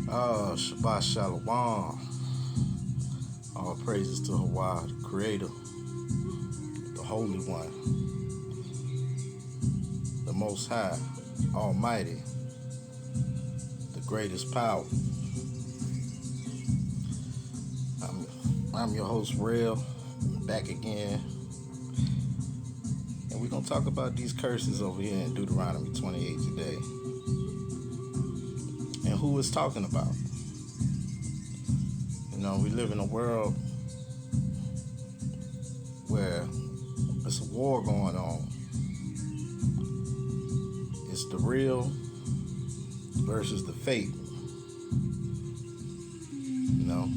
Shabbat Shalom. All praises to HAWAH, the Creator, the Holy One, the Most High, Almighty, the greatest power. I'm your host, Real, back again. And we're going to talk about these curses over here in Deuteronomy 28 today. And who it's talking about. You know, we live in a world where there's a war going on. It's the real versus the fake. You know?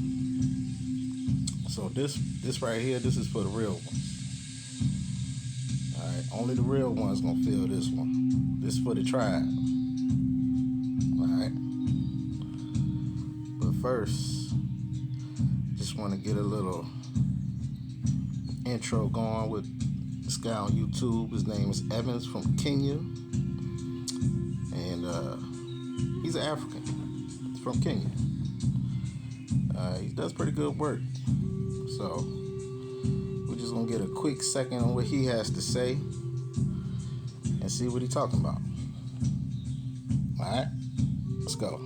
So this right here, this is for the real ones. Alright, only the real ones gonna feel this one. This is for the tribe. Alright. But first, just wanna get a little intro going with this guy on YouTube. His name is Evans from Kenya. And he's an African. He's from Kenya. He does pretty good work. So we're just gonna get a quick second on what he has to say and see what he's talking about. Alright, let's go.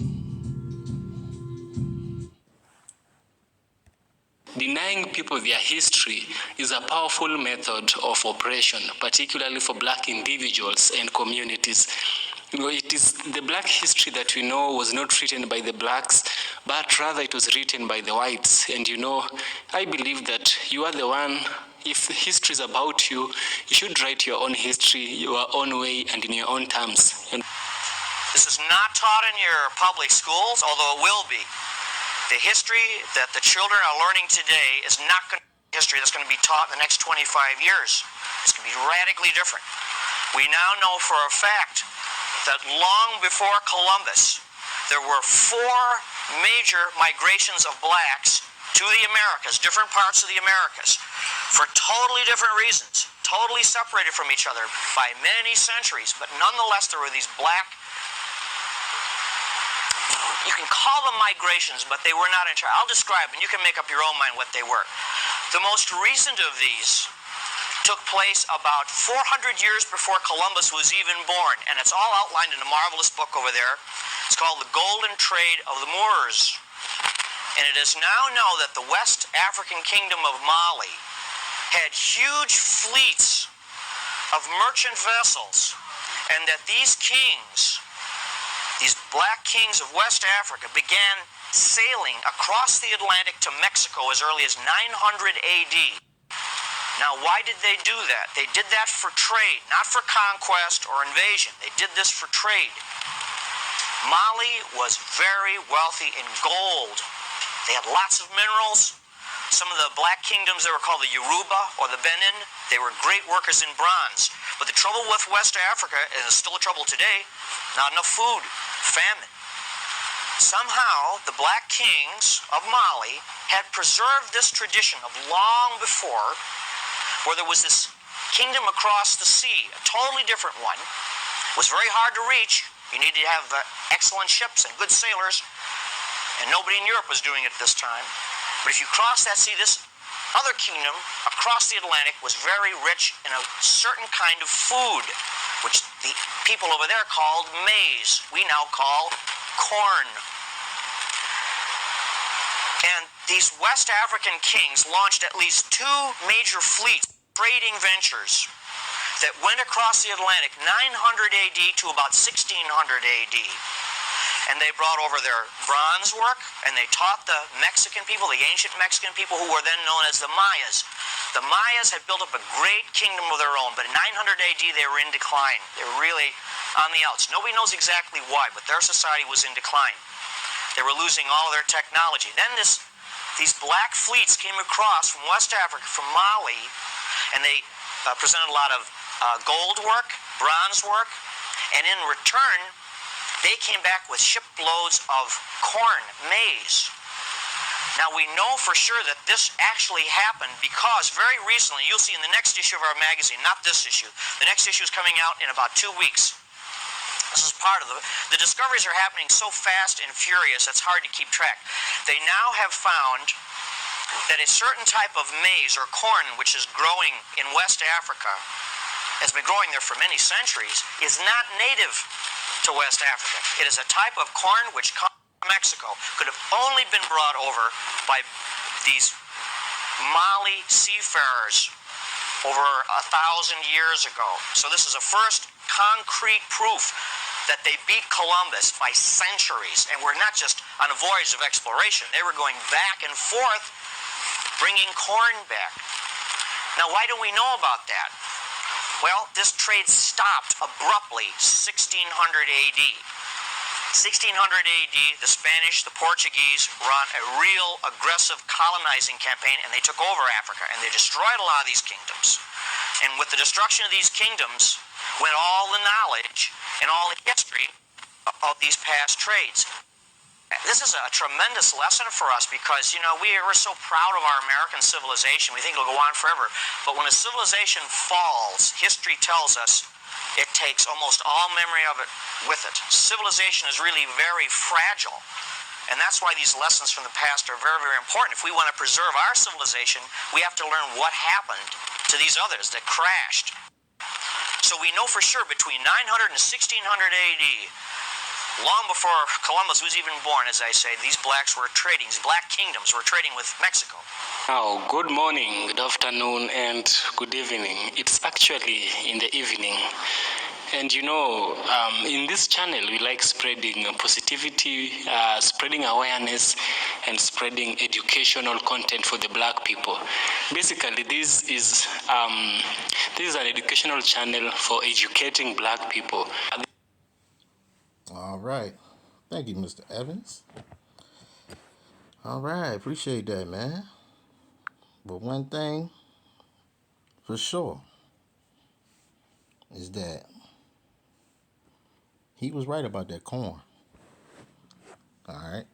Denying people their history is a powerful method of oppression, particularly for black individuals and communities. You know, it is the black history that we know was not written by the blacks, but rather it was written by the whites. And you know, I believe that you are the one. If history is about you, you should write your own history, your own way, and in your own terms. And this is not taught in your public schools, although it will be. The history that the children are learning today is not going to be history that's going to be taught in the next 25 years. It's going to be radically different. We now know for a fact that long before Columbus, there were 4 major migrations of blacks to the Americas, different parts of the Americas, for totally different reasons, totally separated from each other by many centuries, but nonetheless there were these black, you can call them migrations, but they were not in charge. I'll describe, and you can make up your own mind what they were. The most recent of these took place about 400 years before Columbus was even born, and it's all outlined in a marvelous book over there. It's called The Golden Trade of the Moors. And it is now known that the West African Kingdom of Mali had huge fleets of merchant vessels, and that these kings, these black kings of West Africa, began sailing across the Atlantic to Mexico as early as 900 AD. Now, why did they do that? They did that for trade, not for conquest or invasion. They did this for trade. Mali was very wealthy in gold. They had lots of minerals. Some of the black kingdoms, they were called the Yoruba or the Benin. They were great workers in bronze. But the trouble with West Africa, and it's still a trouble today, not enough food, famine. Somehow, the black kings of Mali had preserved this tradition of long before, where there was this kingdom across the sea, a totally different one. It was very hard to reach. You needed to have excellent ships and good sailors, and nobody in Europe was doing it at this time. But if you cross that sea, this other kingdom across the Atlantic was very rich in a certain kind of food, which the people over there called maize. We now call corn. And these West African kings launched at least 2 major fleets, trading ventures, that went across the Atlantic 900 AD to about 1600 AD. And they brought over their bronze work, and they taught the Mexican people, the ancient Mexican people, who were then known as the Mayas. The Mayas had built up a great kingdom of their own, but in 900 AD they were in decline. They were really on the outs. Nobody knows exactly why, but their society was in decline. They were losing all of their technology. Then these black fleets came across from West Africa, from Mali, and they presented a lot of gold work, bronze work, and in return, they came back with shiploads of corn, maize. Now, we know for sure that this actually happened because very recently, you'll see in the next issue of our magazine, not this issue, the next issue is coming out in about 2 weeks. This is part of the discoveries are happening so fast and furious, it's hard to keep track. They now have found that a certain type of maize or corn which is growing in West Africa, has been growing there for many centuries, is not native to West Africa. It is a type of corn which comes from Mexico, could have only been brought over by these Mali seafarers over 1,000 years ago. So this is a first concrete proof that they beat Columbus by centuries, and were not just on a voyage of exploration. They were going back and forth, bringing corn back. Now, why do we know about that? Well, this trade stopped abruptly 1600 AD. 1600 AD, the Spanish, the Portuguese run a real aggressive colonizing campaign, and they took over Africa, and they destroyed a lot of these kingdoms. And with the destruction of these kingdoms went all the knowledge and all the history of these past trades. This is a tremendous lesson for us because, we're so proud of our American civilization. We think it'll go on forever. But when a civilization falls, history tells us it takes almost all memory of it with it. Civilization is really very fragile. And that's why these lessons from the past are very, very important. If we want to preserve our civilization, we have to learn what happened to these others that crashed. So we know for sure between 900 and 1600 AD, long before Columbus was even born, as I say, these blacks were trading, these black kingdoms were trading with Mexico. Now, good morning, good afternoon, and good evening. It's actually in the evening. And in this channel, we like spreading positivity, spreading awareness, and spreading educational content for the black people. Basically, this is an educational channel for educating black people. All right. Thank you, Mr. Evans. All right. Appreciate that, man. But one thing for sure is that he was right about that corn. All right.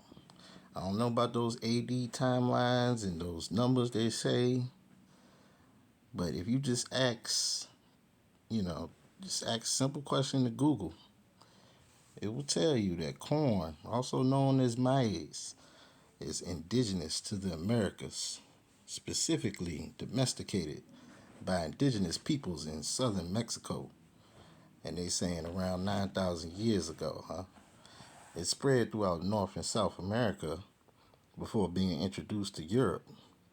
I don't know about those AD timelines and those numbers they say, but if you just ask a simple question to Google, it will tell you that corn, also known as maize, is indigenous to the Americas, specifically domesticated by indigenous peoples in southern Mexico. And they saying around 9,000 years ago, It spread throughout North and South America before being introduced to Europe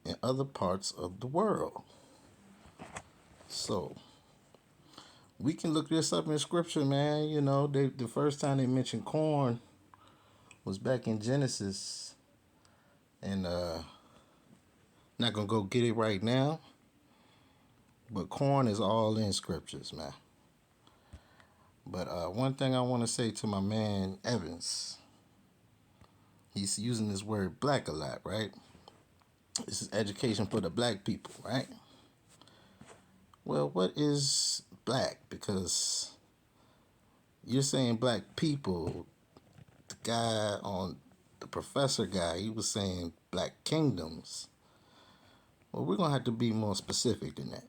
and other parts of the world. So, we can look this up in scripture, man. The first time they mentioned corn was back in Genesis. And not going to go get it right now. But corn is all in scriptures, man. But one thing I want to say to my man Evans, he's using this word black a lot, right? This is education for the black people, right? Well, what is black? Because you're saying black people. The professor guy, he was saying black kingdoms. Well, we're going to have to be more specific than that.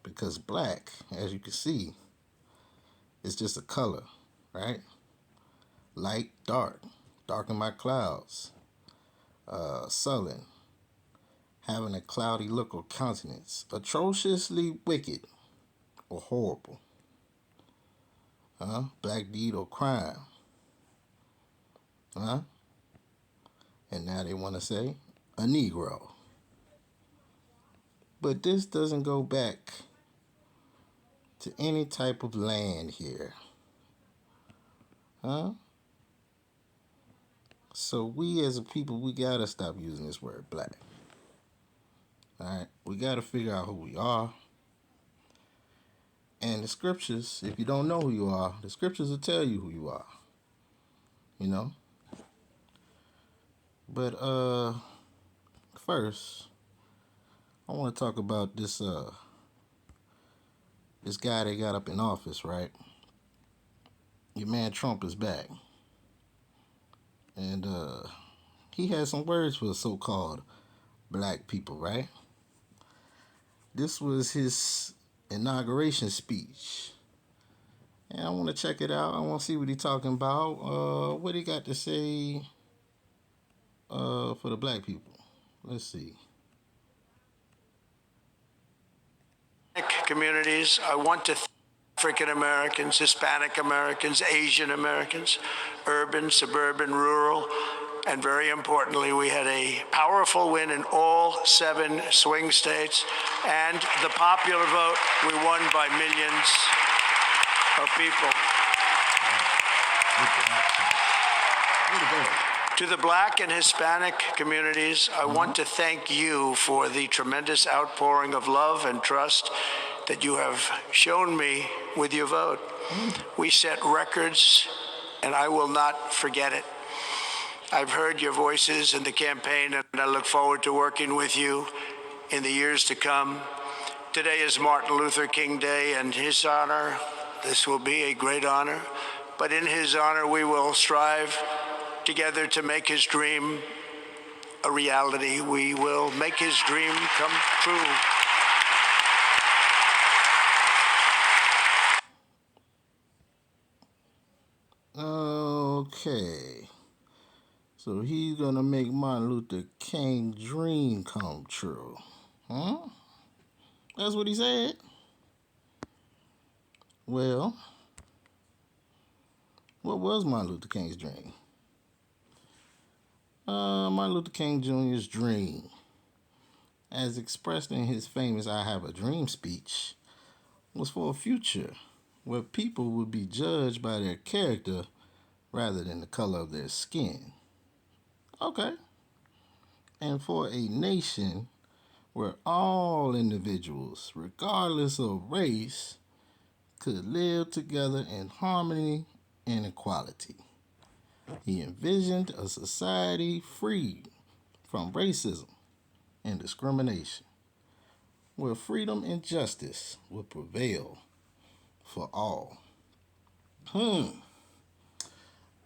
Because black, as you can see, is just a color, right? Light, dark. Darken my clouds. Sullen. Having a cloudy look or countenance. Atrociously wicked or horrible. Black deed or crime. And now they want to say a Negro. But this doesn't go back to any type of land here. So we as a people, we got to stop using this word black. Alright? We got to figure out who we are. And the scriptures, if you don't know who you are, the scriptures will tell you who you are. But first, I want to talk about this guy they got up in office, right? Your man Trump is back. And he has some words for so-called black people, right? This was his inauguration speech. And I want to check it out. I want to see what he's talking about. What he got to say for the black people. Let's see. Communities, I want to thank African Americans, Hispanic Americans, Asian Americans, urban, suburban, rural, and very importantly, we had a powerful win in all 7 swing states, and the popular vote, we won by millions of people. To the Black and Hispanic communities, I want to thank you for the tremendous outpouring of love and trust that you have shown me with your vote. We set records, and I will not forget it. I've heard your voices in the campaign, and I look forward to working with you in the years to come. Today is Martin Luther King Day, and his honor, this will be a great honor, but in his honor, we will strive together to make his dream a reality. We will make his dream come true. Okay. So he's going to make Martin Luther King's dream come true. Huh? That's what he said? Well, what was Martin Luther King's dream? Martin Luther King Jr.'s dream, as expressed in his famous I Have a Dream speech, was for a future where people would be judged by their character rather than the color of their skin. Okay. And for a nation where all individuals, regardless of race, could live together in harmony and equality. He envisioned a society free from racism and discrimination, where freedom and justice would prevail for all.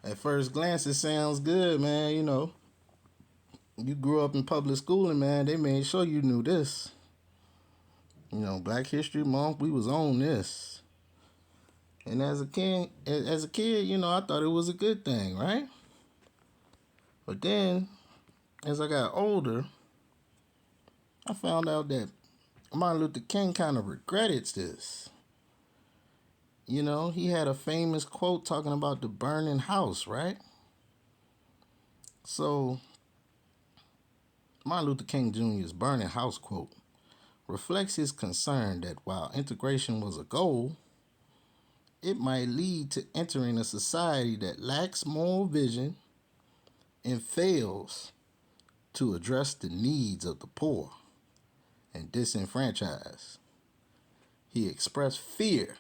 At first glance, it sounds good, man. You know, you grew up in public schooling, man. They made sure you knew this. You know, Black History Month, we was on this. And as a kid, you know, I thought it was a good thing, right? But then, as I got older, I found out that Martin Luther King kind of regretted this. You know, he had a famous quote talking about the burning house, right? So, Martin Luther King Jr.'s burning house quote reflects his concern that while integration was a goal, it might lead to entering a society that lacks moral vision and fails to address the needs of the poor and disenfranchised. He expressed fear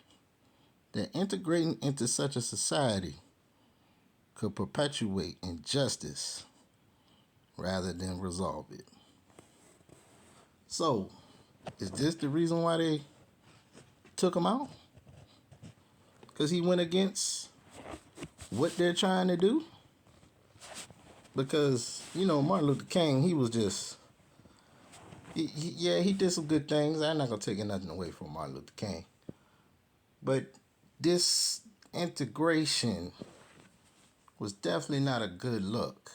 that integrating into such a society could perpetuate injustice rather than resolve it. So, is this the reason why they took him out? Because he went against what they're trying to do? Because, you know, Martin Luther King, he was just, he did some good things. I'm not going to take nothing away from Martin Luther King. But this integration was definitely not a good look.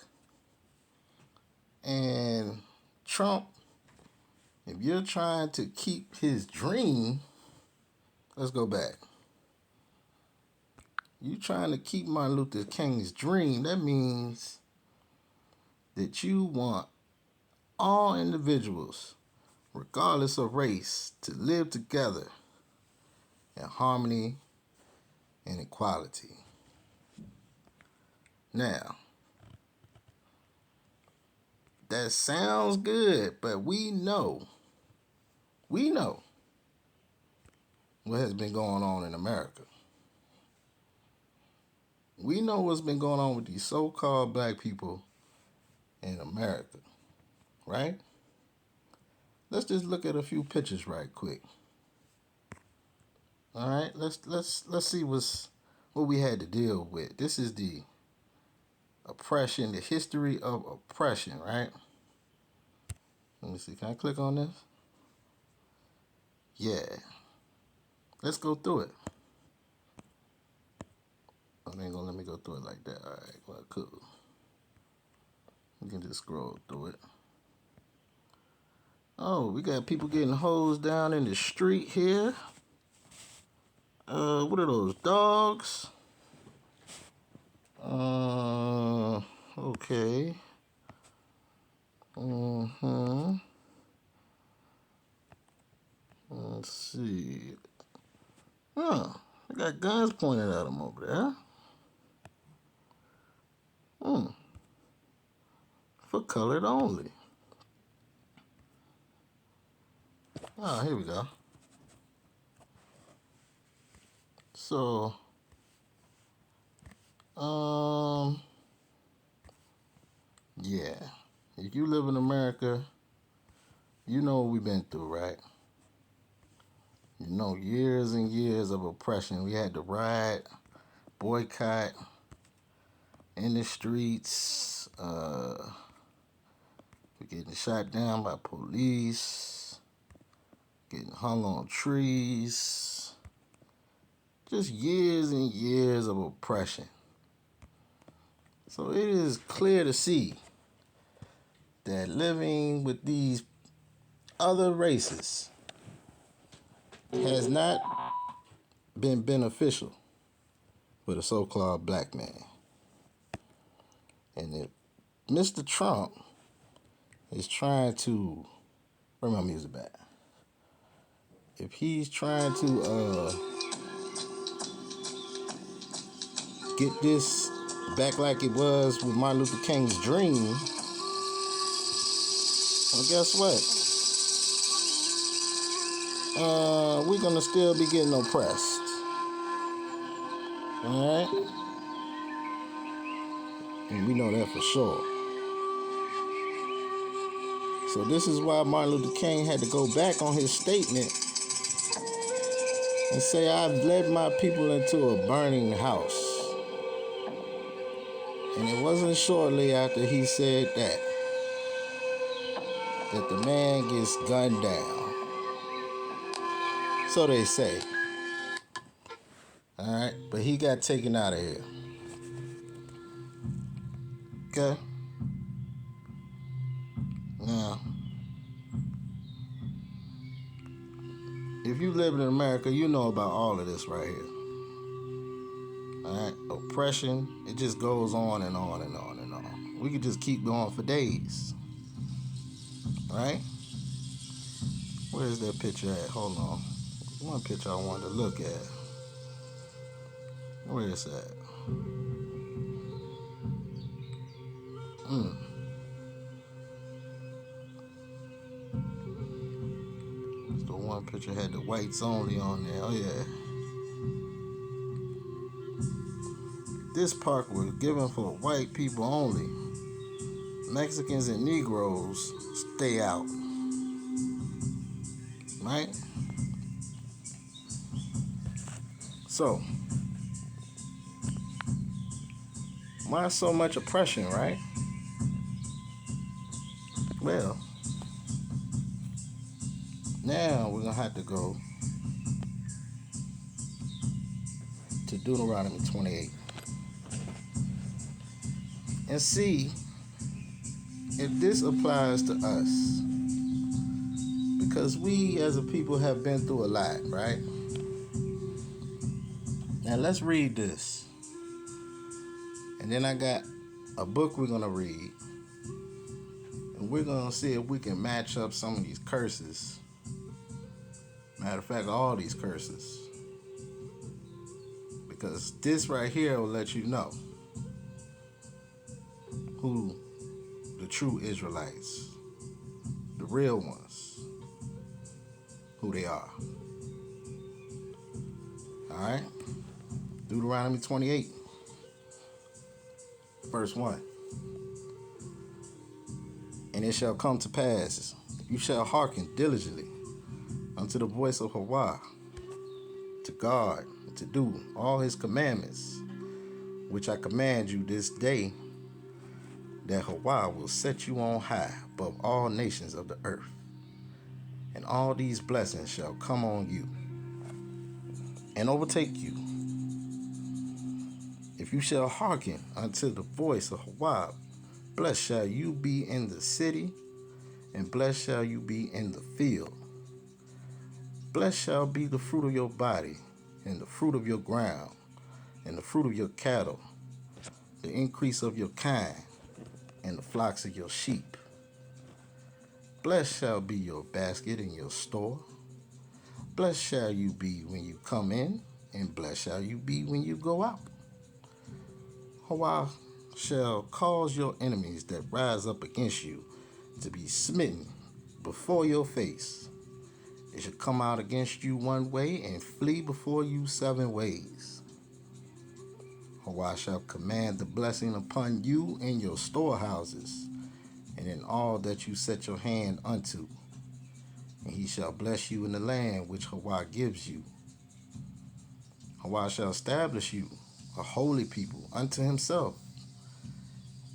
And Trump, if you're trying to keep his dream, let's go back. You trying to keep Martin Luther King's dream, that means that you want all individuals, regardless of race, to live together in harmony and equality. Now, that sounds good, but we know what has been going on in America. We know what's been going on with these so-called black people in America, right? Let's just look at a few pictures right quick. All right, let's see what we had to deal with. This is the oppression, the history of oppression, right? Let me see. Can I click on this? Yeah. Let's go through it. They ain't gonna let me go through it like that. All right, well, cool. You can just scroll through it. Oh, we got people getting hosed down in the street here. What are those, dogs? Okay. Let's see. Huh, they got guns pointed at them over there. For colored only. Oh, here we go. So, yeah. If you live in America, you know what we've been through, right? You know, years and years of oppression. We had to riot, boycott, in the streets. We're getting shot down by police, getting hung on trees. Just years and years of oppression. So it is clear to see that living with these other races has not been beneficial for the so-called black man. And if Mr. Trump is trying to, bring my music back. If he's trying to get this back like it was with Martin Luther King's dream, well, guess what? We're gonna still be getting oppressed. All right? And we know that for sure. So this is why Martin Luther King had to go back on his statement and say, I've led my people into a burning house. And it wasn't shortly after he said that the man gets gunned down. So they say. All right, but he got taken out of here. Okay? Now, if you live in America, you know about all of this right here. All right? Oppression, it just goes on and on and on and on. We could just keep going for days. Right? Where's that picture at? Hold on. One picture I wanted to look at. Where is that? The one picture had the whites only on there. Oh yeah. This park was given for white people only. Mexicans and Negroes stay out. Right? So, why so much oppression, right? Well, now we're going to have to go to Deuteronomy 28 and see if this applies to us. Because we as a people have been through a lot, right? Now let's read this. And then I got a book we're going to read. And we're going to see if we can match up some of these curses. Matter of fact, all these curses. Because this right here will let you know who the true Israelites, the real ones, who they are. Alright? Deuteronomy 28, verse 1. And it shall come to pass, you shall hearken diligently unto the voice of HAWAH, to guard and to do all his commandments, which I command you this day, that HAWAH will set you on high above all nations of the earth. And all these blessings shall come on you and overtake you, if If you shall hearken unto the voice of HAWAH, blessed shall you be in the city, and blessed shall you be in the field. Blessed shall be the fruit of your body, and the fruit of your ground, and the fruit of your cattle, the increase of your kind, and the flocks of your sheep. Blessed shall be your basket and your store. Blessed shall you be when you come in, and blessed shall you be when you go out. HAWAH shall cause your enemies that rise up against you to be smitten before your face. They shall come out against you one way and flee before you 7 ways. HAWAH shall command the blessing upon you in your storehouses and in all that you set your hand unto. And he shall bless you in the land which HAWAH gives you. HAWAH shall establish you a holy people unto himself,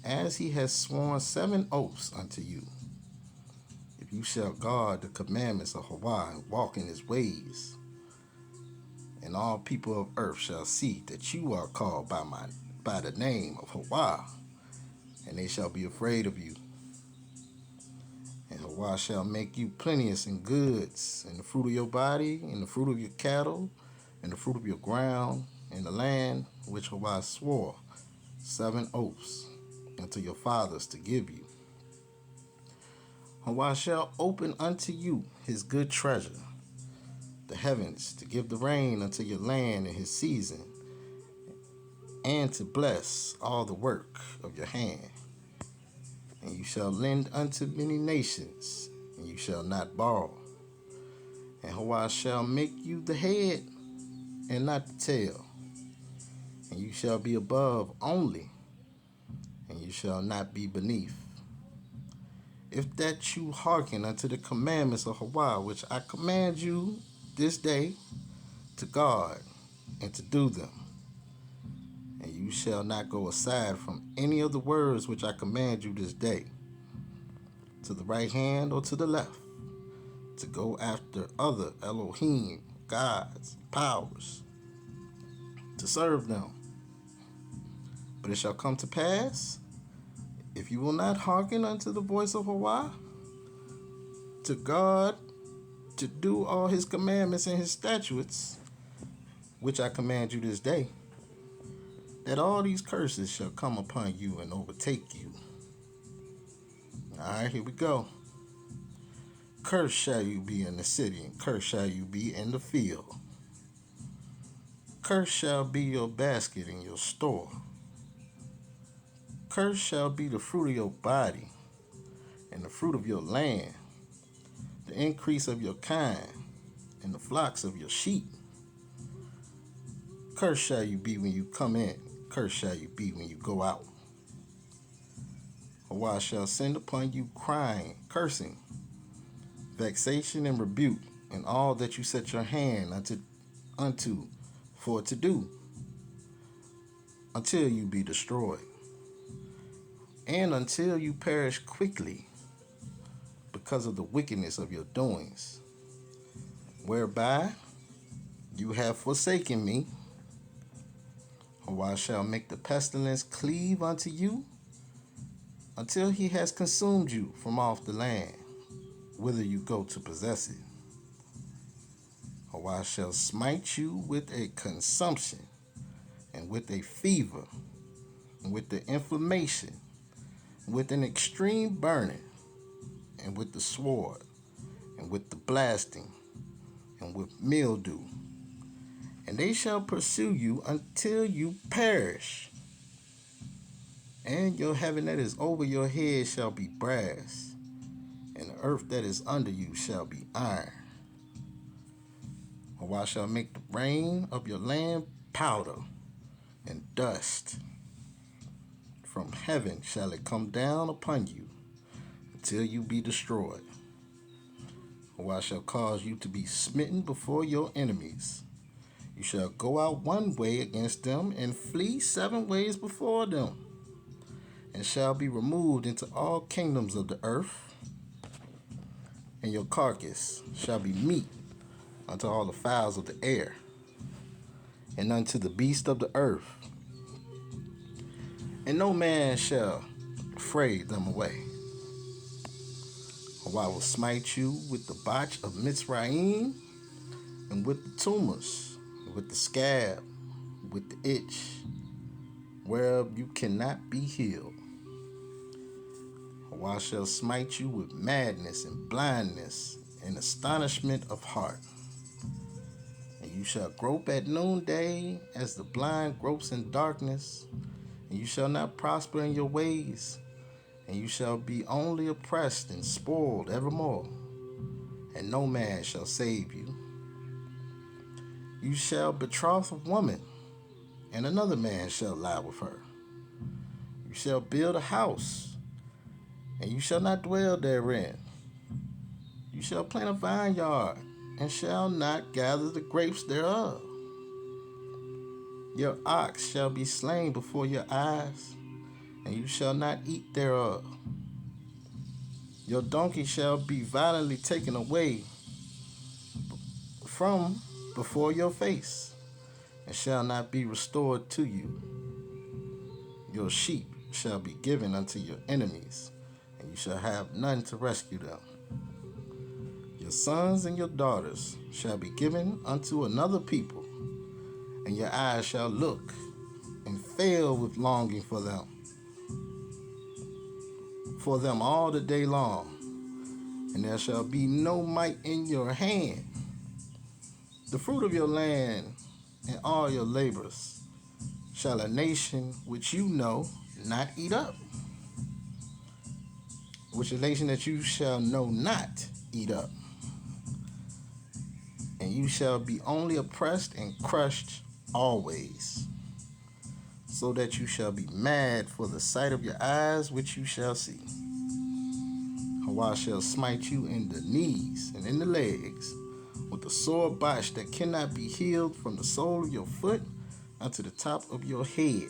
as he has sworn 7 oaths unto you. If you shall guard the commandments of HAWAH and walk in his ways, and all people of earth shall see that you are called by the name of HAWAH, and they shall be afraid of you. And HAWAH shall make you plenteous in goods, in the fruit of your body, in the fruit of your cattle, in the fruit of your ground, in the land which HAWAH swore 7 oaths unto your fathers to give you. HAWAH shall open unto you his good treasure, the heavens, to give the rain unto your land in his season, and to bless all the work of your hand. And you shall lend unto many nations, and you shall not borrow. And HAWAH shall make you the head and not the tail. And you shall be above only, and you shall not be beneath. If that you hearken unto the commandments of HAWAH, which I command you this day to guard and to do them, and you shall not go aside from any of the words which I command you this day, to the right hand or to the left, to go after other Elohim, gods, powers, to serve them. But it shall come to pass, if you will not hearken unto the voice of HAWAH, to guard, to do all his commandments and his statutes, which I command you this day, that all these curses shall come upon you and overtake you. All right, here we go. Cursed shall you be in the city, and cursed shall you be in the field. Cursed shall be your basket and your store. Cursed shall be the fruit of your body, and the fruit of your land, the increase of your kind, and the flocks of your sheep. Cursed shall you be when you come in, cursed shall you be when you go out. HAWAH shall send upon you crying, cursing, vexation, and rebuke, and all that you set your hand unto for to do, until you be destroyed, and until you perish quickly, because of the wickedness of your doings, whereby you have forsaken me. HAWAH shall make the pestilence cleave unto you, until he has consumed you from off the land, whither you go to possess it. HAWAH shall smite you with a consumption, and with a fever, and with the inflammation, and with an extreme burning, and with the sword, and with the blasting, and with mildew. And they shall pursue you until you perish. And your heaven that is over your head shall be brass, and the earth that is under you shall be iron. HAWAH shall make the rain of your land powder and dust. From heaven shall it come down upon you until you be destroyed. HAWAH shall cause you to be smitten before your enemies. You shall go out one way against them and flee 7 ways before them, and shall be removed into all kingdoms of the earth. And your carcass shall be meat unto all the fowls of the air, and unto the beasts of the earth, and no man shall fray them away. For I will smite you with the botch of Mitzrayim, and with the tumors, with the scab, with the itch, whereof you cannot be healed. For I shall smite you with madness and blindness and astonishment of heart. And you shall grope at noonday as the blind gropes in darkness, and you shall not prosper in your ways, and you shall be only oppressed and spoiled evermore, and no man shall save you. You shall betroth a woman, and another man shall lie with her. You shall build a house, and you shall not dwell therein. You shall plant a vineyard, and shall not gather the grapes thereof. Your ox shall be slain before your eyes, and you shall not eat thereof. Your donkey shall be violently taken away from before your face, and shall not be restored to you. Your sheep shall be given unto your enemies, and you shall have none to rescue them. Your sons and your daughters shall be given unto another people, and your eyes shall look and fail with longing for them all the day long, and there shall be no might in your hand. The fruit of your land and all your labors shall a nation which you know not eat up, which a nation that you shall know not eat up. And you shall be only oppressed and crushed always, so that you shall be mad for the sight of your eyes which you shall see. HAWAH shall smite you in the knees and in the legs with a sore botch that cannot be healed from the sole of your foot unto the top of your head.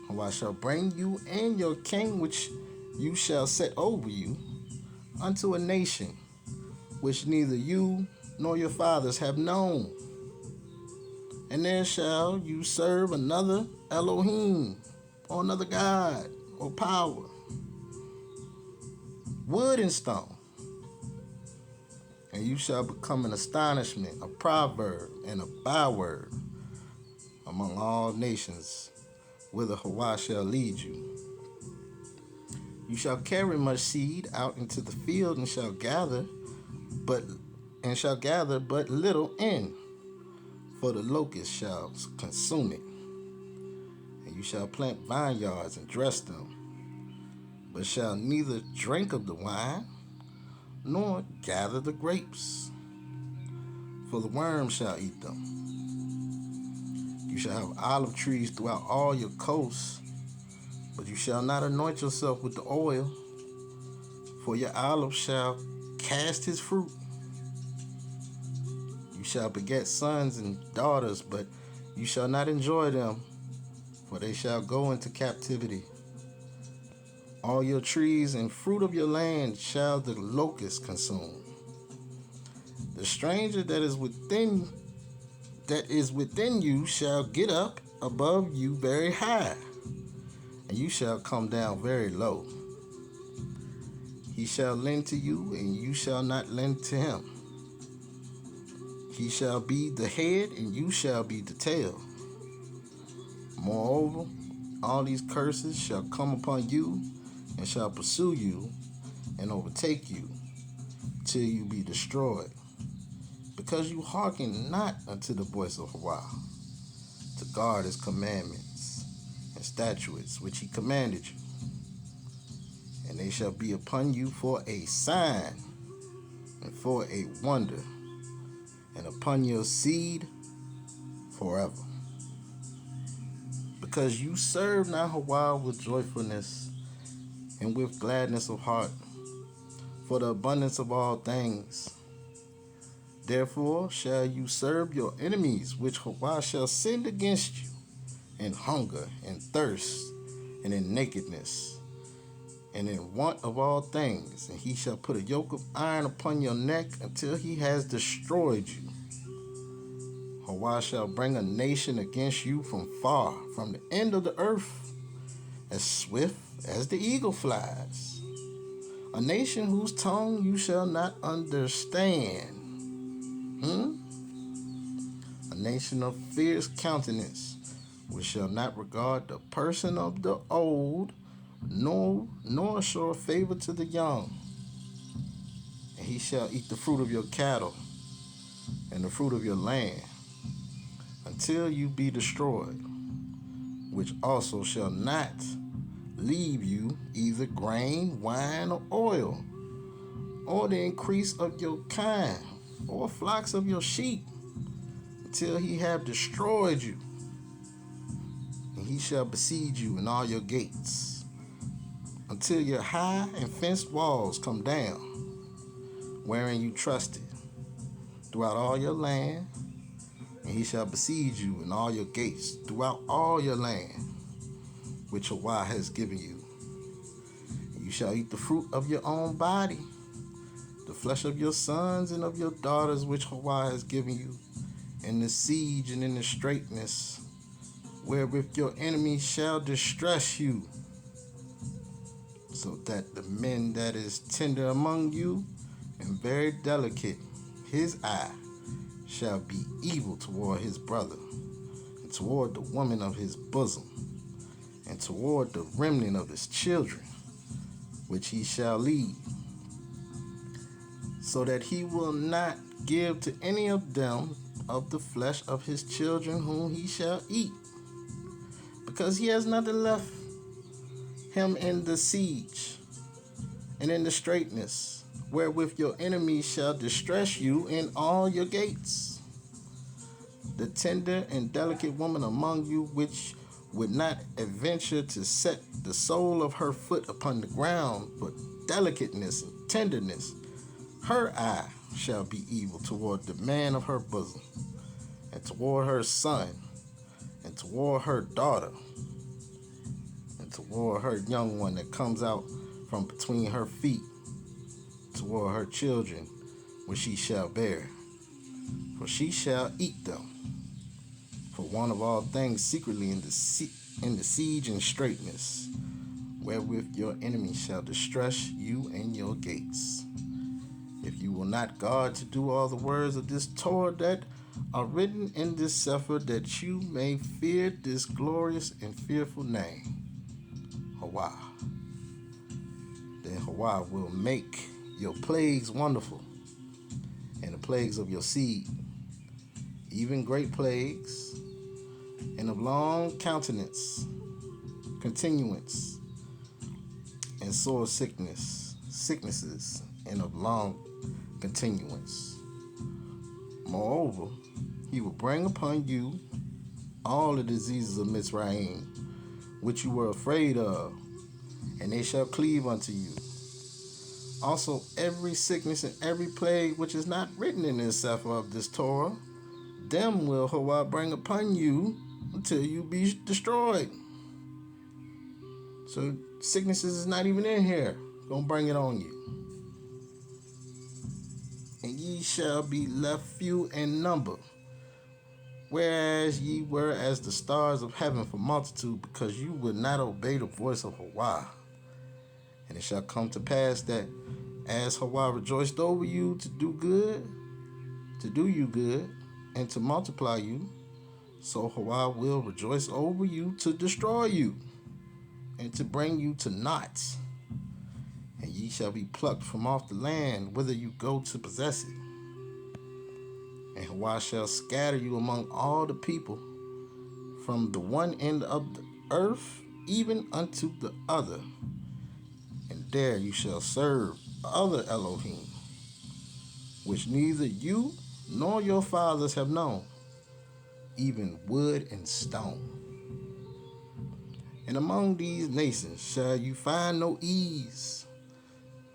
HAWAH shall bring you and your king which you shall set over you unto a nation which neither you nor your fathers have known. And there shall you serve another Elohim, or another God, or power, wood and stone. And you shall become an astonishment, a proverb, and a byword among all nations, whither HAWAH shall lead you. You shall carry much seed out into the field, and shall gather but little in, for the locust shall consume it. And you shall plant vineyards and dress them, but shall neither drink of the wine nor gather the grapes, for the worm shall eat them. You shall have olive trees throughout all your coasts, but you shall not anoint yourself with the oil, for your olive shall cast his fruit. You shall beget sons and daughters, but you shall not enjoy them, for they shall go into captivity. All your trees and fruit of your land shall the locust consume. The stranger that is within you shall get up above you very high, and you shall come down very low. He shall lend to you, and you shall not lend to him. He shall be the head, and you shall be the tail. Moreover, all these curses shall come upon you, and shall pursue you, and overtake you, till you be destroyed, because you hearken not unto the voice of HAWAH, to guard his commandments and statutes which he commanded you. And they shall be upon you for a sign and for a wonder, and upon your seed forever. Because you serve not HAWAH with joyfulness and with gladness of heart, for the abundance of all things. Therefore shall you serve your enemies, which HAWAH shall send against you, in hunger and thirst, and in nakedness, and in want of all things. And he shall put a yoke of iron upon your neck until he has destroyed you. HAWAH shall bring a nation against you from far, from the end of the earth, as swift as the eagle flies. A nation whose tongue you shall not understand. A nation of fierce countenance, which shall not regard the person of the old, nor show favor to the young. And he shall eat the fruit of your cattle and the fruit of your land, until you be destroyed, which also shall not leave you either grain, wine, or oil, or the increase of your kind, or flocks of your sheep, until he have destroyed you. And he shall besiege you in all your gates, until your high and fenced walls come down, wherein you trusted, throughout all your land. And he shall besiege you in all your gates, throughout all your land, which HAWAH has given you. And you shall eat the fruit of your own body, the flesh of your sons and of your daughters, which HAWAH has given you, in the siege and in the straitness, wherewith your enemies shall distress you, so that the man that is tender among you and very delicate, his eye shall be evil toward his brother, and toward the woman of his bosom, and toward the remnant of his children, which he shall lead, so that he will not give to any of them of the flesh of his children whom he shall eat, because he has nothing left him in the siege and in the straitness, wherewith your enemies shall distress you in all your gates. The tender and delicate woman among you, which would not adventure to set the sole of her foot upon the ground for delicateness and tenderness, her eye shall be evil toward the man of her bosom, and toward her son, and toward her daughter, and toward her young one that comes out from between her feet, toward her children which she shall bear. For she shall eat them, for one of all things secretly in the siege and straitness, wherewith your enemy shall distress you in your gates. If you will not guard to do all the words of this Torah that are written in this Sefer, that you may fear this glorious and fearful name, HAWAH, then HAWAH will make your plagues wonderful, and the plagues of your seed, even great plagues, and of long continuance, and sore sicknesses, and of long continuance. Moreover, he will bring upon you all the diseases of Mitzrayim, which you were afraid of, and they shall cleave unto you. Also, every sickness and every plague which is not written in this Sefer of this Torah, them will HAWAH bring upon you until you be destroyed. So sicknesses is not even in here. Gonna bring it on you. And ye shall be left few in number, whereas ye were as the stars of heaven for multitude, because you would not obey the voice of HAWAH. And it shall come to pass that as HAWAH rejoiced over you to do you good, and to multiply you, so HAWAH will rejoice over you to destroy you, and to bring you to naught. And ye shall be plucked from off the land whither you go to possess it. And HAWAH shall scatter you among all the people, from the one end of the earth even unto the other. And there you shall serve other Elohim, which neither you nor your fathers have known, even wood and stone. And among these nations shall you find no ease,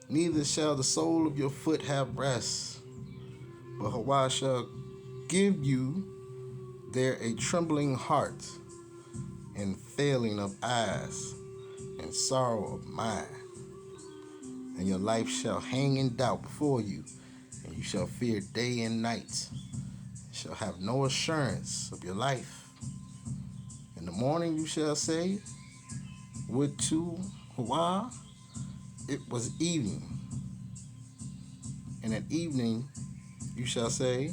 neither shall the sole of your foot have rest. But HAWAH shall give you there a trembling heart, and failing of eyes, and sorrow of mind. And your life shall hang in doubt before you, and you shall fear day and night, and shall have no assurance of your life. In the morning you shall say, Would to HAWAH, it was evening. And at evening you shall say,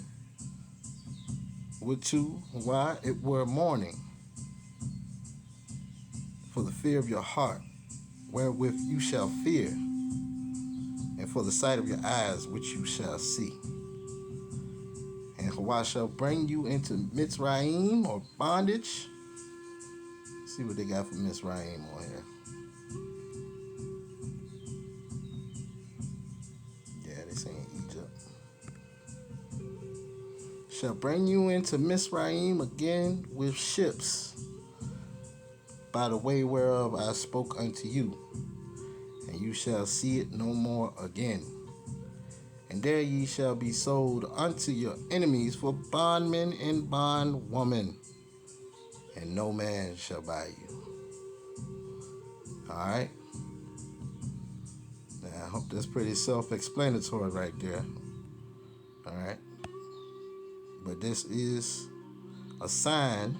would to HAWAH, it were morning. For the fear of your heart, wherewith you shall fear, and for the sight of your eyes, which you shall see. And HAWAH shall bring you into Mitzrayim, or bondage. Let's see what they got for Mitzrayim on here. Yeah, they saying Egypt. Shall bring you into Mitzrayim again with ships, by the way whereof I spoke unto you, and you shall see it no more again. And there ye shall be sold unto your enemies for bondmen and bondwomen, and no man shall buy you. Alright? Now, I hope that's pretty self-explanatory right there. Alright? But this is a sign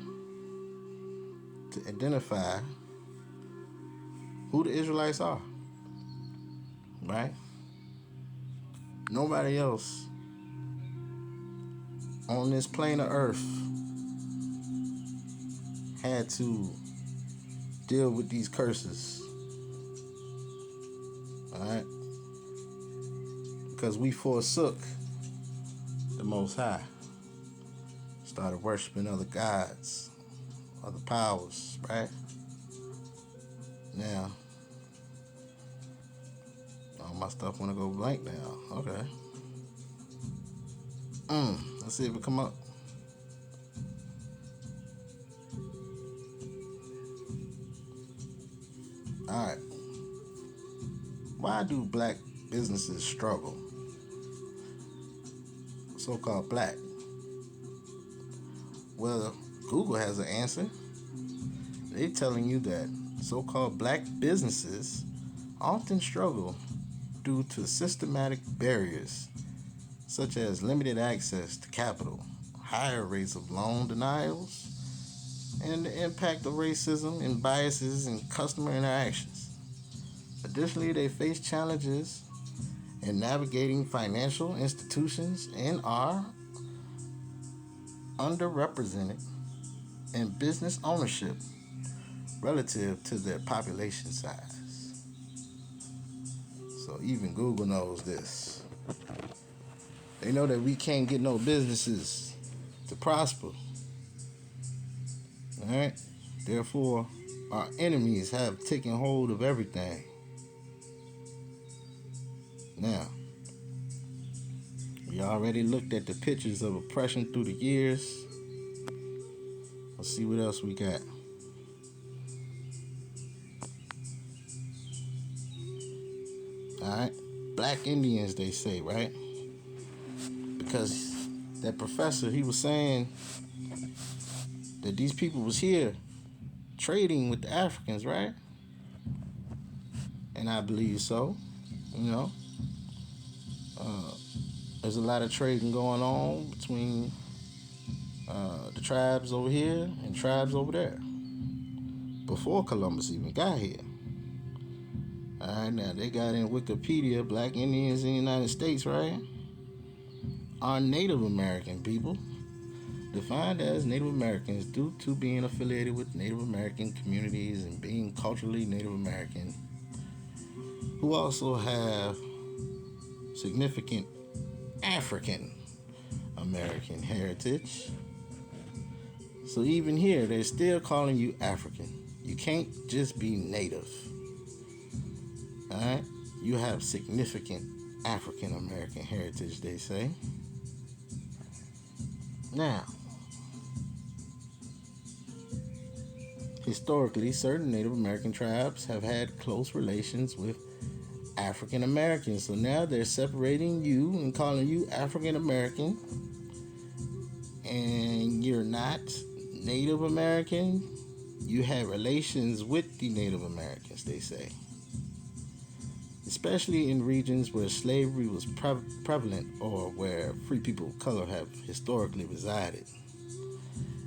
to identify who the Israelites are. Right? Nobody else on this plane of earth had to deal with these curses. Alright? Because we forsook the Most High. Started worshiping other gods, other powers, right? Now, all my stuff wanna go blank now. Okay. Let's see if it come up. Alright. Why do black businesses struggle? So-called black. Well, Google has an answer. They're telling you that so-called black businesses often struggle due to systematic barriers such as limited access to capital, higher rates of loan denials, and the impact of racism and biases in customer interactions. Additionally, they face challenges in navigating financial institutions and are underrepresented in business ownership relative to their population size. So even Google knows this. They know that we can't get no businesses to prosper. Alright? Therefore, our enemies have taken hold of everything. Now, we already looked at the pictures of oppression through the years. Let's see what else we got. Alright? Black Indians, they say, right? Because that professor, he was saying that these people was here trading with the Africans, right? And I believe so. You know, there's a lot of trading going on between the tribes over here and tribes over there before Columbus even got here. Alright, now they got in Wikipedia, black Indians in the United States, right? Are Native American people defined as Native Americans due to being affiliated with Native American communities and being culturally Native American, who also have significant African American heritage. So even here, they're still calling you African. You can't just be Native. Alright? You have significant African American heritage, they say. Now, historically, certain Native American tribes have had close relations with African Americans. So now they're separating you and calling you African American, and you're not Native American. You have relations with the Native Americans, they say. Especially in regions where slavery was prevalent or where free people of color have historically resided.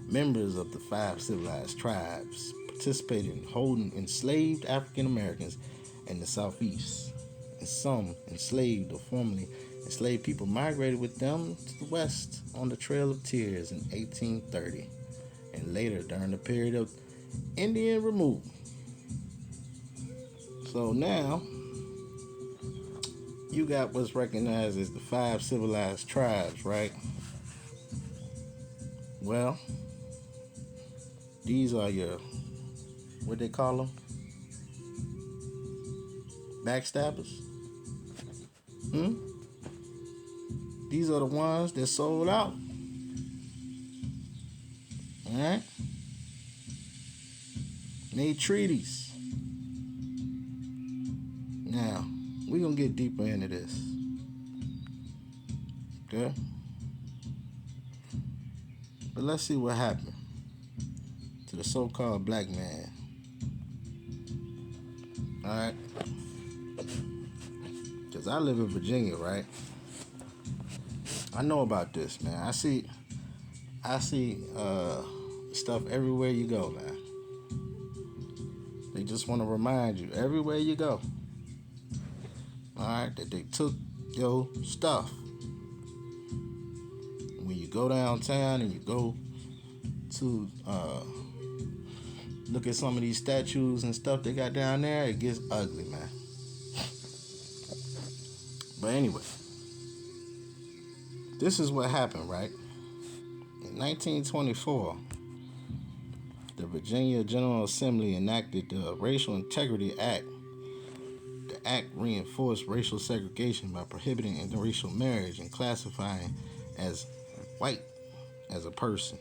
Members of the 5 civilized tribes participated in holding enslaved African Americans in the Southeast, and some enslaved or formerly enslaved people migrated with them to the West on the Trail of Tears in 1830, and later during the period of Indian removal. So now, you got what's recognized as the 5 civilized tribes, right? Well, these are your, what they call them? Backstabbers? These are the ones that sold out. Alright? Made treaties. Now, we're going to get deeper into this. Okay? But let's see what happened to the so-called black man. Alright? Because I live in Virginia, right? I know about this, man. I see stuff everywhere you go, man. They just want to remind you everywhere you go, alright, that they took your stuff. When you go downtown and you go to look at some of these statues and stuff they got down there, it gets ugly, man. But anyway, this is what happened, right? In 1924, the Virginia General Assembly enacted the Racial Integrity Act. The act reinforced racial segregation by prohibiting interracial marriage and classifying as white as a person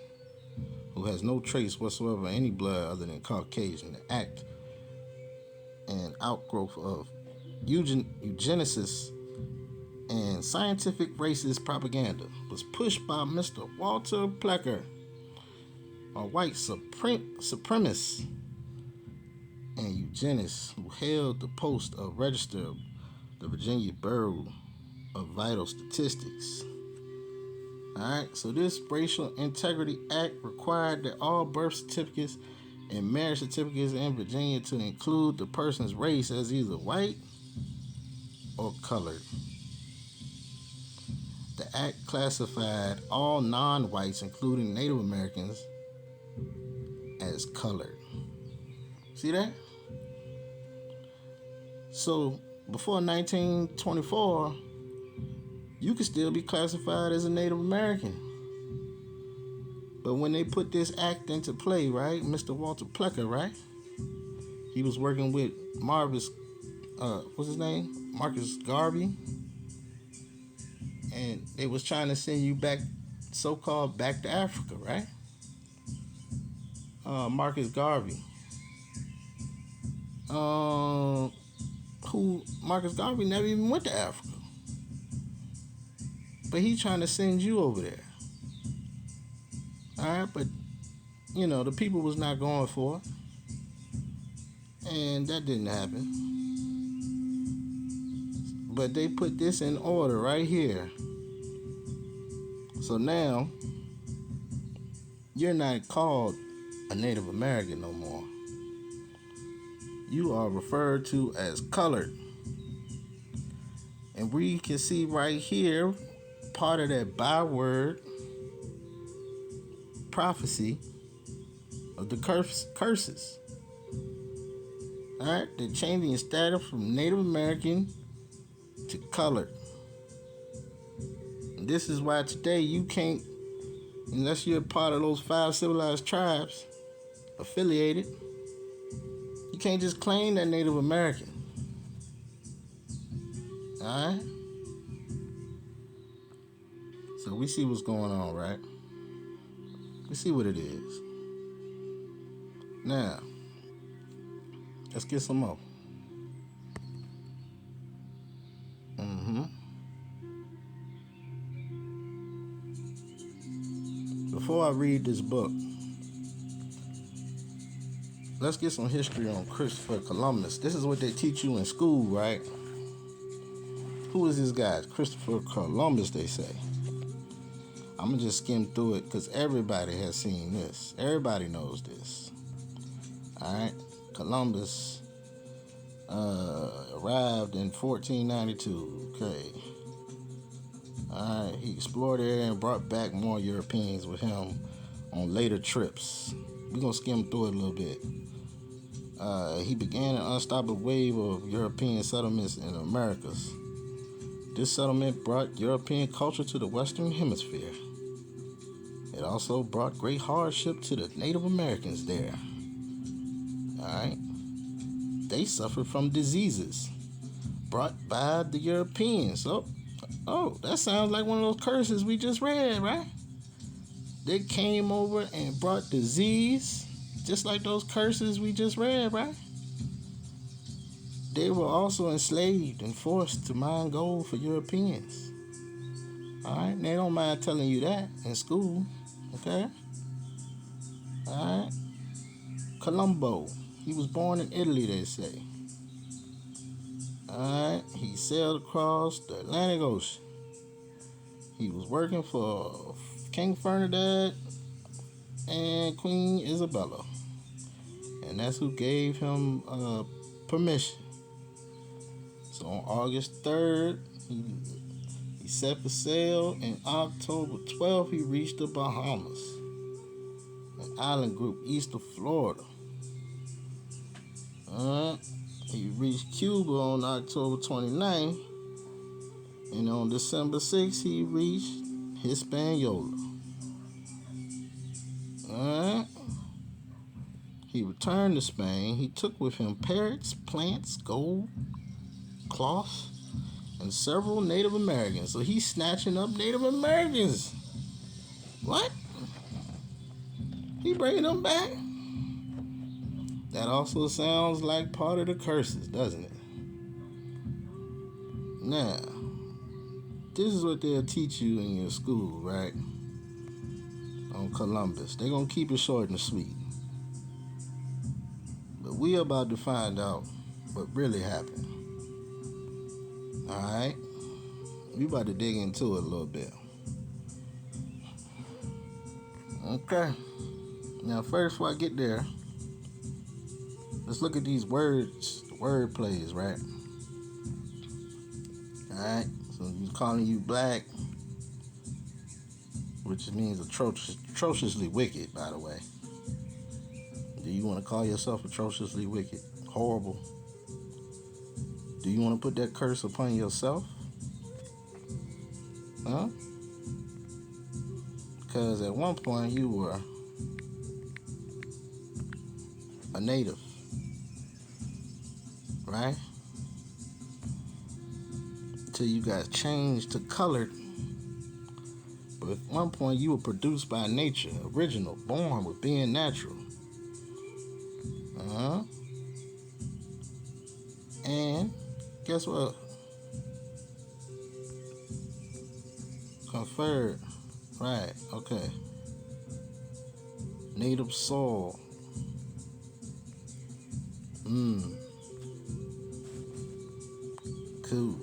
who has no trace whatsoever of any blood other than Caucasian. The act, an outgrowth of eugenicist and scientific racist propaganda, was pushed by Mr. Walter Plecker, a white supremacist and eugenist who held the post of Register of the Virginia Bureau of Vital Statistics. Alright, so this Racial Integrity Act required that all birth certificates and marriage certificates in Virginia to include the person's race as either white or colored. The act classified all non-whites, including Native Americans, as colored. See that? So before 1924, you could still be classified as a Native American. But when they put this act into play, right, Mr. Walter Plecker, right? He was working with Marcus Garvey. And they was trying to send you back, so-called back to Africa, right? Marcus Garvey. Marcus Garvey never even went to Africa. But he trying to send you over there. Alright, but the people was not going for it. And that didn't happen. But they put this in order right here. So now, you're not called a Native American no more. You are referred to as colored. And we can see right here, part of that byword prophecy of the curses. Alright, they're changing your status from Native American to colored. And this is why today you can't, unless you're a part of those 5 civilized tribes affiliated, you can't just claim that Native American. Alright? So we see what's going on, right? We see what it is. Now, let's get some more. Before I read this book, let's get some history on Christopher Columbus. This is what they teach you in school, right? Who is this guy? Christopher Columbus, they say. I'm going to just skim through it because everybody has seen this. Everybody knows this. Alright, Columbus arrived in 1492. Okay. Alright, he explored the area and brought back more Europeans with him on later trips. We're gonna skim through it a little bit. He began an unstoppable wave of European settlements in the Americas. This settlement brought European culture to the Western Hemisphere. It also brought great hardship to the Native Americans there. Alright. They suffered from diseases brought by the Europeans. Oh, that sounds like one of those curses we just read, right? They came over and brought disease, just like those curses we just read, right? They were also enslaved and forced to mine gold for Europeans. Alright, they don't mind telling you that in school, okay? Alright. Colombo, he was born in Italy, they say. Alright, he sailed across the Atlantic Ocean. He was working for King Ferdinand and Queen Isabella. And that's who gave him permission. So on August 3rd, he set for sail. And October 12th, he reached the Bahamas, an island group east of Florida. He reached Cuba on October 29th. And on December 6th, he reached Hispaniola. He returned to Spain. He took with him parrots, plants, gold, cloth, and several Native Americans. So he's snatching up Native Americans. What? He bringing them back? That also sounds like part of the curses, doesn't it? Now, this is what they'll teach you in your school, right? On Columbus. They're going to keep it short and sweet. But we about to find out what really happened. Alright? We about to dig into it a little bit. Okay. Now, first, before I get there, let's look at these words, the word plays, right? Alright? So he's calling you black, which means atrociously wicked, by the way. Do you want to call yourself atrociously wicked? Horrible? Do you want to put that curse upon yourself? Huh? Because at one point you were a native, right? Until you got changed to colored. But at one point you were produced by nature, original, born with being natural. And guess what? Conferred. Right, okay. Native soul. Cool.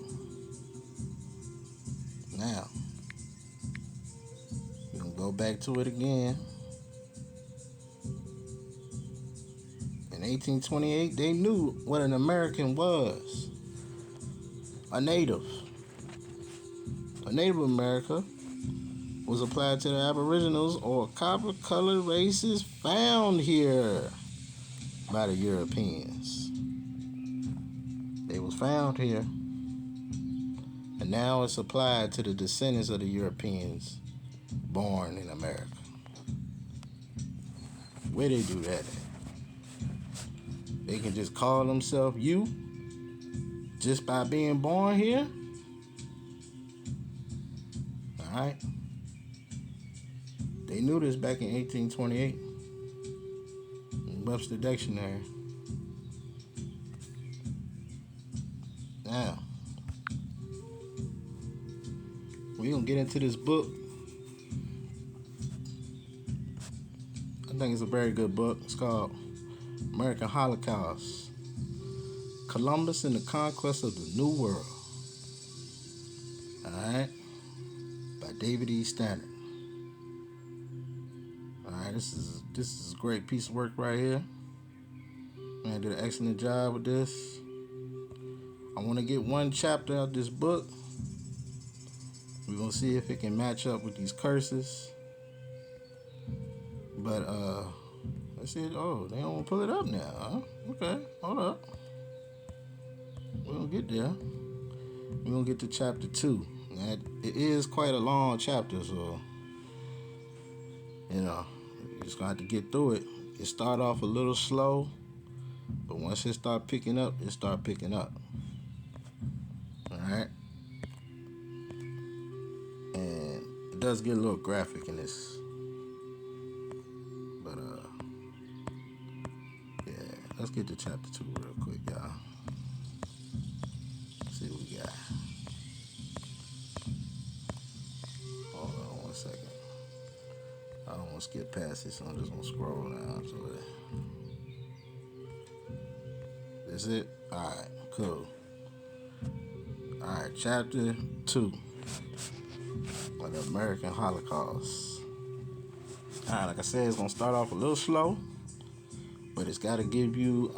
Now, we can go back to it again. In 1828, they knew what an American was. A native. A Native America was applied to the Aboriginals or copper-colored races found here by the Europeans. They was found here, and now it's applied to the descendants of the Europeans born in America. Where they do that at? They can just call themselves you just by being born here? Alright? They knew this back in 1828 in Webster Dictionary. Now, we're going to get into this book. I think it's a very good book. It's called American Holocaust, Columbus and the Conquest of the New World. Alright? By David E. Stannard. Alright, this is a great piece of work right here. Man did an excellent job with this. I want to get one chapter of this book. We're going to see if it can match up with these curses. But, let's see. Oh, they don't want to pull it up now, huh? Okay, hold up. We're going to get there. We're going to get to chapter 2. Now, it is quite a long chapter, so, you know, you're just going to have to get through it. It start off a little slow, but once it start picking up, it start picking up. Alright? And it does get a little graphic in this. But, yeah, let's get to chapter 2 real quick, y'all. See what we got. Hold on one second. I don't want to skip past this, so I'm just going to scroll down. So that's it? Alright, cool. Alright, chapter 2 of the American Holocaust. Alright, like I said, it's going to start off a little slow, but it's got to give you,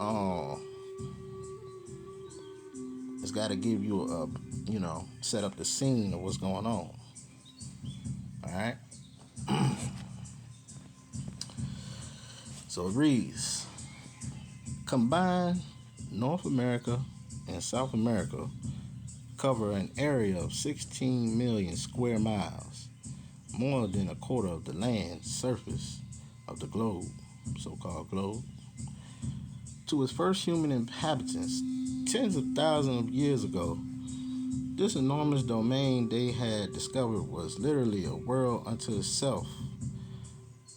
set up the scene of what's going on. Alright? So it reads, combined North America and South America cover an area of 16 million square miles, more than a quarter of the land surface of the globe, so-called globe. To its first human inhabitants, tens of thousands of years ago, this enormous domain they had discovered was literally a world unto itself,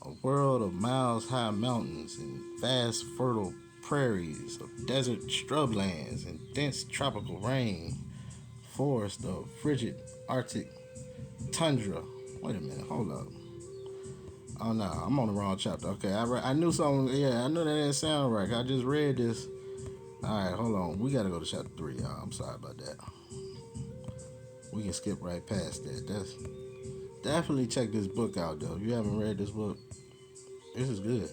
a world of miles-high mountains and vast fertile prairies, of desert shrublands and dense tropical rain, forests of frigid Arctic tundra. Wait a minute, hold up. Oh no, I'm on the wrong chapter. Okay, I knew something. Yeah, I knew that didn't sound right. I just read this. All right, hold on. We gotta go to chapter 3, y'all. I'm sorry about that. We can skip right past that. Definitely check this book out, though. If you haven't read this book, this is good.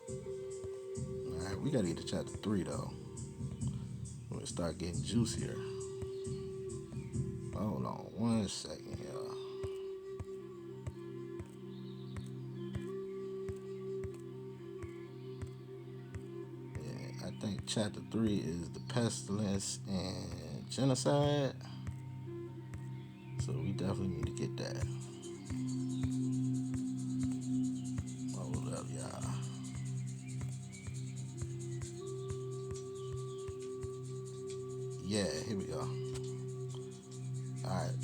All right, we gotta get to chapter 3, though. We're gonna start getting juicier. Hold on one second, y'all. Yeah, I think chapter 3 is the pestilence and genocide. So we definitely need to get that. Hold up, y'all. Yeah, here we go. Alright.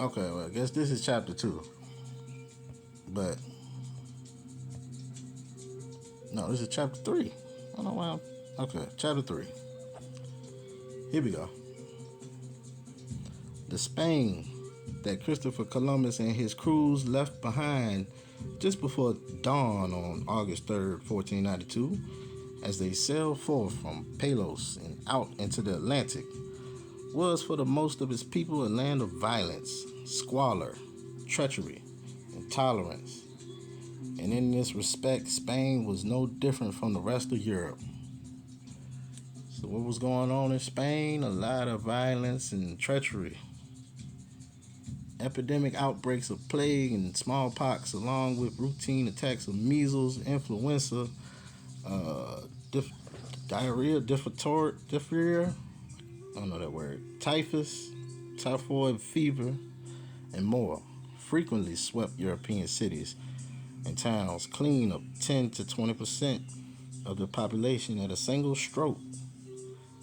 Okay, well, I guess this is chapter 2. But, no, this is chapter 3. I don't know why okay, chapter 3. Here we go. The Spain that Christopher Columbus and his crews left behind just before dawn on August 3rd, 1492, as they sailed forth from Palos and out into the Atlantic, was for the most of its people a land of violence, squalor, treachery, intolerance. And in this respect, Spain was no different from the rest of Europe. So what was going on in Spain? A lot of violence and treachery. Epidemic outbreaks of plague and smallpox, along with routine attacks of measles, influenza, diarrhea, diphtheria, I don't know that word, typhus, typhoid fever, and more, frequently swept European cities and towns, clean of 10 to 20% of the population at a single stroke.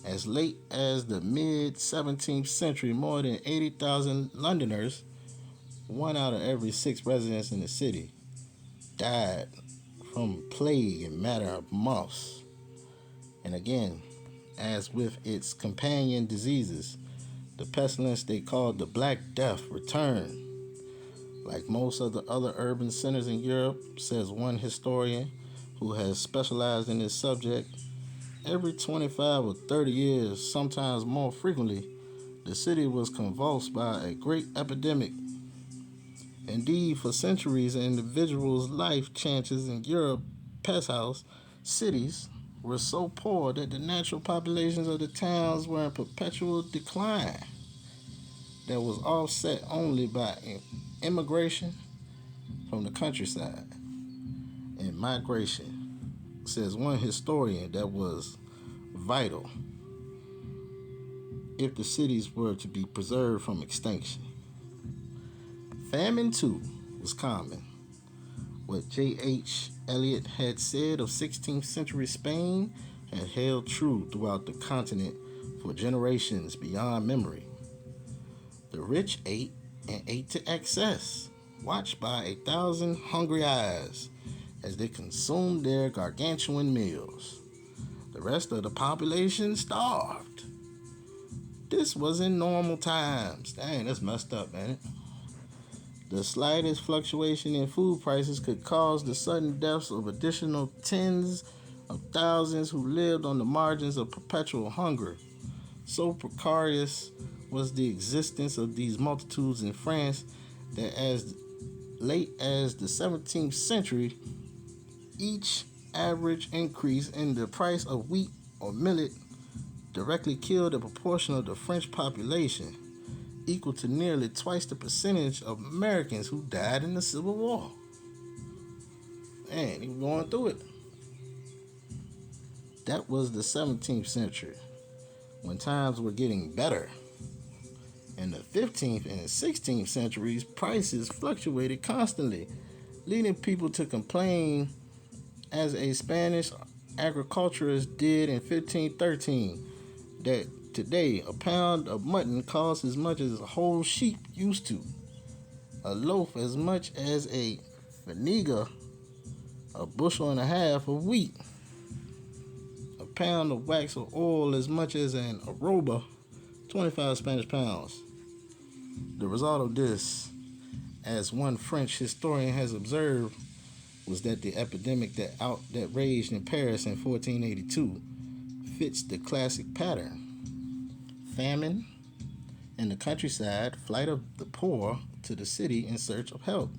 As late as the mid-17th century, more than 80,000 Londoners, 1 out of every 6 residents in the city, died from plague in a matter of months. And again, as with its companion diseases, the pestilence they called the Black Death returned. Like most of the other urban centers in Europe, says one historian who has specialized in this subject, every 25 or 30 years, sometimes more frequently, the city was convulsed by a great epidemic. Indeed, for centuries, an individual's life chances in Europe pest house cities were so poor that the natural populations of the towns were in perpetual decline that was offset only by immigration from the countryside and migration, says one historian, that was vital if the cities were to be preserved from extinction. Famine, too, was common. What J.H. Eliot had said of 16th century Spain had held true throughout the continent for generations beyond memory. The rich ate and ate to excess, watched by 1,000 hungry eyes as they consumed their gargantuan meals. The rest of the population starved. This was in normal times. Dang, that's messed up, man. The slightest fluctuation in food prices could cause the sudden deaths of additional tens of thousands who lived on the margins of perpetual hunger. So precarious was the existence of these multitudes in France that as late as the 17th century, each average increase in the price of wheat or millet directly killed a proportion of the French population, equal to nearly twice the percentage of Americans who died in the Civil War. Man, he was going through it. That was the 17th century, when times were getting better. In the 15th and 16th centuries, prices fluctuated constantly, leading people to complain, as a Spanish agriculturist did in 1513, that today a pound of mutton costs as much as a whole sheep used to, a loaf as much as a faniga, a bushel and a half of wheat, a pound of wax or oil as much as an arroba, 25 Spanish pounds. The result of this, as one French historian has observed, was that the epidemic that raged in Paris in 1482 fits the classic pattern. Famine in the countryside, flight of the poor to the city in search of help.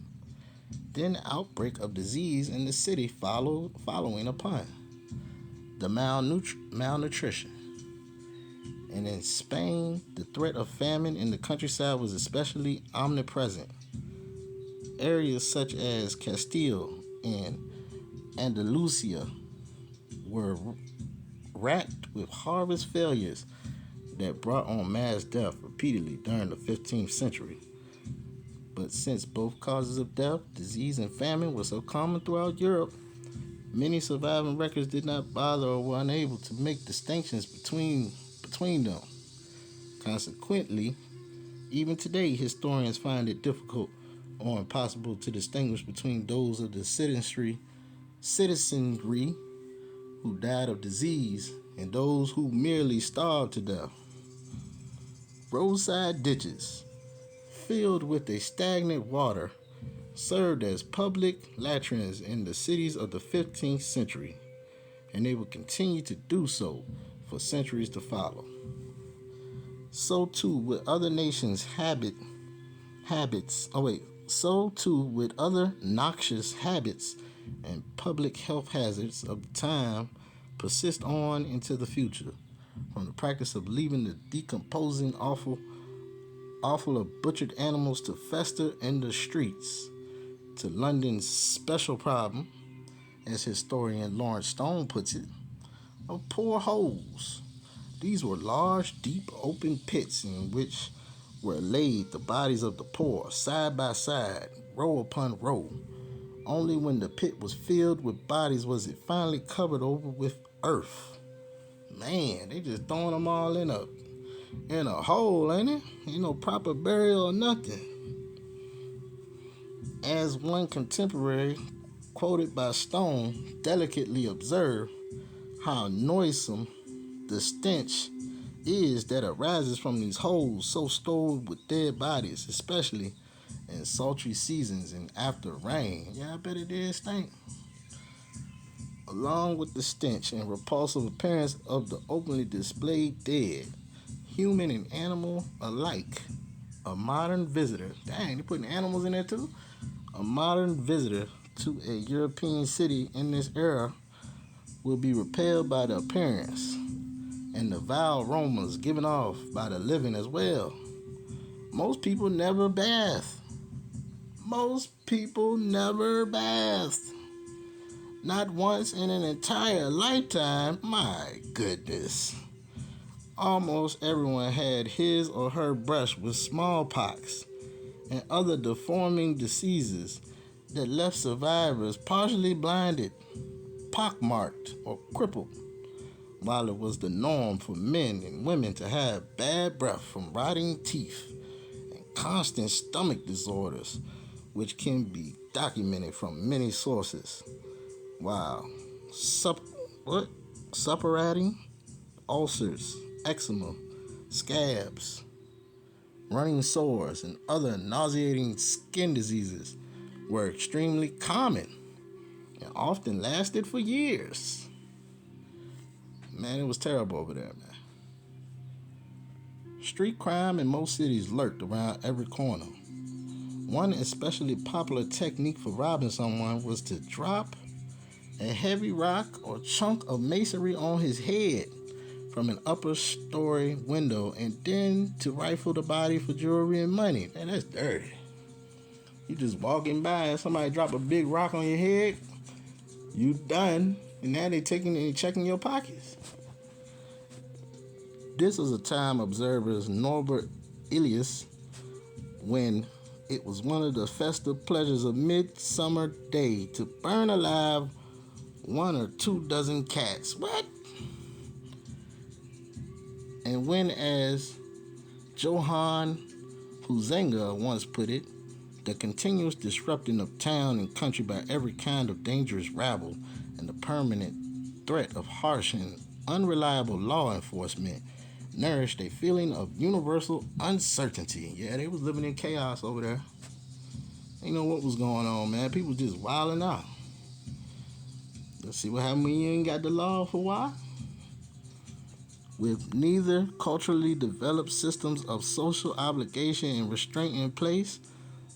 Then outbreak of disease in the city following upon. The malnutrition. And in Spain, the threat of famine in the countryside was especially omnipresent. Areas such as Castile and Andalusia were racked with harvest failures that brought on mass death repeatedly during the 15th century. But since both causes of death, disease and famine, were so common throughout Europe, many surviving records did not bother or were unable to make distinctions between them. Consequently, even today, historians find it difficult or impossible to distinguish between those of the citizenry who died of disease and those who merely starved to death. Roadside ditches filled with a stagnant water served as public latrines in the cities of the 15th century, and they will continue to do so for centuries to follow. So too with other nations' so too with other noxious habits and public health hazards of the time persist on into the future, from the practice of leaving the decomposing offal of butchered animals to fester in the streets, to London's special problem, as historian Lawrence Stone puts it, of poor holes. These were large, deep, open pits in which were laid the bodies of the poor, side by side, row upon row. Only when the pit was filled with bodies was it finally covered over with earth. Man, they just throwing them all in a hole, ain't it? Ain't no proper burial or nothing. As one contemporary, quoted by Stone, delicately observed, how noisome the stench is that arises from these holes so stored with dead bodies, especially in sultry seasons and after rain. Yeah, I bet it is stink. Along with the stench and repulsive appearance of the openly displayed dead, human and animal alike, a modern visitor, dang, they putting animals in there too? A modern visitor to a European city in this era will be repelled by the appearance and the vile aromas given off by the living as well. Most people never bath. Most people never bath. Not once in an entire lifetime. My goodness. Almost everyone had his or her brush with smallpox and other deforming diseases that left survivors partially blinded, pockmarked, or crippled, while it was the norm for men and women to have bad breath from rotting teeth and constant stomach disorders, which can be documented from many sources. Wow. Suppurating, ulcers, eczema, scabs, running sores, and other nauseating skin diseases were extremely common and often lasted for years. Man, it was terrible over there, man. Street crime in most cities lurked around every corner. One especially popular technique for robbing someone was to drop a heavy rock or chunk of masonry on his head from an upper story window and then to rifle the body for jewelry and money. Man, that's dirty. You just walking by and somebody drop a big rock on your head, you done, and now they taking and checking your pockets. This was a time observers Norbert Elias when it was one of the festive pleasures of midsummer day to burn alive 1 or 2 dozen cats. What? And when, as Johann Huizinga once put it, the continuous disrupting of town and country by every kind of dangerous rabble and the permanent threat of harsh and unreliable law enforcement nourished a feeling of universal uncertainty. Yeah, they was living in chaos over there. They know what was going on, man. People just wilding out. Let's see what happened when you ain't got the law for why. With neither culturally developed systems of social obligation and restraint in place,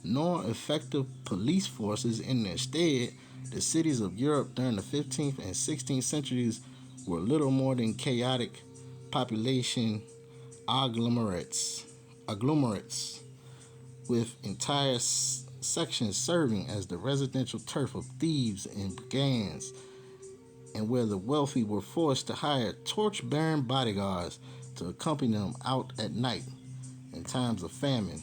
nor effective police forces in their stead, the cities of Europe during the 15th and 16th centuries were little more than chaotic population agglomerates, with entire sections serving as the residential turf of thieves and brigands, and where the wealthy were forced to hire torch-bearing bodyguards to accompany them out at night in times of famine.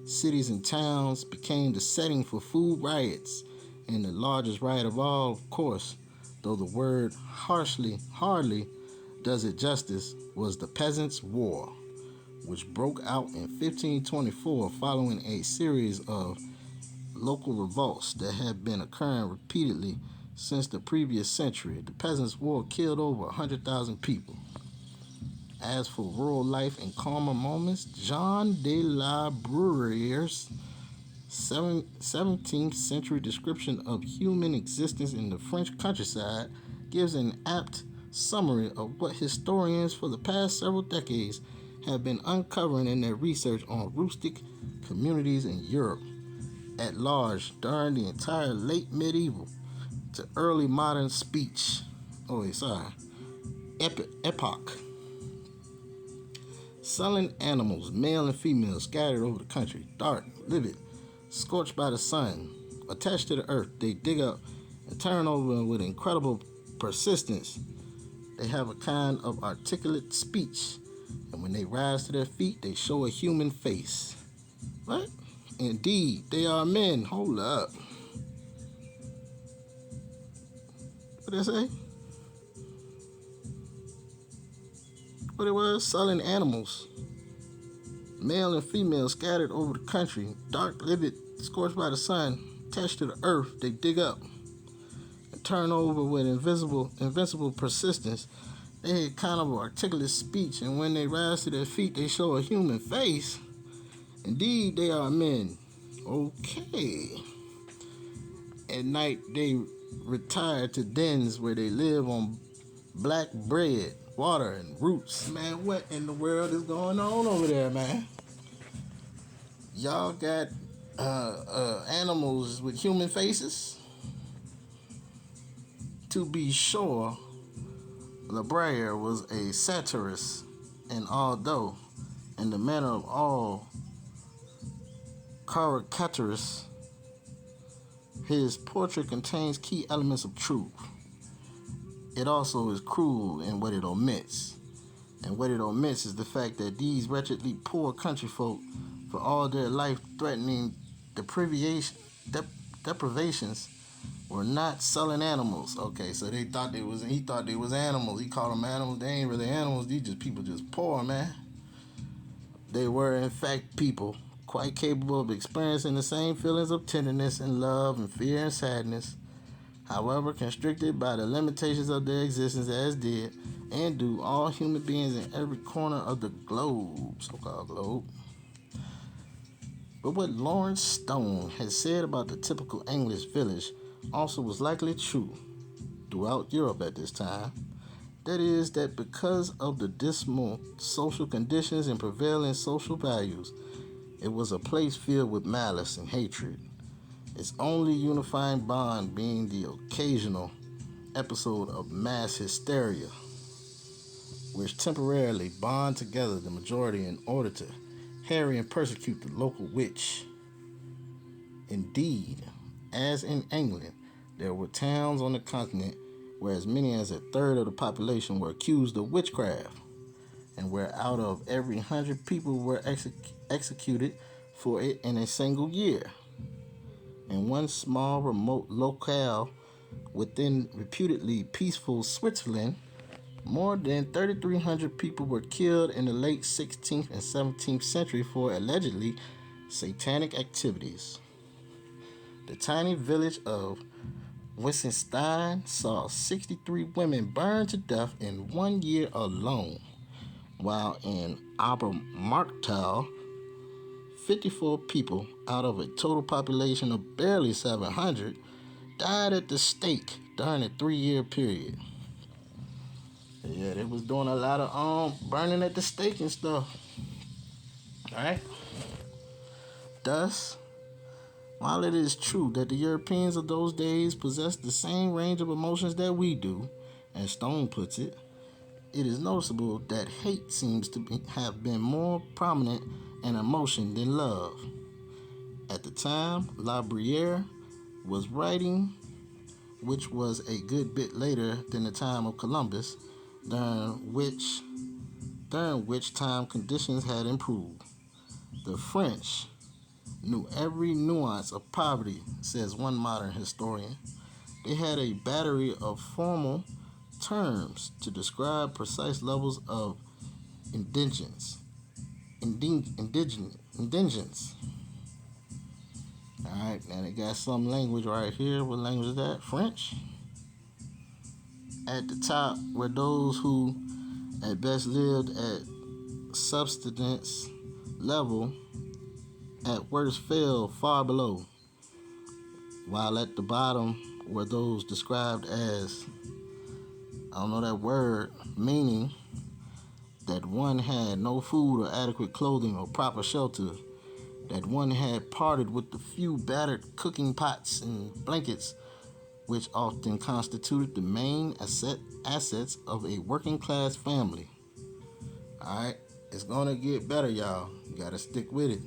Cities and towns became the setting for food riots, and the largest riot of all, of course, though the word hardly does it justice, was the Peasants' War, which broke out in 1524 following a series of local revolts that had been occurring repeatedly since the previous century. The Peasants' War killed over 100,000 people. As for rural life and calmer moments, Jean de la Bruyere's 17th century description of human existence in the French countryside gives an apt summary of what historians for the past several decades have been uncovering in their research on rustic communities in Europe at large during the entire late medieval to early modern epoch. Sullen animals, male and female, scattered over the country, dark, livid, scorched by the sun, attached to the earth, they dig up and turn over with incredible persistence. They have a kind of articulate speech, and when they rise to their feet, they show a human face. What? Indeed, they are men. Hold up. What did I say? What it was? Sullen animals, male and female, scattered over the country, dark, livid, scorched by the sun, attached to the earth, they dig up and turn over with invincible persistence. They had kind of an articulate speech, and when they rise to their feet, they show a human face. Indeed, they are men. Okay. At night, they retire to dens where they live on black bread, water, and roots. Man, what in the world is going on over there, man? Y'all got animals with human faces? To be sure, La Briere was a satirist, and although, in the manner of all caricaturists, his portrait contains key elements of truth, it also is cruel in what it omits. And what it omits is the fact that these wretchedly poor country folk, for all their life-threatening deprivations, were not selling animals. Okay, so he thought they was animals. He called them animals. They ain't really animals. These just people just poor, man. They were in fact people quite capable of experiencing the same feelings of tenderness and love and fear and sadness, however constricted by the limitations of their existence, as did and do all human beings in every corner of the globe, so-called globe. But what Lawrence Stone had said about the typical English village also was likely true throughout Europe at this time. That is, that because of the dismal social conditions and prevailing social values, it was a place filled with malice and hatred, its only unifying bond being the occasional episode of mass hysteria, which temporarily bond together the majority in order to harry and persecute the local witch. Indeed, as in England, there were towns on the continent where as many as a third of the population were accused of witchcraft, and where out of every 100 people were executed for it in a single year. In one small remote locale within reputedly peaceful Switzerland, more than 3,300 people were killed in the late 16th and 17th century for allegedly satanic activities. The tiny village of Wissenstein saw 63 women burned to death in 1 year alone, while in Obermarktal, 54 people out of a total population of barely 700 died at the stake during a 3-year period. Yeah, they was doing a lot of burning at the stake and stuff. Alright? Thus, while it is true that the Europeans of those days possessed the same range of emotions that we do, as Stone puts it, it is noticeable that hate seems to have been more prominent an emotion than love. At the time La Briere was writing, which was a good bit later than the time of Columbus, during which time conditions had improved. The French knew every nuance of poverty, says one modern historian. They had a battery of formal terms to describe precise levels of indigence. Alright, now they got some language right here. What language is that? French. At the top were those who at best lived at subsistence level, at worst fell far below, while at the bottom were those described as, I don't know that word, meaning that one had no food or adequate clothing or proper shelter, that one had parted with the few battered cooking pots and blankets which often constituted the main assets of a working class family. Alright, it's gonna get better, y'all. You gotta stick with it.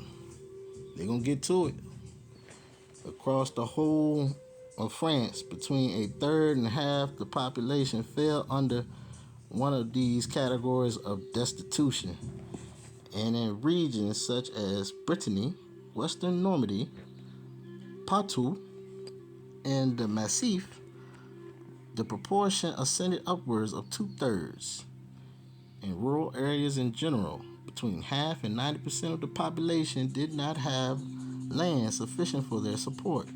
They're gonna get to it. Across the whole of France, between a third and half the population fell under one of these categories of destitution. And in regions such as Brittany, Western Normandy, Poitou, and the Massif, the proportion ascended upwards of 2/3. In rural areas in general, between half and 90% of the population did not have land sufficient for their support,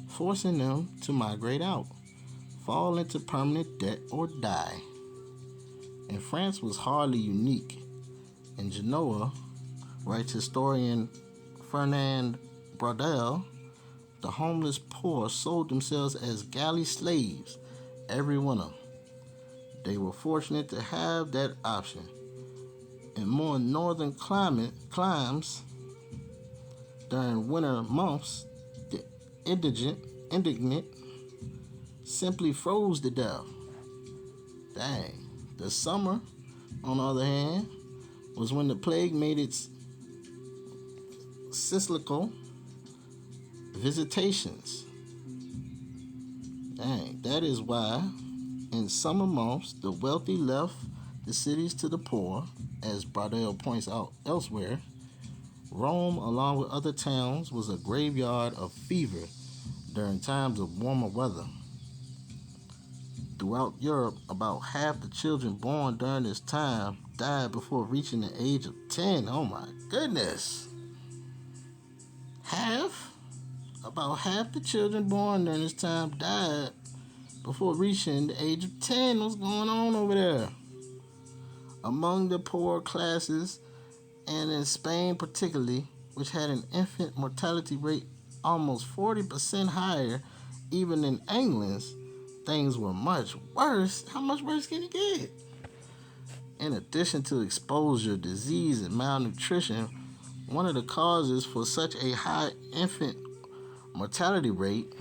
forcing them to migrate out, fall into permanent debt, or die. And France was hardly unique. In Genoa, writes historian Fernand Braudel, the homeless poor sold themselves as galley slaves, every one of them. They were fortunate to have that option. In more northern climes, during winter months, the indignant simply froze to death. Dang. The summer, on the other hand, was when the plague made its cyclical visitations. Dang. That is why, in summer months, the wealthy left the cities to the poor, as Bradell points out elsewhere. Rome, along with other towns, was a graveyard of fever during times of warmer weather. Throughout Europe, about half the children born during this time died before reaching the age of 10. Oh my goodness. Half? About half the children born during this time died before reaching the age of 10. What's going on over there? Among the poor classes, and in Spain particularly, which had an infant mortality rate almost 40% higher even than England's, things were much worse. How much worse can it get? In addition to exposure, disease, and malnutrition, one of the causes for such a high infant mortality rate,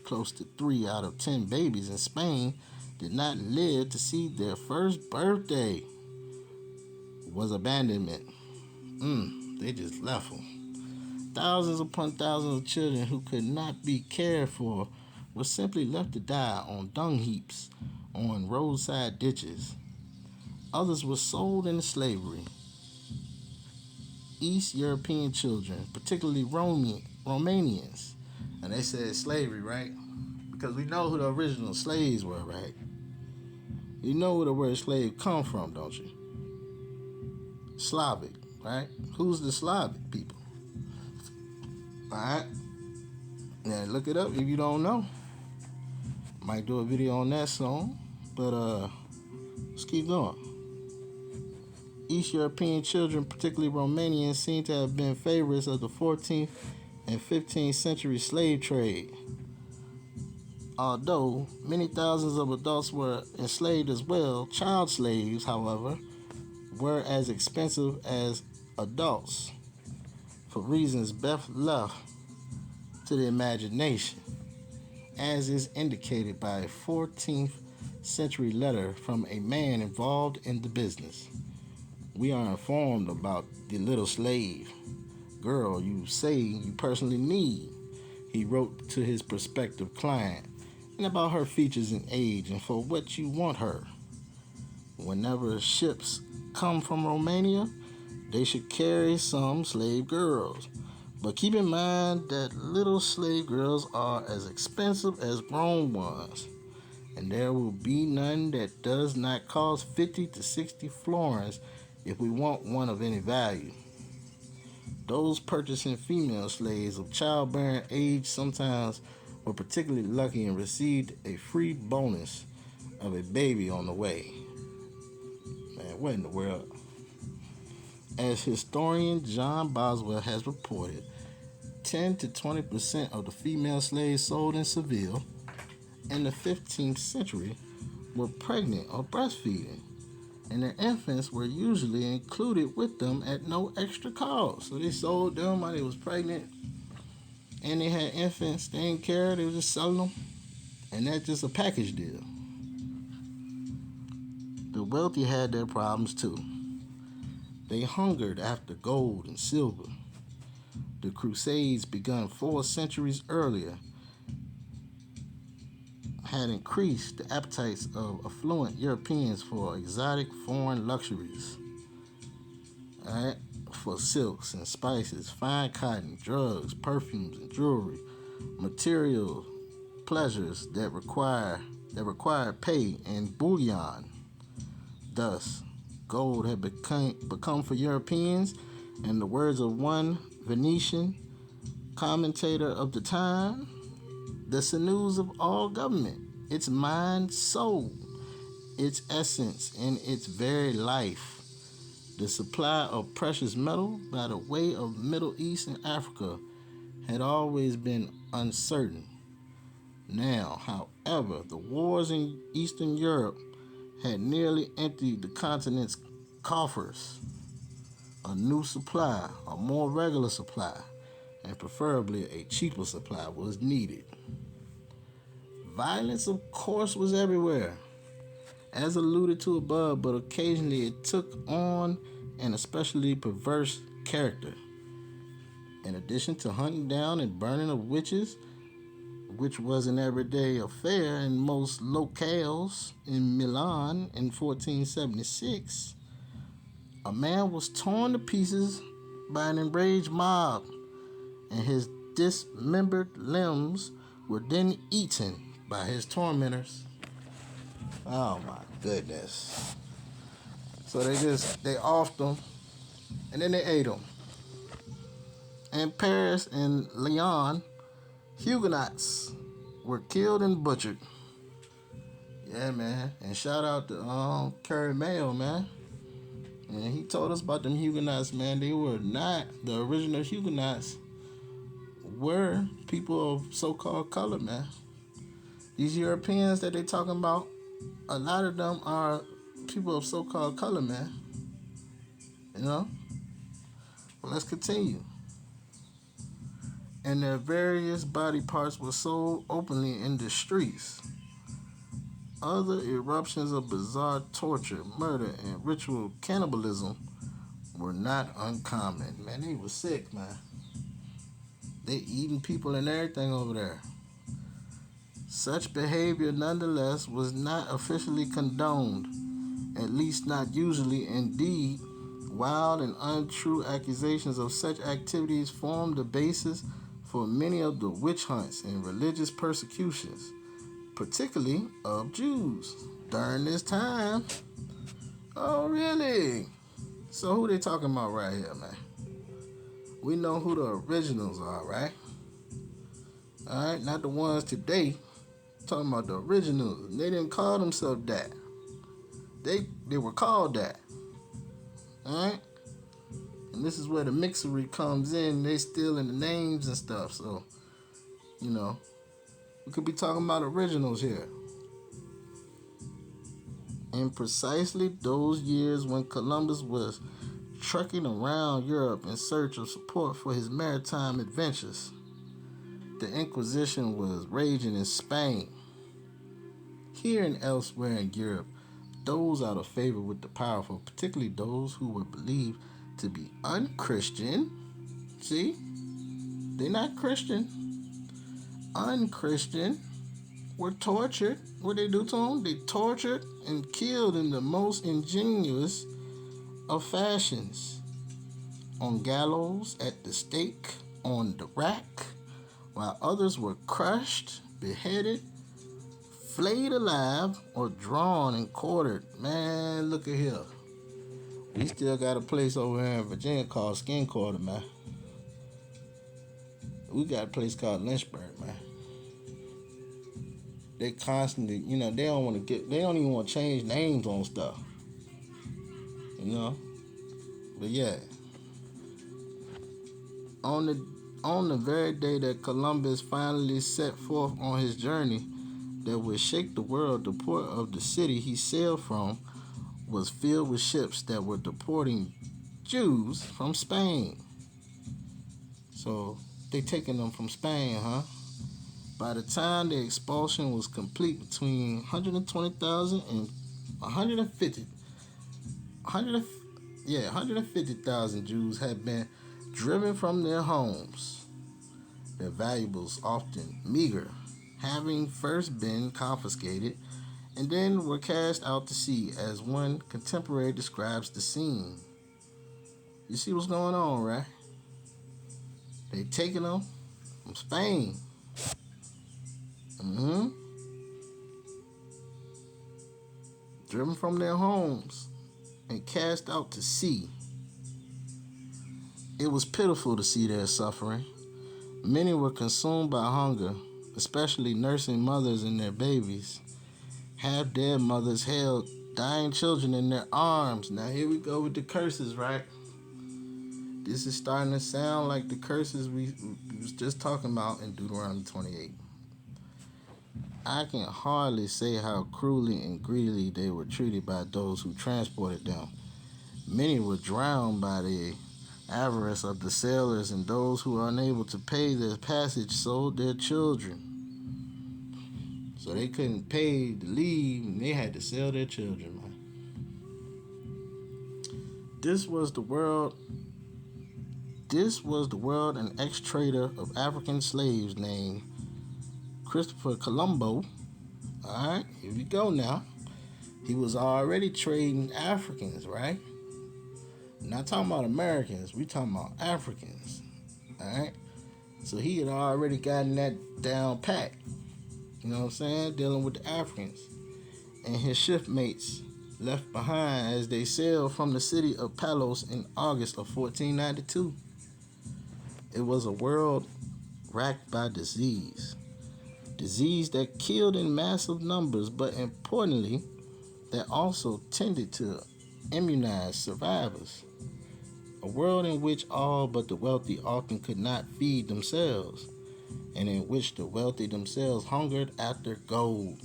close to 3 out of 10 babies in Spain did not live to see their first birthday, was abandonment. They just left them. Thousands upon thousands of children who could not be cared for were simply left to die on dung heaps, on roadside ditches. Others were sold into slavery. East European children, particularly Romanians, and they said slavery, right? Because we know who the original slaves were, right? You know where the word slave come from, don't you? Slavic, right? Who's the Slavic people? Alright? Now look it up if you don't know. Might do a video on that soon. But let's keep going. East European children, particularly Romanians, seem to have been favorites of the 14th and 15th century slave trade. Although many thousands of adults were enslaved as well, child slaves, however, were as expensive as adults for reasons best left to the imagination, as is indicated by a 14th century letter from a man involved in the business. We are informed about the little slave girl you say you personally need, he wrote to his prospective client, and about her features and age and for what you want her. Whenever ships come from Romania, they should carry some slave girls. But keep in mind that little slave girls are as expensive as grown ones, and there will be none that does not cost 50 to 60 florins if we want one of any value. Those purchasing female slaves of childbearing age sometimes were particularly lucky and received a free bonus of a baby on the way. Man, what in the world? As historian John Boswell has reported, 10 to 20% of the female slaves sold in Seville in the 15th century were pregnant or breastfeeding, and their infants were usually included with them at no extra cost. So they sold them while they was pregnant, and they had infants. They didn't care. They was just selling them, and that's just a package deal. The wealthy had their problems too. They hungered after gold and silver. The Crusades, begun 4 centuries earlier, had increased the appetites of affluent Europeans for exotic foreign luxuries. Alright? For silks and spices, fine cotton, drugs, perfumes, and jewelry, material pleasures that require pay and bullion. Thus, gold had become for Europeans, in the words of one Venetian commentator of the time, the sinews of all government, its mind, soul, its essence, and its very life. The supply of precious metal by the way of Middle East and Africa had always been uncertain. Now, however, the wars in Eastern Europe had nearly emptied the continent's coffers. A new supply, a more regular supply, and preferably a cheaper supply was needed. Violence, of course, was everywhere, as alluded to above, but occasionally it took on an especially perverse character. In addition to hunting down and burning of witches, which was an everyday affair in most locales in Milan in 1476, a man was torn to pieces by an enraged mob, and his dismembered limbs were then eaten by his tormentors. Oh my goodness. So they offed them, and then they ate them. In Paris and Lyon, Huguenots were killed and butchered. Yeah, man. And shout out to Curry Mayo, man. And he told us about them Huguenots, man. They were not the original Huguenots. Were people of so-called color, man. These Europeans that they talking about, a lot of them are people of so-called color, man. You know? Well, let's continue. And their various body parts were sold openly in the streets. Other eruptions of bizarre torture, murder, and ritual cannibalism were not uncommon. Man, they were sick, man. They eating people and everything over there. Such behavior, nonetheless, was not officially condoned, at least not usually. Indeed, wild and untrue accusations of such activities formed the basis for many of the witch hunts and religious persecutions, particularly of Jews during this time. Oh, really? So who they talking about right here, man? We know who the originals are, right? All right, not the ones today. Talking about the originals. They didn't call themselves that. They were called that. All right? And this is where the mixery comes in. They stealing the names and stuff. So, you know, we could be talking about originals here. In precisely those years when Columbus was trekking around Europe in search of support for his maritime adventures, the Inquisition was raging in Spain. Here and elsewhere in Europe, those out of favor with the powerful, particularly those who were believed to be unchristian, see, they're not Christian, unchristian, were tortured. What they do to them? They tortured and killed in the most ingenious of fashions. On gallows, at the stake, on the rack, while others were crushed, beheaded, flayed alive, or drawn and quartered. Man, look at here. We still got a place over here in Virginia called Skin Quarter, man. We got a place called Lynchburg, man. They constantly, you know, they don't even want to change names on stuff. You know? But yeah. On the very day that Columbus finally set forth on his journey that would shake the world, the port of the city he sailed from was filled with ships that were deporting Jews from Spain. So they taking them from Spain, huh? By the time the expulsion was complete, between 120,000 and 150,000 Jews had been driven from their homes, their valuables often meager, having first been confiscated and then were cast out to sea, as one contemporary describes the scene. You see what's going on, right? They taking them from Spain. Driven from their homes and cast out to sea. It was pitiful to see their suffering. Many were consumed by hunger, especially nursing mothers and their babies. Half-dead mothers held dying children in their arms. Now here we go with the curses, right? This is starting to sound like the curses we was just talking about in Deuteronomy 28. I can hardly say how cruelly and greedily they were treated by those who transported them. Many were drowned by the avarice of the sailors, and those who were unable to pay their passage sold their children. So they couldn't pay to leave, and they had to sell their children, man. This was the world. An ex-trader of African slaves named Christopher Colombo. All right, here we go now. He was already trading Africans, right? Not talking about Americans. We talking about Africans. All right. So he had already gotten that down pat. You know what I'm saying? Dealing with the Africans. And his shipmates left behind as they sailed from the city of Palos in August of 1492. It was a world racked by disease. Disease that killed in massive numbers, but importantly, that also tended to immunize survivors. A world in which all but the wealthy often could not feed themselves, and in which the wealthy themselves hungered after gold.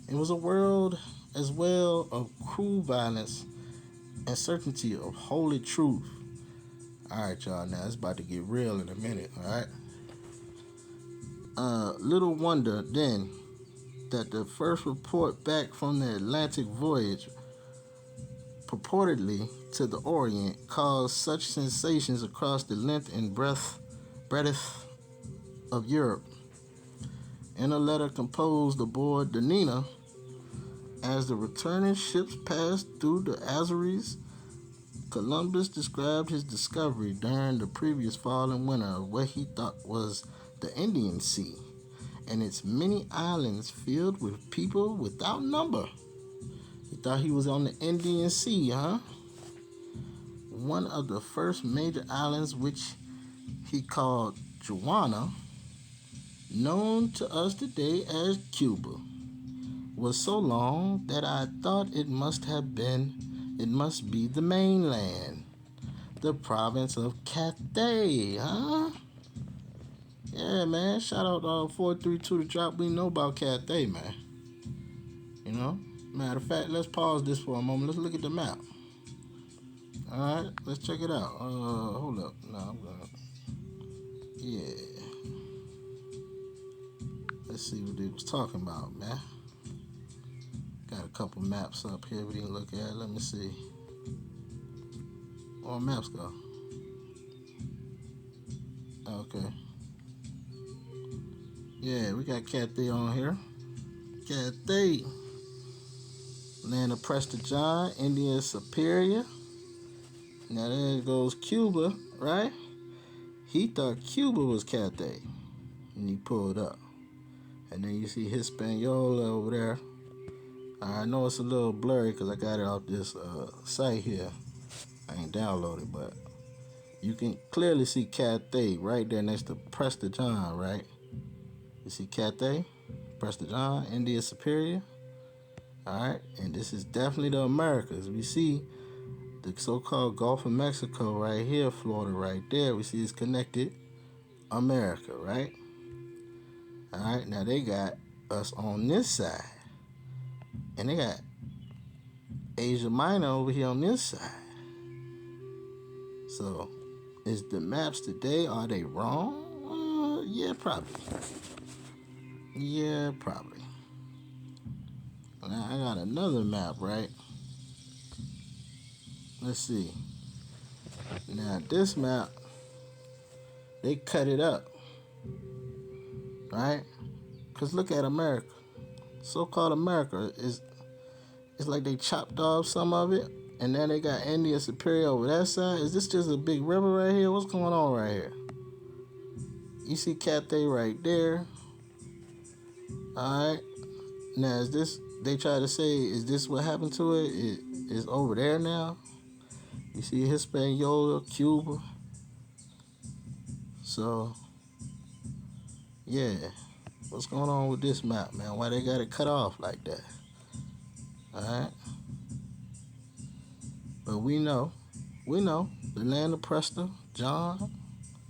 It was a world as well of cruel violence and certainty of holy truth. Alright, y'all, now it's about to get real in a minute, alright? Little wonder then that the first report back from the Atlantic voyage purportedly to the Orient caused such sensations across the length and breadth of Europe. In a letter composed aboard the Nina, as the returning ships passed through the Azores, Columbus described his discovery during the previous fall and winter of what he thought was the Indian Sea and its many islands filled with people without number. He thought he was on the Indian Sea, huh? One of the first major islands, which he called Juana, known to us today as Cuba, was so long that I thought it must be the mainland, the province of Cathay, huh? Yeah, man. Shout out 432 to drop. We know about Cathay, man. You know? Matter of fact, let's pause this for a moment. Let's look at the map. Alright, let's check it out. Hold up. No, I'm gonna. Yeah. Let's see what they was talking about, man. Got a couple maps up here we can look at. Let me see. Where maps go? Okay. Yeah, we got Cathay on here. Cathay. Land of Prester John, Indian Superior. Now there goes Cuba, right? He thought Cuba was Cathay. And he pulled up. And then you see Hispaniola over there. I know it's a little blurry because I got it off this site here. I ain't downloaded, but you can clearly see Cathay right there next to Prester John, right? You see Cathay, Prester John, India Superior. Alright, and this is definitely the Americas. We see the so-called Gulf of Mexico right here, Florida right there. We see it's connected America, right? Alright, now they got us on this side. And they got Asia Minor over here on this side. So, is the maps today, are they wrong? Yeah, probably. Yeah, probably. Now, I got another map, right? Let's see. Now, this map, they cut it up. Right? Because look at America. So-called America is like they chopped off some of it, and then they got India Superior over that side. Is this just a big river right here? What's going on right here? You see Cathay right there. Alright. Now, is this, they try to say, is this what happened to it? It is over there now. You see Hispaniola, Cuba. So, yeah. What's going on with this map, man? Why they got it cut off like that? Alright. But we know, the land of Prester, John,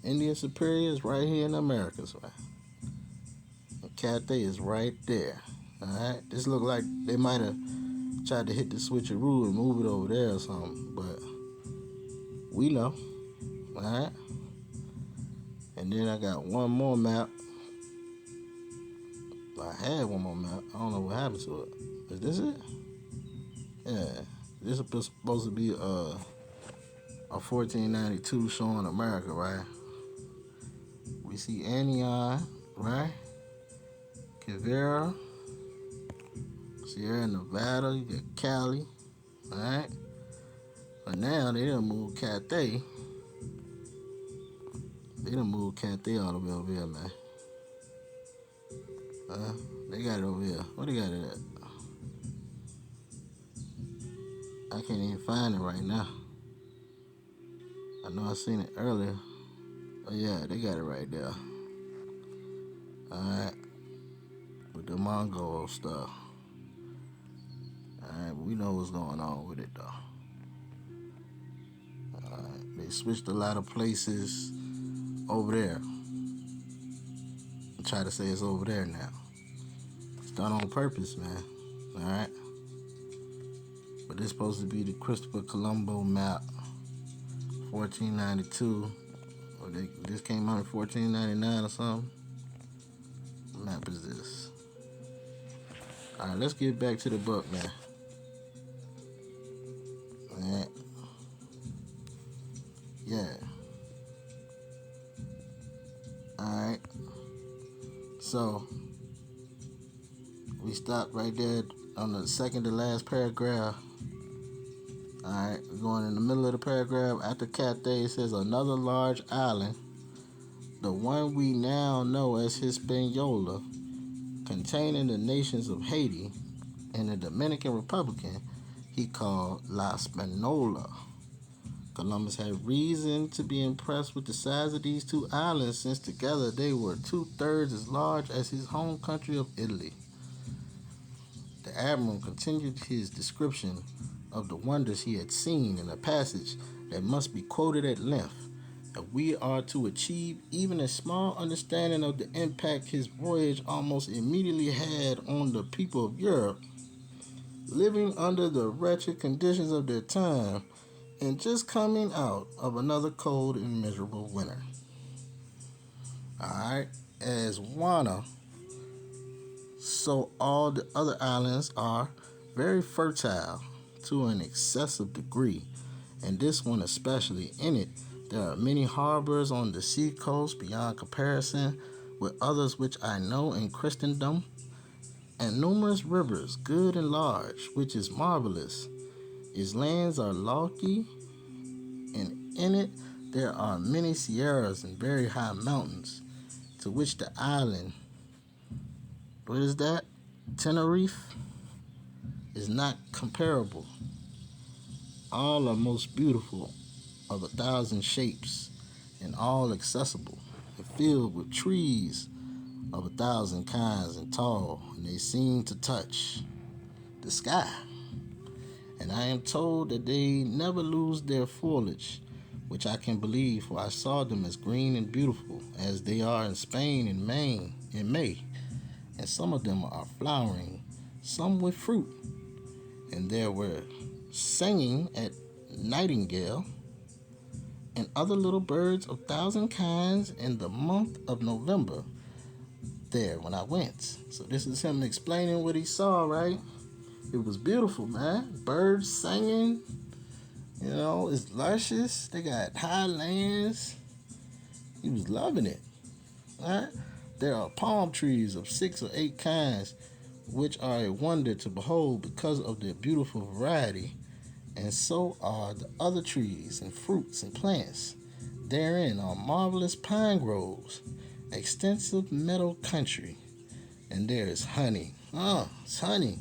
Indian Superior is right here in the Americas, right? And Cathay is right there. Alright. This look like they might have tried to hit the switcheroo and move it over there or something, but we know. Alright. And then I got one more map. I had one more map. I don't know what happened to it. Is this it? Yeah. This is supposed to be a 1492 showing America, right? We see Anion, right? Quivira, Sierra Nevada, you got Cali, right? But now they done moved Cathay. They done moved Cathay all the way over here, man. They got it over here. Where they got it at? I can't even find it right now. I know I seen it earlier. Oh yeah, they got it right there. Alright. With the Mongol stuff. Alright, but we know what's going on with it though. Alright. They switched a lot of places over there. I try to say it's over there now. It's done on purpose, man. Alright. But this supposed to be the Christopher Colombo map, 1492. Or this came out in 1499 or something. What map is this? Alright, let's get back to the book, man. Alright. Yeah. Alright. So, we stopped right there on the second to last paragraph. Alright, going in the middle of the paragraph after Cathay, it says another large island, the one we now know as Hispaniola, containing the nations of Haiti and the Dominican Republic, he called La Spanola. Columbus had reason to be impressed with the size of these two islands, since together they were 2/3 as large as his home country of Italy. The admiral continued his description of the wonders he had seen in a passage that must be quoted at length. If we are to achieve even a small understanding of the impact his voyage almost immediately had on the people of Europe, living under the wretched conditions of their time and just coming out of another cold and miserable winter. Alright, as Juana, so all the other islands are very fertile to an excessive degree, and this one especially. In it, there are many harbors on the sea coast beyond comparison with others which I know in Christendom, and numerous rivers, good and large, which is marvelous. Its lands are lofty, and in it there are many sierras and very high mountains, to which the island, what is that? Tenerife, is not comparable. All are most beautiful, of 1,000 shapes, and all accessible, and filled with trees of 1,000 kinds, and tall, and they seem to touch the sky. And I am told that they never lose their foliage, which I can believe, for I saw them as green and beautiful as they are in Spain in May, and some of them are flowering, some with fruit. And there were singing at nightingale and other little birds of 1,000 kinds in the month of November there when I went. So this is him explaining what he saw, right? It was beautiful, man. Birds singing, it's luscious. They got highlands. He was loving it, right? There are palm trees of 6 or 8 kinds, which are a wonder to behold because of their beautiful variety, and so are the other trees and fruits and plants. Therein are marvelous pine groves, extensive meadow country, and there is honey. It's honey.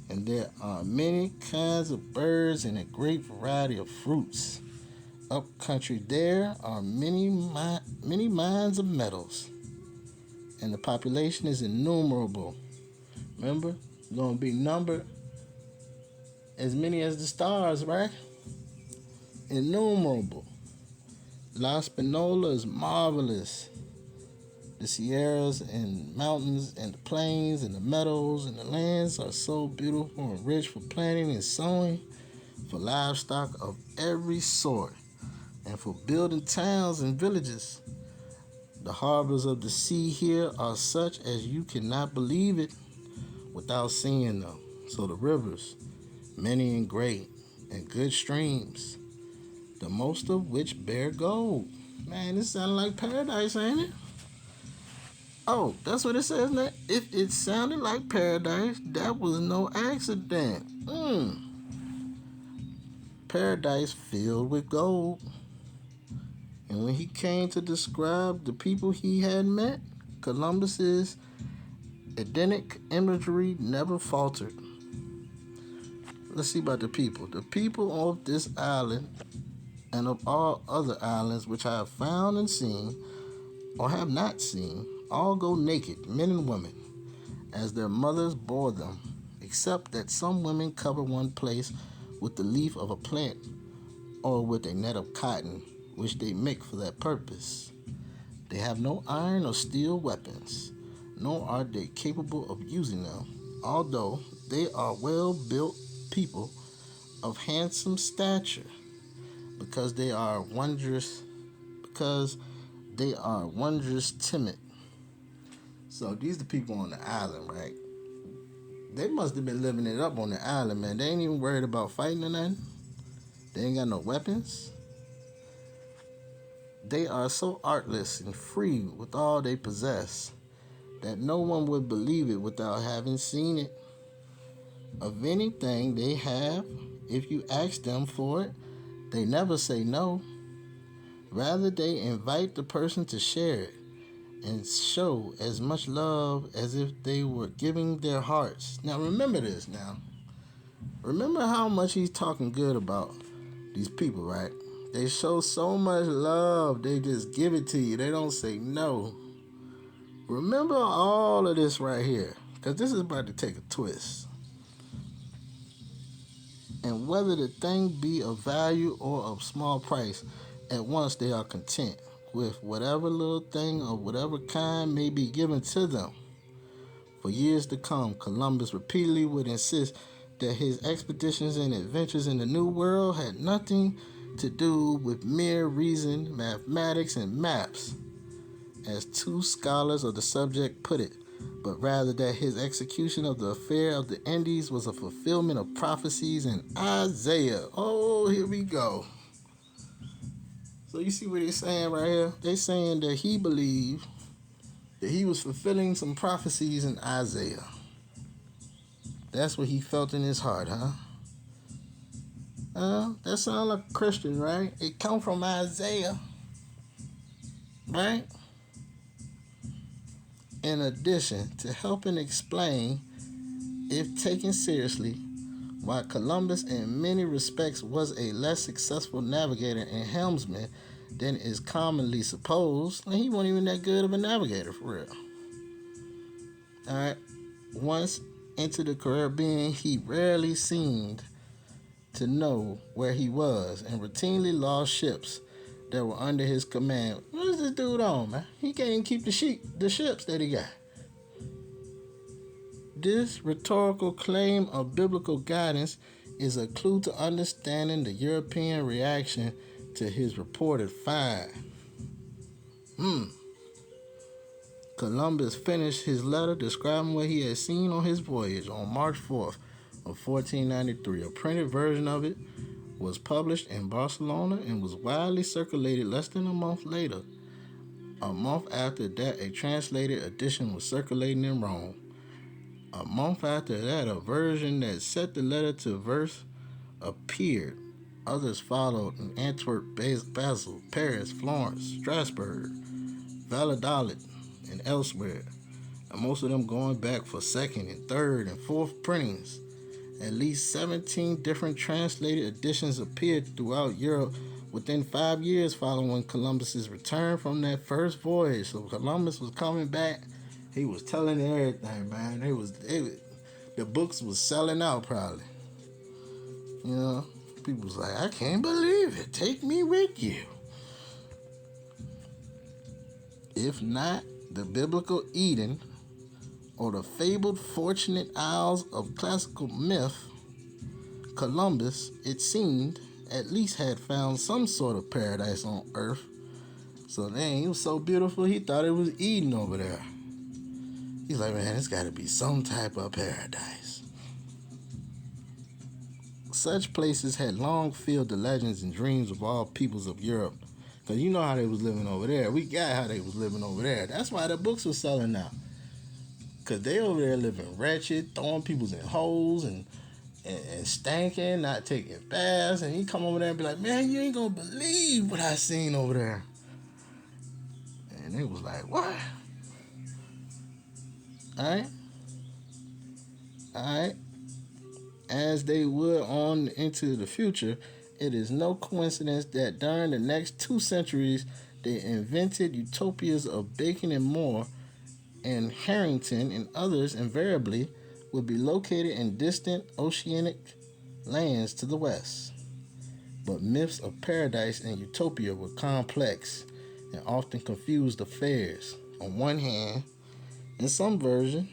And there are many kinds of birds and a great variety of fruits. Up country there are many mines of metals, and the population is innumerable. Remember, it's going to be numbered as many as the stars, right? Innumerable. La Spinola is marvelous. The Sierras and mountains and the plains and the meadows and the lands are so beautiful and rich for planting and sowing, for livestock of every sort, and for building towns and villages. The harbors of the sea here are such as you cannot believe it without seeing them. So the rivers, many and great, and good streams, the most of which bear gold. Man, this sounds like paradise, ain't it? Oh, that's what it says now. If it sounded like paradise, that was no accident. Paradise filled with gold. And when he came to describe the people he had met, Columbus's Edenic imagery never faltered. Let's see about the people. The people of this island and of all other islands which I have found and seen, or have not seen, all go naked, men and women, as their mothers bore them, except that some women cover one place with the leaf of a plant or with a net of cotton, which they make for that purpose. They have no iron or steel weapons, nor are they capable of using them, although they are well-built people of handsome stature, because they are wondrous timid. So these are the people on the island, right? They must have been living it up on the island, man. They ain't even worried about fighting or nothing. They ain't got no weapons. They are so artless and free with all they possess that no one would believe it without having seen it. Of anything they have, if you ask them for it, they never say no. Rather, they invite the person to share it and show as much love as if they were giving their hearts. Now, remember this now. Remember how much he's talking good about these people, right? They show so much love, they just give it to you. They don't say no. Remember all of this right here, because this is about to take a twist. And whether the thing be of value or of small price, at once they are content with whatever little thing of whatever kind may be given to them. For years to come, Columbus repeatedly would insist that his expeditions and adventures in the New World had nothing to do with mere reason, mathematics, and maps, as two scholars of the subject put it, but rather that his execution of the affair of the Indies was a fulfillment of prophecies in Isaiah. Oh, here we go. So you see what they're saying right here? They're saying that he believed that he was fulfilling some prophecies in Isaiah. That's what he felt in his heart, huh? That sounds like a Christian, right? It come from Isaiah, right? In addition to helping explain, if taken seriously, why Columbus in many respects was a less successful navigator and helmsman than is commonly supposed, and he wasn't even that good of a navigator for real. Alright, once into the Caribbean, he rarely seemed to know where he was and routinely lost ships that were under his command. What is this dude on, man? He can't even keep the ships that he got. This rhetorical claim of biblical guidance is a clue to understanding the European reaction to his reported find. Columbus finished his letter describing what he had seen on his voyage on March 4th of 1493. A printed version of it was published in Barcelona and was widely circulated less than a month later. A month after that, a translated edition was circulating in Rome. A month after that, a version that set the letter to verse appeared. Others followed in Antwerp, Basel, Paris, Florence, Strasbourg, Valladolid, and elsewhere, and most of them going back for second and third and fourth printings. At least 17 different translated editions appeared throughout Europe within 5 years following Columbus's return from that first voyage. So Columbus was coming back. He was telling everything, man. The books was selling out probably. You know, people was like, I can't believe it. Take me with you. If not the biblical Eden or the fabled fortunate isles of classical myth, Columbus, it seemed, at least had found some sort of paradise on earth, So dang, it was so beautiful, he thought it was Eden over there. He's like, man, it's got to be some type of paradise. Such places had long filled the legends and dreams of all peoples of Europe. Because you know how they was living over there. We got how they was living over there. That's why the books were selling now. Because they over there living wretched, throwing peoples in holes and stanking, not taking baths. And he come over there and be like, man, you ain't going to believe what I seen over there. And it was like, what? Alright? Alright? As they would on into the future, it is no coincidence that during the next 2 centuries, they invented utopias of Bacon and Moore, and Harrington and others invariably would be located in distant oceanic lands to the west. But myths of paradise and utopia were complex and often confused affairs. On one hand, in some version,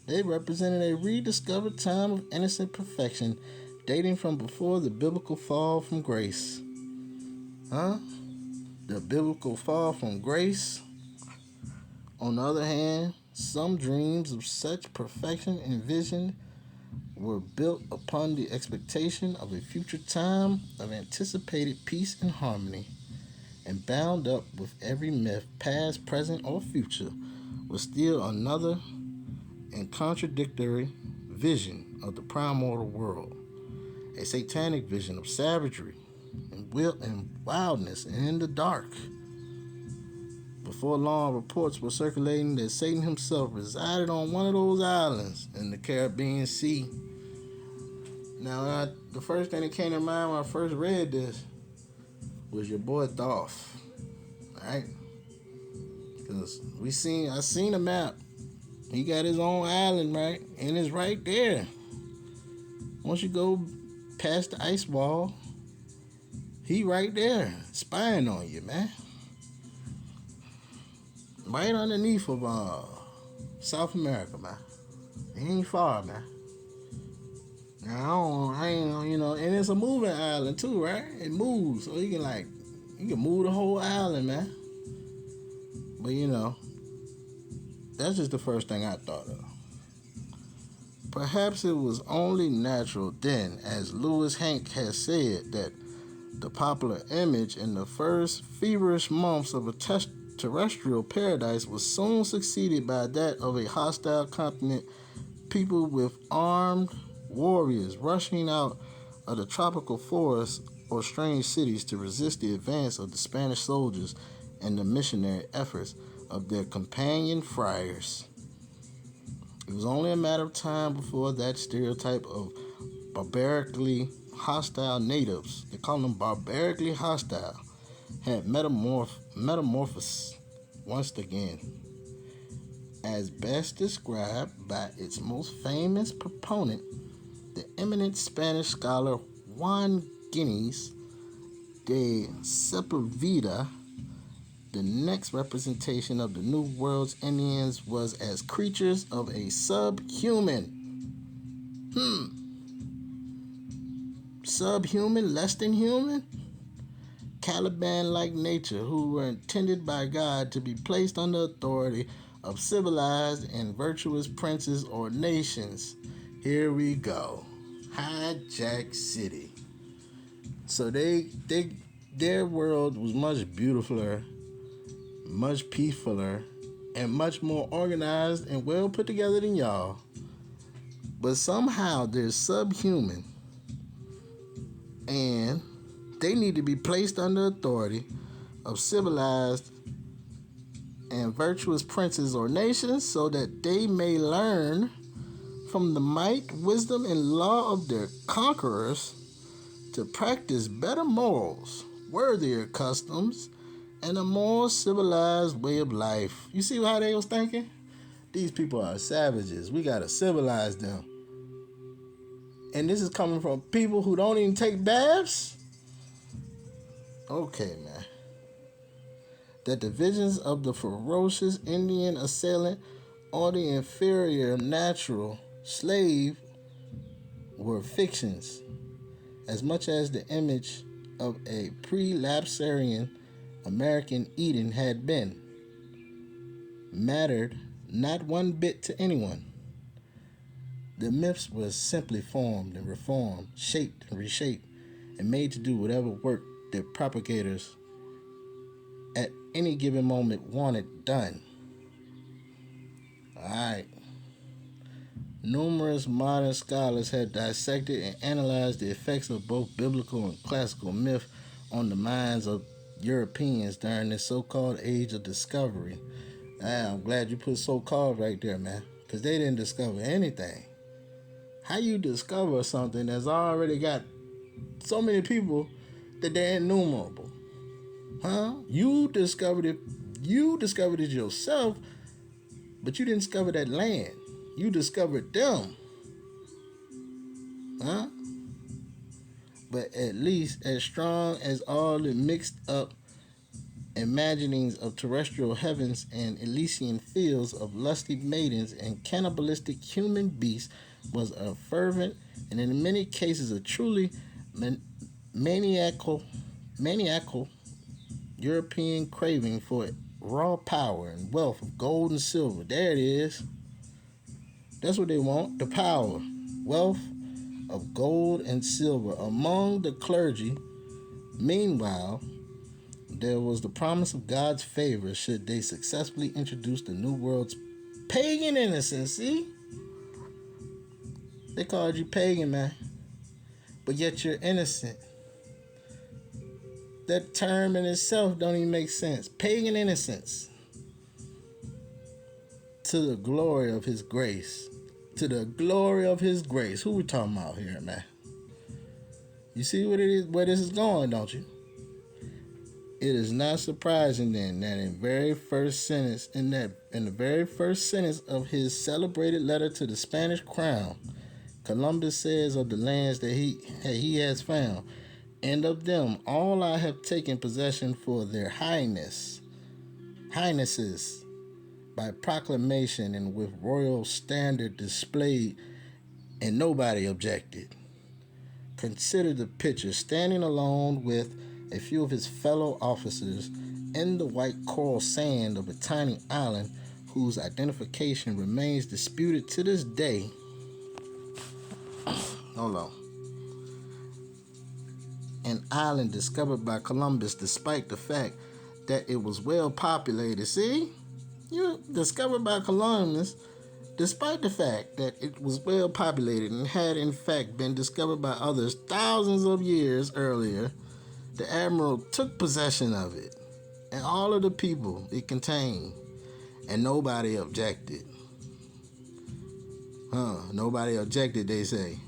they represented a rediscovered time of innocent perfection dating from before the biblical fall from grace. The biblical fall from grace. On the other hand, some dreams of such perfection envisioned were built upon the expectation of a future time of anticipated peace and harmony, and bound up with every myth, past, present, or future, was still another and contradictory vision of the primordial world, a satanic vision of savagery and wildness and in the dark. Before long, reports were circulating that Satan himself resided on one of those islands in the Caribbean Sea. Now, the first thing that came to mind when I first read this was your boy Dolph, right? Because I seen a map. He got his own island, right? And it's right there. Once you go past the ice wall, he right there, spying on you, man. Right underneath of South America, man. He ain't far, man. Now, I ain't, and it's a moving island too, right? It moves, so you can move the whole island, man. But that's just the first thing I thought of. Perhaps it was only natural then, as Lewis Hank has said, that the popular image in the first feverish months of a terrestrial paradise was soon succeeded by that of a hostile continent, people with armed warriors rushing out of the tropical forests or strange cities to resist the advance of the Spanish soldiers and the missionary efforts of their companion friars. It was only a matter of time before that stereotype of barbarically hostile natives, they call them barbarically hostile, had metamorphosed once again. As best described by its most famous proponent, the eminent Spanish scholar Juan Guinness de Sepulveda, the next representation of the New World's Indians was as creatures of a subhuman. Subhuman, less than human? Caliban-like nature who were intended by God to be placed under authority of civilized and virtuous princes or nations. Here we go. Hijack City. So their world was much beautifuler, much peacefuler, and much more organized and well put together than y'all. But somehow they're subhuman, and they need to be placed under authority of civilized and virtuous princes or nations so that they may learn from the might, wisdom, and law of their conquerors to practice better morals, worthier customs, and a more civilized way of life. You see how they was thinking? These people are savages. We gotta civilize them. And this is coming from people who don't even take baths? Okay, man. That the visions of the ferocious Indian assailant or the inferior natural slave were fictions, as much as the image of a pre-lapsarian American Eden had been, mattered not one bit to anyone. The myths were simply formed and reformed, shaped and reshaped, and made to do whatever work their propagators at any given moment wanted done. Alright. Numerous modern scholars have dissected and analyzed the effects of both biblical and classical myth on the minds of Europeans during this so-called age of discovery. I'm glad you put so-called right there, man, because they didn't discover anything. How you discover something that's already got so many people that they're innumerable? Huh? You discovered it. You discovered it yourself, but you didn't discover that land. You discovered them. Huh? But at least as strong as all the mixed up imaginings of terrestrial heavens and Elysian fields of lusty maidens and cannibalistic human beasts was a fervent and in many cases a truly maniacal European craving for raw power and wealth of gold and silver. There it is. That's what they want, the power, wealth of gold and silver among the clergy. Meanwhile, there was the promise of God's favor should they successfully introduce the New World's pagan innocence. See? They called you pagan, man. But yet you're innocent. That term in itself don't even make sense. Pagan innocence. To the glory of his grace. To the glory of his grace. Who we talking about here, man? You see what it is, where this is going, don't you? It is not surprising then that in the very first sentence of his celebrated letter to the Spanish crown, Columbus says of the lands that he has found, and of them all I have taken possession for their highnesses, by proclamation and with royal standard displayed, and nobody objected. Consider the picture, standing alone with a few of his fellow officers in the white coral sand of a tiny island whose identification remains disputed to this day. Hold on. An island discovered by Columbus despite the fact that it was well populated. See? You discovered by Columbus despite the fact that it was well populated and had in fact been discovered by others thousands of years earlier. The admiral took possession of it and all of the people it contained, and nobody objected. Nobody objected, they say.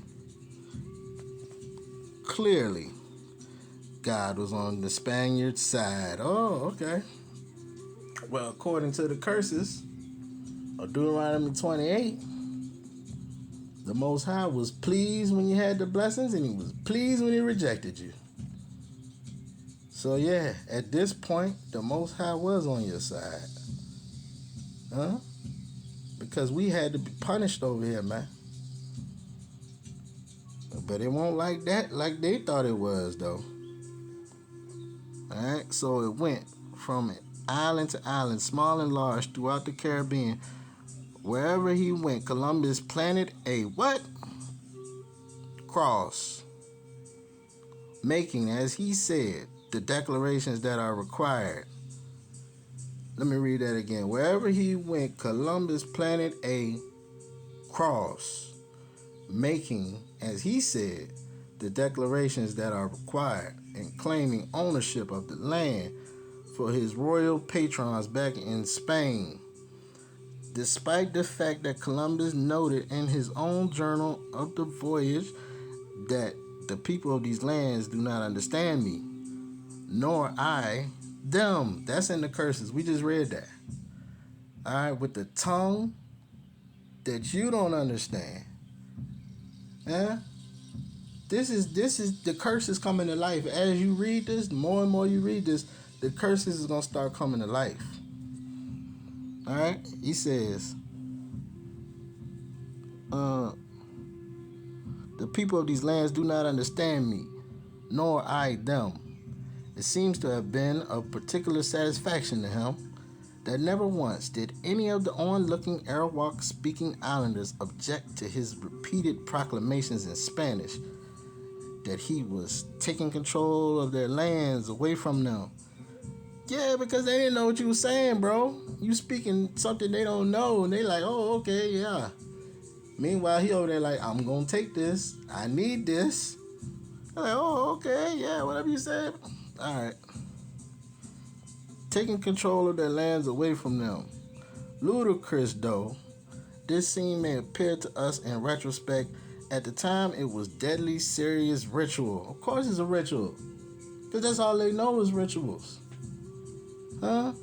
Clearly, God was on the Spaniards' side. Oh, okay. Well, according to the curses of Deuteronomy 28, the Most High was pleased when you had the blessings, and he was pleased when he rejected you. So yeah, at this point, the Most High was on your side. Because we had to be punished over here, man. But it won't like that, like they thought it was, though. Alright, so it went from island to island, small and large, throughout the Caribbean. Wherever he went, Columbus planted a what? Cross. Making, as he said, the declarations that are required. Let me read that again. Wherever he went, Columbus planted a cross, making, as he said, the declarations that are required, and claiming ownership of the land for his royal patrons back in Spain. Despite the fact that Columbus noted in his own journal of the voyage that the people of these lands do not understand me, nor I them. That's in the curses. We just read that. Alright, with the tongue that you don't understand. This is the curses coming to life. As you read this, the more and more you read this, the curses is gonna start coming to life. Alright? He says, the people of these lands do not understand me, nor I them. It seems to have been of particular satisfaction to him that never once did any of the onlooking Arawak-speaking islanders object to his repeated proclamations in Spanish that he was taking control of their lands away from them. Yeah, because they didn't know what you were saying, bro. You speaking something they don't know, and they like, oh, okay, yeah. Meanwhile, he over there like, I'm gonna take this. I need this. They're like, oh, okay, yeah, whatever you said. All right. Taking control of their lands away from them. Ludicrous, though this scene may appear to us in retrospect, at the time it was deadly serious ritual. Of course it's a ritual, because that's all they know is rituals. Huh?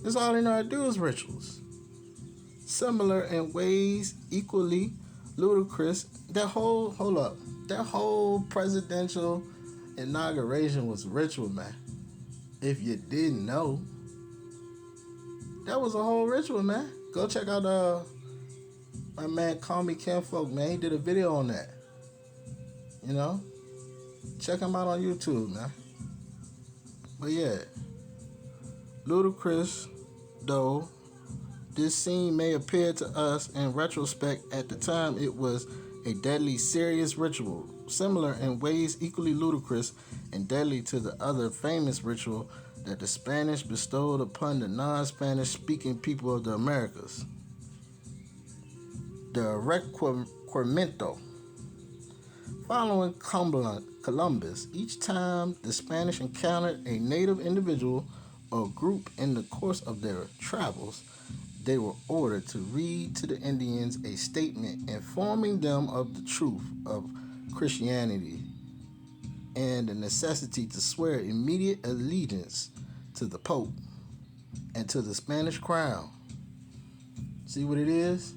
That's all they know how to do is rituals. Similar in ways equally ludicrous. That whole presidential inauguration was ritual, man. If you didn't know, that was a whole ritual, man. Go check out my man Call Me Kinfolk, man. He did a video on that. You know? Check him out on YouTube, man. But yeah, ludicrous, though this scene may appear to us in retrospect, at the time it was a deadly serious ritual, similar in ways equally ludicrous and deadly to the other famous ritual that the Spanish bestowed upon the non-Spanish speaking people of the Americas. The requerimiento. Following Columbus, each time the Spanish encountered a native individual or group in the course of their travels, they were ordered to read to the Indians a statement informing them of the truth of Christianity and the necessity to swear immediate allegiance to the Pope and to the Spanish crown. See what it is?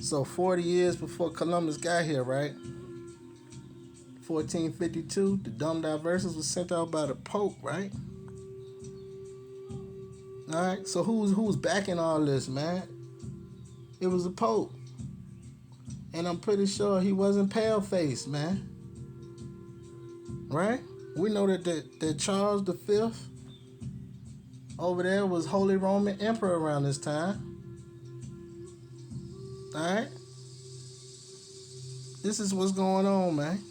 So 40 years before Columbus got here, right? 1452, the Dum Diversas was sent out by the Pope, right? All right, so who's backing all this, man? It was the Pope. And I'm pretty sure he wasn't pale-faced, man. Right? We know that Charles V over there was Holy Roman Emperor around this time. All right? This is what's going on, man.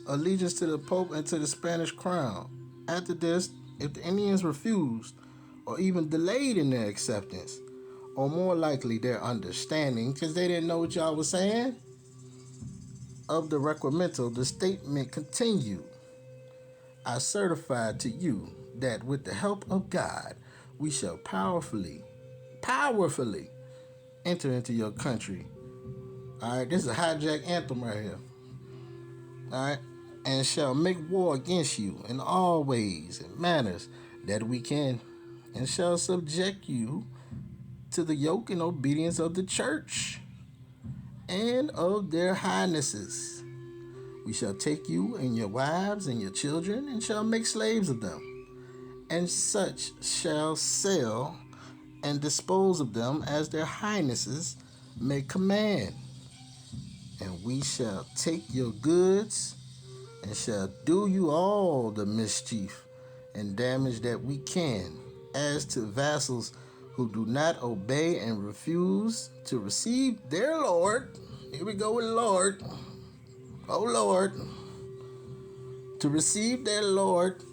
Allegiance to the Pope and to the Spanish crown. After this, if the Indians refused or even delayed in their acceptance, or more likely their understanding, because they didn't know what y'all was saying, of the requiremento, the statement continued. I certify to you that with the help of God, we shall powerfully enter into your country. All right, this is a hijack anthem right here. All right, and shall make war against you in all ways and manners that we can, and shall subject you to the yoke and obedience of the church and of their highnesses. We shall take you and your wives and your children, and shall make slaves of them, and such shall sell and dispose of them as their highnesses may command. And we shall take your goods, and shall do you all the mischief and damage that we can, as to vassals who do not obey and refuse to receive their Lord. Here we go with Lord. Oh Lord. To receive their Lord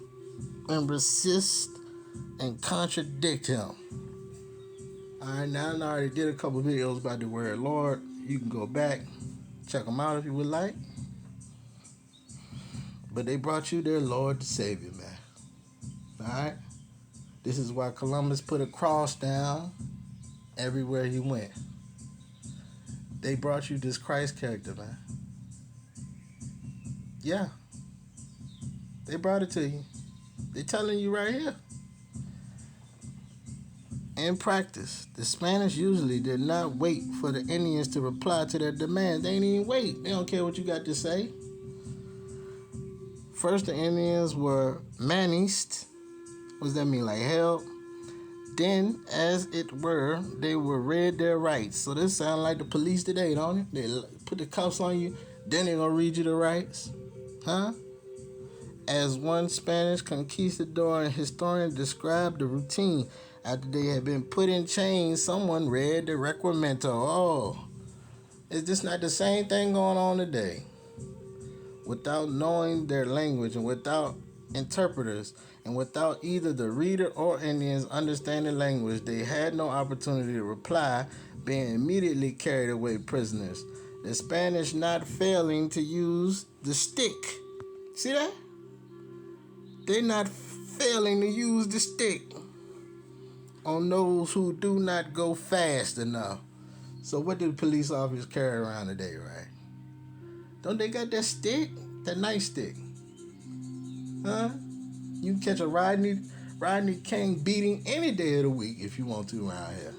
and resist and contradict him. Alright, now I already did a couple videos about the word Lord. You can go back, check them out if you would like. But they brought you their Lord to Savior, man. Alright? This is why Columbus put a cross down everywhere he went. They brought you this Christ character, man. Yeah. They brought it to you. They're telling you right here. In practice, the Spanish usually did not wait for the Indians to reply to their demands. They ain't even wait. They don't care what you got to say. First, the Indians were manist. What does that mean? Like help? Then, as it were, they were read their rights. So this sound like the police today, don't it? They put the cuffs on you, then they gonna read you the rights. Huh? As one Spanish conquistador and historian described the routine, after they had been put in chains, someone read the requiremento. Oh, is this not the same thing going on today? Without knowing their language and without interpreters and without either the reader or Indians understanding language, they had no opportunity to reply, being immediately carried away prisoners. The Spanish not failing to use the stick. See that? They're not failing to use the stick on those who do not go fast enough. So what do police officers carry around today, right? Don't they got that stick? That nightstick? Huh? You can catch a Rodney King beating any day of the week if you want to around here.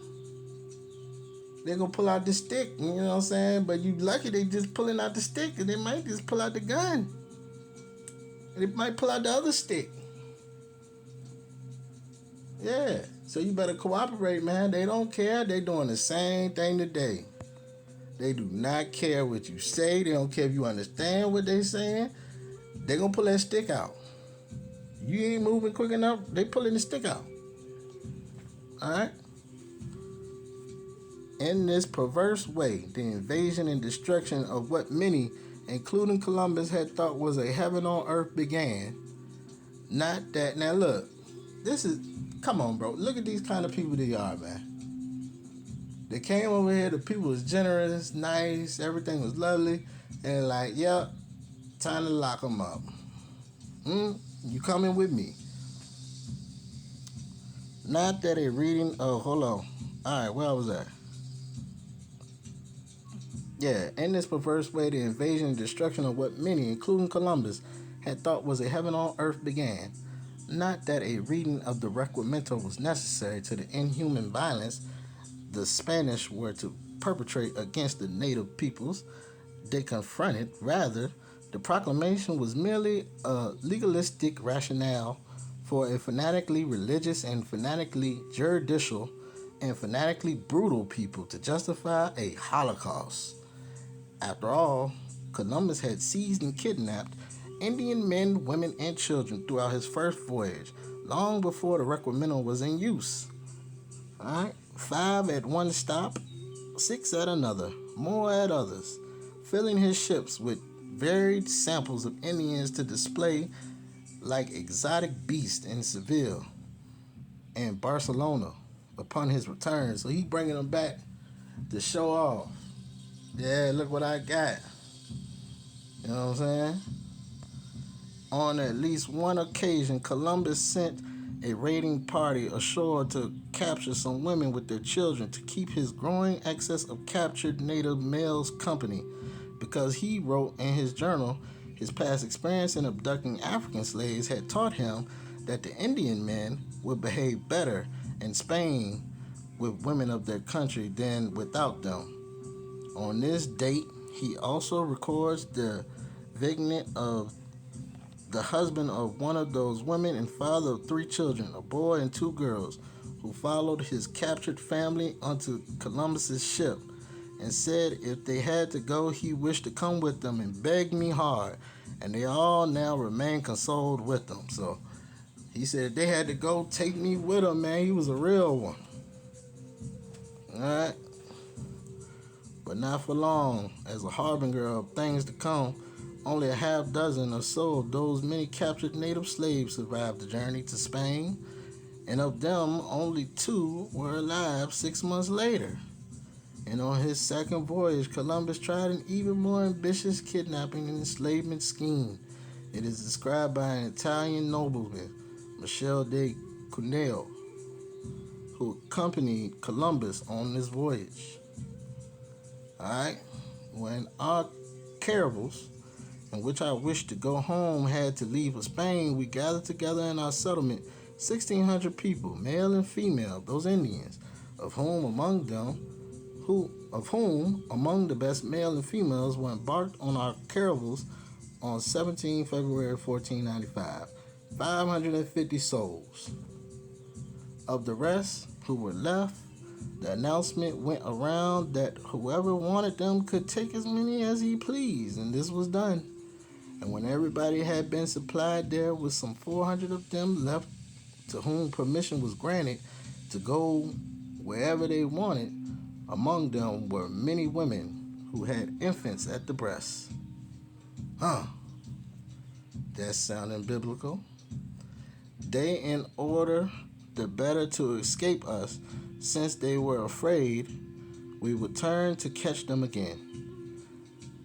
They gonna pull out the stick, you know what I'm saying? But you lucky they just pulling out the stick, and they might just pull out the gun. And they might pull out the other stick. Yeah. So you better cooperate, man. They don't care. They doing the same thing today. They do not care what you say. They don't care if you understand what they saying. They gonna pull that stick out. You ain't moving quick enough, they pulling the stick out. Alright? In this perverse way, the invasion and destruction of what many, including Columbus, had thought was a heaven on earth began. Not that. Now look, this is, come on, bro. Look at these kind of people they are, man. They came over here, the people was generous, nice, everything was lovely, and like, yep, time to lock them up. You coming with me? Not that a reading, oh, hold on. Alright, where was that? Yeah, in this perverse way, the invasion and destruction of what many, including Columbus, had thought was a heaven on earth began. Not that a reading of the requiremento was necessary to the inhuman violence the Spanish were to perpetrate against the native peoples they confronted. Rather, the proclamation was merely a legalistic rationale for a fanatically religious and fanatically judicial and fanatically brutal people to justify a Holocaust. After all, Columbus had seized and kidnapped Indian men, women, and children throughout his first voyage, long before the requiremento was in use. Alright? 5 at one stop, 6 at another, more at others, filling his ships with varied samples of Indians to display like exotic beasts in Seville and Barcelona upon his return. So he bringing them back to show off. Yeah, look what I got. You know what I'm saying? On at least one occasion, Columbus sent a raiding party ashore to capture some women with their children to keep his growing excess of captured native males company, because he wrote in his journal his past experience in abducting African slaves had taught him that the Indian men would behave better in Spain with women of their country than without them. On this date, he also records the vignette of the husband of one of those women and father of 3 children, a boy and 2 girls, who followed his captured family onto Columbus's ship and said if they had to go, he wished to come with them and begged me hard, and they all now remain consoled with them. So he said if they had to go, take me with them, man. He was a real one. Alright? But not for long, as a harbinger of things to come. Only a half dozen or so of those many captured native slaves survived the journey to Spain, and of them only 2 were alive 6 months later. And on his second voyage, Columbus tried an even more ambitious kidnapping and enslavement scheme. It is described by an Italian nobleman, Michel de Cuneo, who accompanied Columbus on this voyage. Alright, when our caravels, in which I wished to go home, had to leave for Spain, we gathered together in our settlement 1,600 people, male and female, those Indians, of whom among the best male and females were embarked on our caravels on 17 February 1495, 550 souls. Of the rest who were left, the announcement went around that whoever wanted them could take as many as he pleased, and this was done. And when everybody had been supplied, there was some 400 of them left to whom permission was granted to go wherever they wanted. Among them were many women who had infants at the breast. Huh, that's sounding biblical. They, in order the better to escape us, since they were afraid, we would turn to catch them again.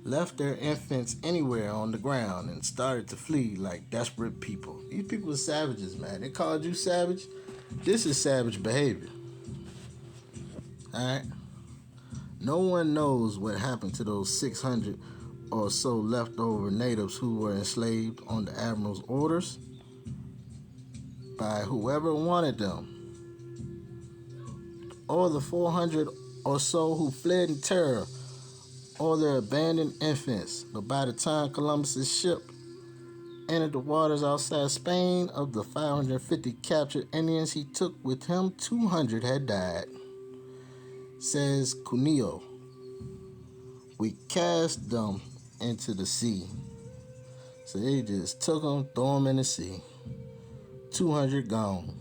Left their infants anywhere on the ground and started to flee like desperate people. These people are savages, man. They called you savage. This is savage behavior. Alright? No one knows what happened to those 600 or so leftover natives who were enslaved on the admiral's orders by whoever wanted them, or the 400 or so who fled in terror, or their abandoned infants. But by the time Columbus's ship entered the waters outside Spain, of the 550 captured Indians he took with him, 200 had died. Says Cuneo, we cast them into the sea. So they just took them, threw them in the sea. 200 gone.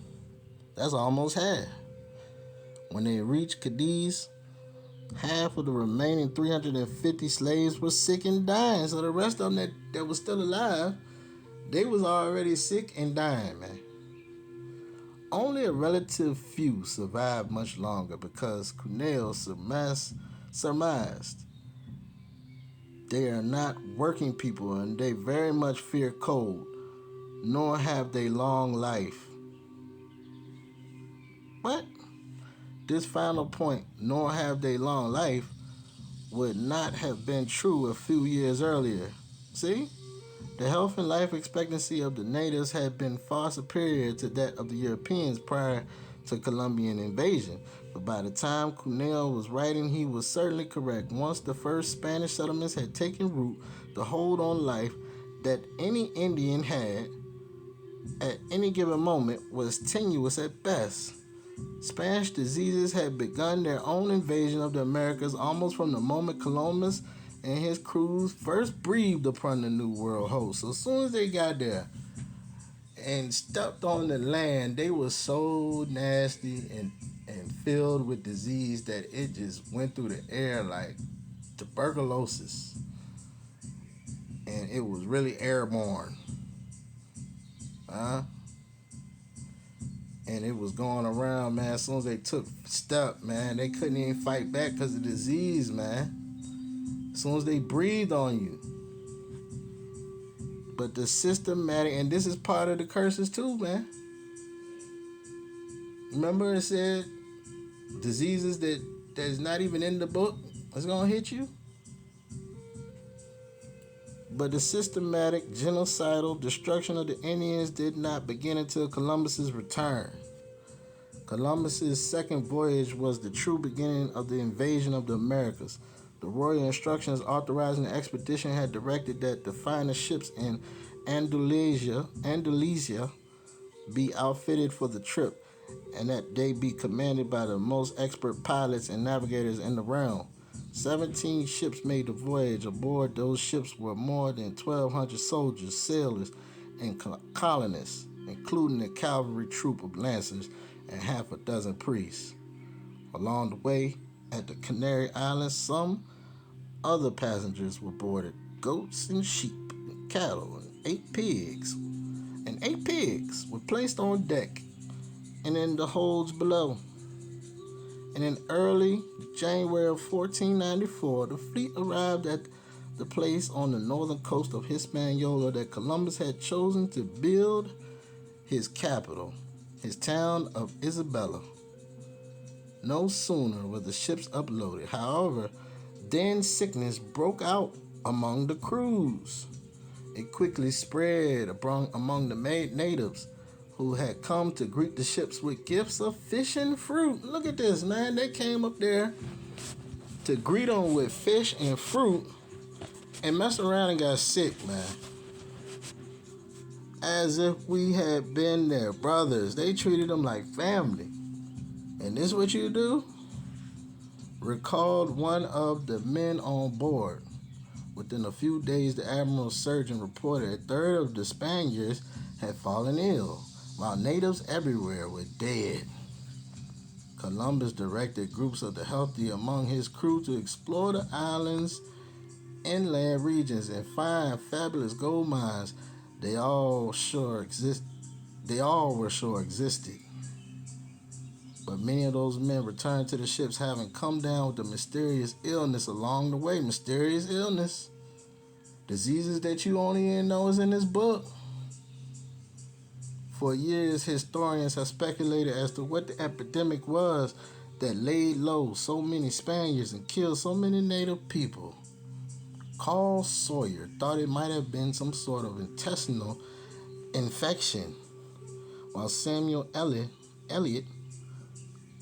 That's almost half. When they reached Cadiz, half of the remaining 350 slaves were sick and dying. So the rest of them that was still alive, they was already sick and dying, man. Only a relative few survived much longer because Cuneo surmised they are not working people and they very much fear cold, nor have they long life. What? This final point, nor have they long life, would not have been true a few years earlier. See? The health and life expectancy of the natives had been far superior to that of the Europeans prior to Columbian invasion. But by the time Cuneo was writing, he was certainly correct. Once the first Spanish settlements had taken root, the hold on life that any Indian had at any given moment was tenuous at best. Spanish diseases had begun their own invasion of the Americas almost from the moment Columbus and his crews first breathed upon the New World host. So as soon as they got there and stepped on the land, they were so nasty and filled with disease that it just went through the air like tuberculosis. And it was really airborne. And it was going around, man. As soon as they took step, man, they couldn't even fight back because of the disease, man. As soon as they breathed on you. But the systematic, and this is part of the curses too, man. Remember it said diseases that's not even in the book is going to hit you? But the systematic genocidal destruction of the Indians did not begin until Columbus's return. Columbus's second voyage was the true beginning of the invasion of the Americas. The royal instructions authorizing the expedition had directed that the finest ships in Andalusia be outfitted for the trip, and that they be commanded by the most expert pilots and navigators in the realm. 17 ships made the voyage. Aboard those ships were more than 1,200 soldiers, sailors, and colonists, including a cavalry troop of lancers and half a dozen priests. Along the way, at the Canary Islands, some other passengers were boarded. Goats and sheep and cattle and 8 pigs. And 8 pigs were placed on deck and in the holds below. And in early January of 1494, the fleet arrived at the place on the northern coast of Hispaniola that Columbus had chosen to build his capital, his town of Isabella. No sooner were the ships uploaded, however, then sickness broke out among the crews. It quickly spread among the natives who had come to greet the ships with gifts of fish and fruit. Look at this, man. They came up there to greet them with fish and fruit and messed around and got sick, man. As if we had been their brothers. They treated them like family. And this is what you do? Recalled one of the men on board. Within a few days, the admiral's surgeon reported a third of the Spaniards had fallen ill, while natives everywhere were dead. Columbus directed groups of the healthy among his crew to explore the island's inland regions and find fabulous gold mines they all were sure existed. But many of those men returned to the ships having come down with a mysterious illness along the way. Mysterious illness. Diseases that you only even know is in this book. For years, historians have speculated as to what the epidemic was that laid low so many Spaniards and killed so many native people. Carl Sawyer thought it might have been some sort of intestinal infection, while Samuel Eliot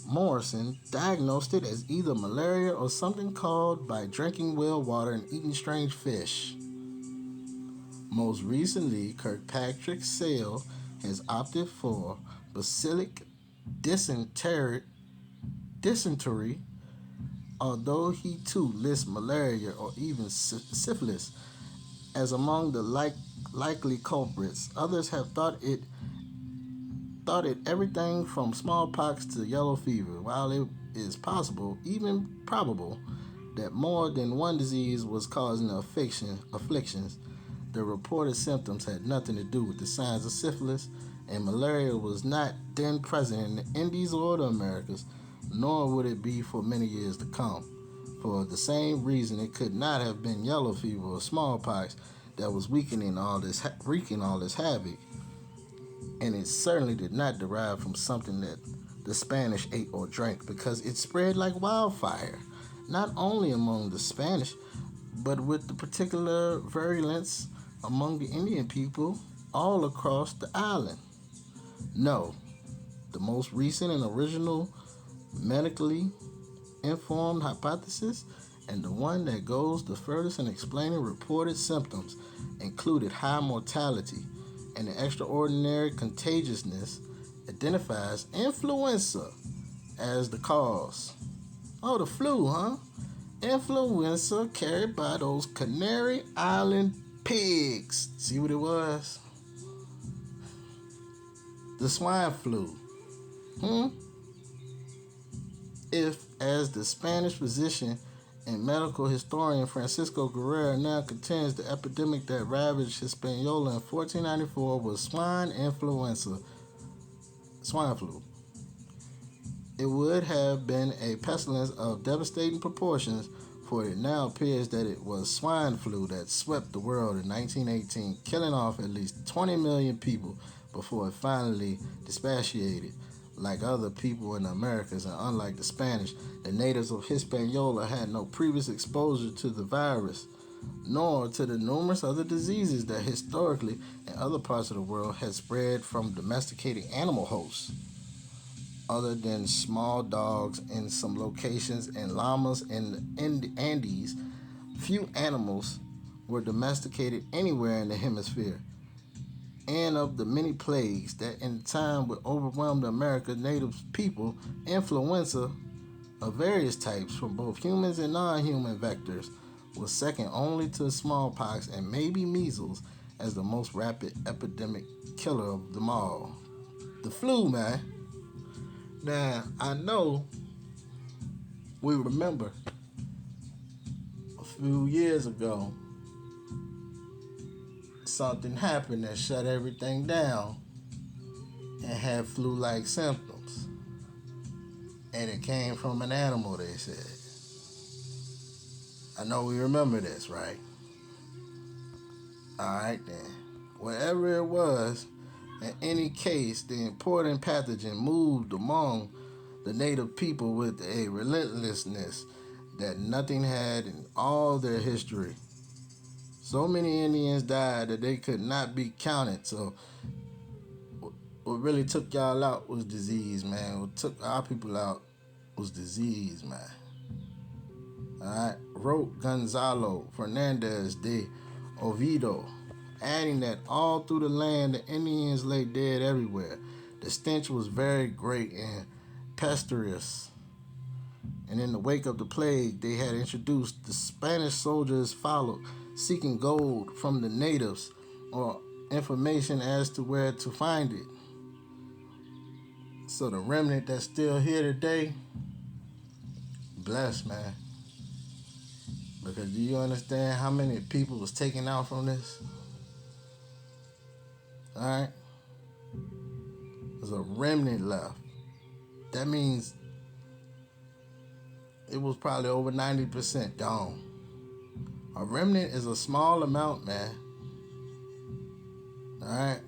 Morrison diagnosed it as either malaria or something caused by drinking well water and eating strange fish. Most recently, Kirkpatrick Sale has opted for bacillic dysentery, although he too lists malaria or even syphilis as among the likely culprits. Others have thought it everything from smallpox to yellow fever, while it is possible, even probable, that more than one disease was causing the afflictions. The reported symptoms had nothing to do with the signs of syphilis, and malaria was not then present in the Indies or the Americas, nor would it be for many years to come. For the same reason, it could not have been yellow fever or smallpox that was wreaking all this havoc, and it certainly did not derive from something that the Spanish ate or drank, because it spread like wildfire, not only among the Spanish, but with the particular virulence among the Indian people all across the island. No, the most recent and original medically informed hypothesis, and the one that goes the furthest in explaining reported symptoms, included high mortality and the extraordinary contagiousness, identifies influenza as the cause. Oh, the flu, huh? Influenza carried by those Canary Island pigs. See what it was? The swine flu. If, as the Spanish physician and medical historian Francisco Guerrero now contends, the epidemic that ravaged Hispaniola in 1494 was swine flu, it would have been a pestilence of devastating proportions, for it now appears that it was swine flu that swept the world in 1918, killing off at least 20 million people before it finally dispassionated. Like other people in the Americas, and unlike the Spanish, the natives of Hispaniola had no previous exposure to the virus, nor to the numerous other diseases that historically in other parts of the world had spread from domesticated animal hosts. Other than small dogs in some locations and llamas in the Andes, few animals were domesticated anywhere in the hemisphere. And of the many plagues that in time would overwhelm the American native people, influenza of various types from both humans and non-human vectors was second only to smallpox and maybe measles as the most rapid epidemic killer of them all. The flu, man. Now, I know we remember a few years ago something happened that shut everything down and had flu-like symptoms. And it came from an animal, they said. I know we remember this, right? Alright then. Whatever it was, in any case, the important pathogen moved among the native people with a relentlessness that nothing had in all their history. So many Indians died that they could not be counted. So what really took y'all out was disease, man. What took our people out was disease, man. Alright, wrote Gonzalo Fernandez de Oviedo, adding that all through the land the Indians lay dead everywhere. The stench was very great and pestiferous, And in the wake of the plague, they had introduced the Spanish soldiers followed, seeking gold from the natives or information as to where to find it. So the remnant that's still here today, blessed, man. Because do you understand how many people was taken out from this? Alright? There's a remnant left. That means it was probably over 90% gone. A remnant is a small amount, man. Alright?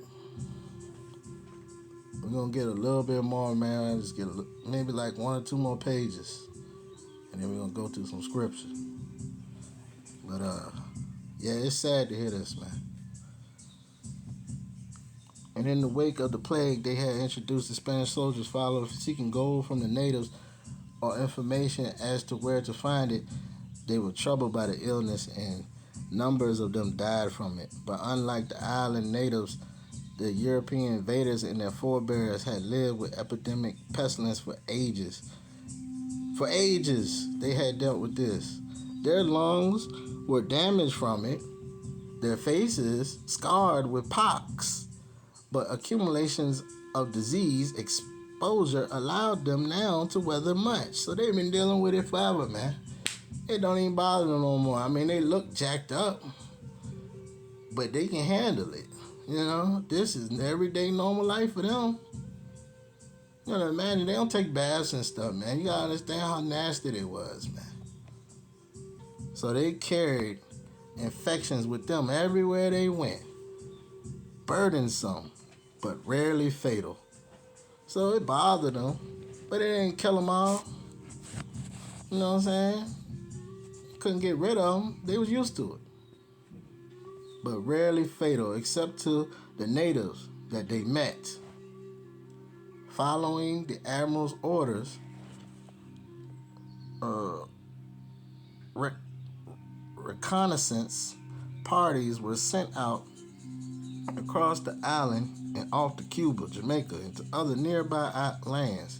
We're going to get a little bit more, man. Just get maybe like 1 or 2 more pages. And then we're going to go through some scripture. But, yeah, it's sad to hear this, man. And in the wake of the plague, they had introduced the Spanish soldiers followed seeking gold from the natives or information as to where to find it. They were troubled by the illness and numbers of them died from it. But unlike the island natives, the European invaders and their forebears had lived with epidemic pestilence for ages. For ages, they had dealt with this. Their lungs were damaged from it, their faces scarred with pox. But accumulations of disease exposure allowed them now to weather much. So they've been dealing with it forever, man. It don't even bother them no more. I mean, they look jacked up, but they can handle it. You know, this is everyday normal life for them. You know, man, they don't take baths and stuff, man. You gotta understand how nasty it was, man. So they carried infections with them everywhere they went. Burdensome, but rarely fatal. So it bothered them, but it didn't kill them all. You know what I'm saying? Couldn't get rid of them. They was used to it. But rarely fatal, except to the natives that they met. Following the admiral's orders, reconnaissance parties were sent out across the island and off to Cuba, Jamaica, and to other nearby lands.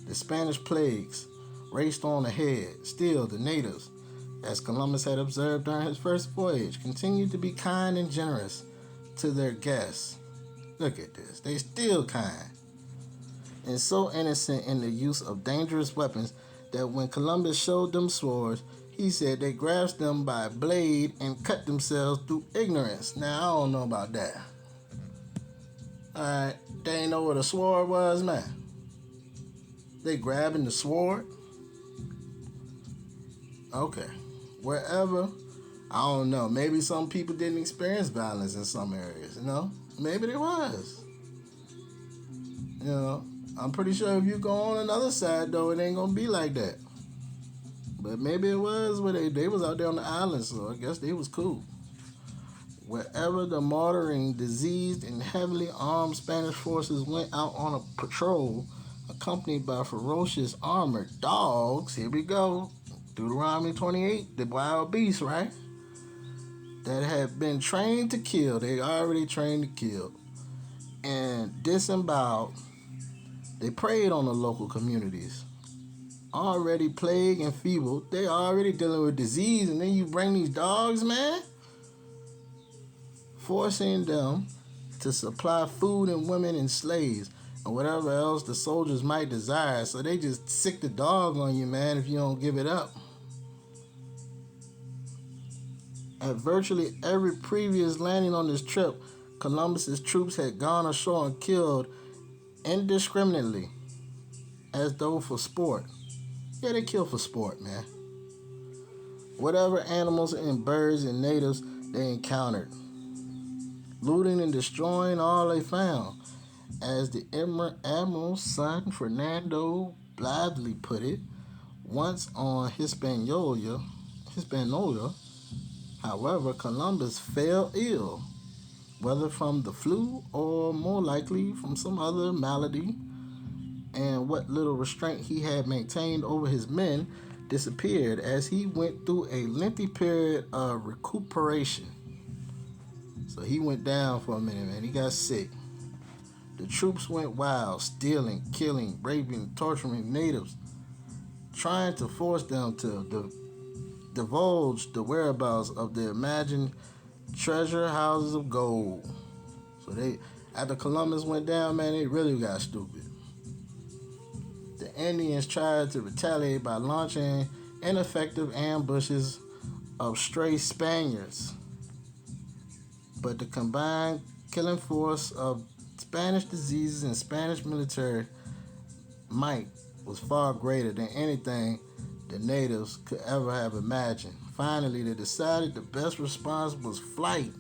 The Spanish plagues raced on ahead. Still, the natives, as Columbus had observed during his first voyage, continued to be kind and generous to their guests. Look at this. They still kind. And so innocent in the use of dangerous weapons that when Columbus showed them swords, he said they grasped them by a blade and cut themselves through ignorance. Now, I don't know about that. Alright, they ain't know what a sword was, man. They grabbing the sword? Okay. Wherever, I don't know. Maybe some people didn't experience violence in some areas, you know? Maybe there was. You know, I'm pretty sure if you go on another side, though, it ain't gonna be like that. But maybe it was where they was out there on the island, so I guess they was cool. Wherever the marauding, diseased, and heavily armed Spanish forces went out on a patrol, accompanied by ferocious armored dogs, here we go, Deuteronomy 28, the wild beasts, right? That had been trained to kill, they already trained to kill, and disemboweled, they preyed on the local communities. Already plagued and feeble, they already dealing with disease, and then you bring these dogs, man? Forcing them to supply food and women and slaves and whatever else the soldiers might desire. So they just sick the dog on you, man, if you don't give it up. At virtually every previous landing on this trip, Columbus's troops had gone ashore and killed indiscriminately, as though for sport. Yeah, they kill for sport, man. Whatever animals and birds and natives they encountered, looting and destroying all they found. As the Admiral's son Fernando blithely put it, once on Hispaniola, however, Columbus fell ill, whether from the flu or more likely from some other malady, and what little restraint he had maintained over his men disappeared as he went through a lengthy period of recuperation. So he went down for a minute, man. He got sick. The troops went wild, stealing, killing, raping, torturing natives, trying to force them to divulge the whereabouts of the imagined treasure houses of gold. So after Columbus went down, man, they really got stupid. The Indians tried to retaliate by launching ineffective ambushes of stray Spaniards. But the combined killing force of Spanish diseases and Spanish military might was far greater than anything the natives could ever have imagined. Finally, they decided the best response was flight.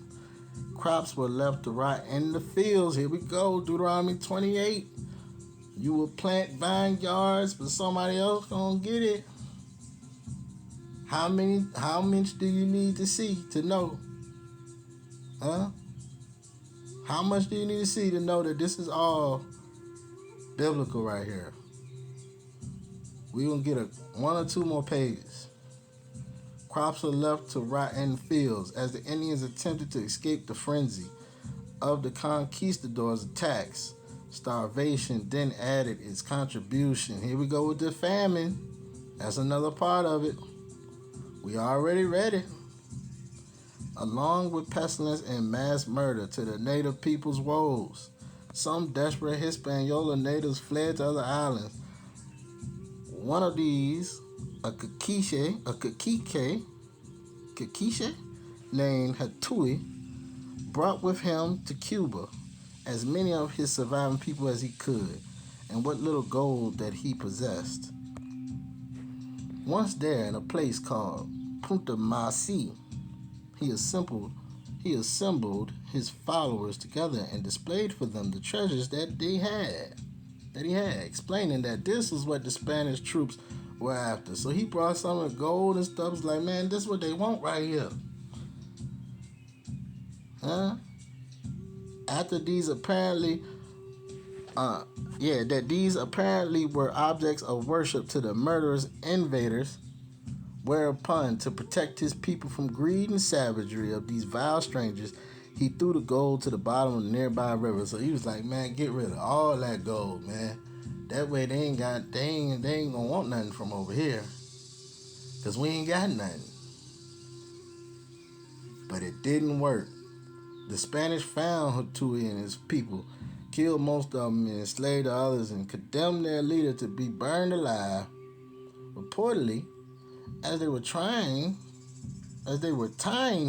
Crops were left to rot in the fields. Here we go, Deuteronomy 28. You will plant vineyards, but somebody else gonna get it. How much do you need to see to know? Huh? How much do you need to see to know that this is all biblical right here? We're going to get one or two more pages. Crops are left to rot in fields as the Indians attempted to escape the frenzy of the conquistadors' attacks. Starvation then added its contribution. Here we go with the famine. That's another part of it. We already read it. Along with pestilence and mass murder to the native people's woes, some desperate Hispaniola natives fled to other islands. One of these, a Cacique named Hatui, brought with him to Cuba as many of his surviving people as he could, and what little gold that he possessed. Once there, in a place called Punta Masi, he assembled his followers together and displayed for them the treasures that he had, explaining that this is what the Spanish troops were after. So he brought some of the gold and stuff. It's like, man, this is what they want right here. Huh? After these apparently were objects of worship to the murderous invaders, whereupon, to protect his people from greed and savagery of these vile strangers, he threw the gold to the bottom of the nearby river. So he was like, man, get rid of all that gold, man. That way they ain't gonna want nothing from over here. Cause we ain't got nothing. But it didn't work. The Spanish found Hatui and his people, killed most of them and enslaved the others, and condemned their leader to be burned alive. Reportedly, as they were tying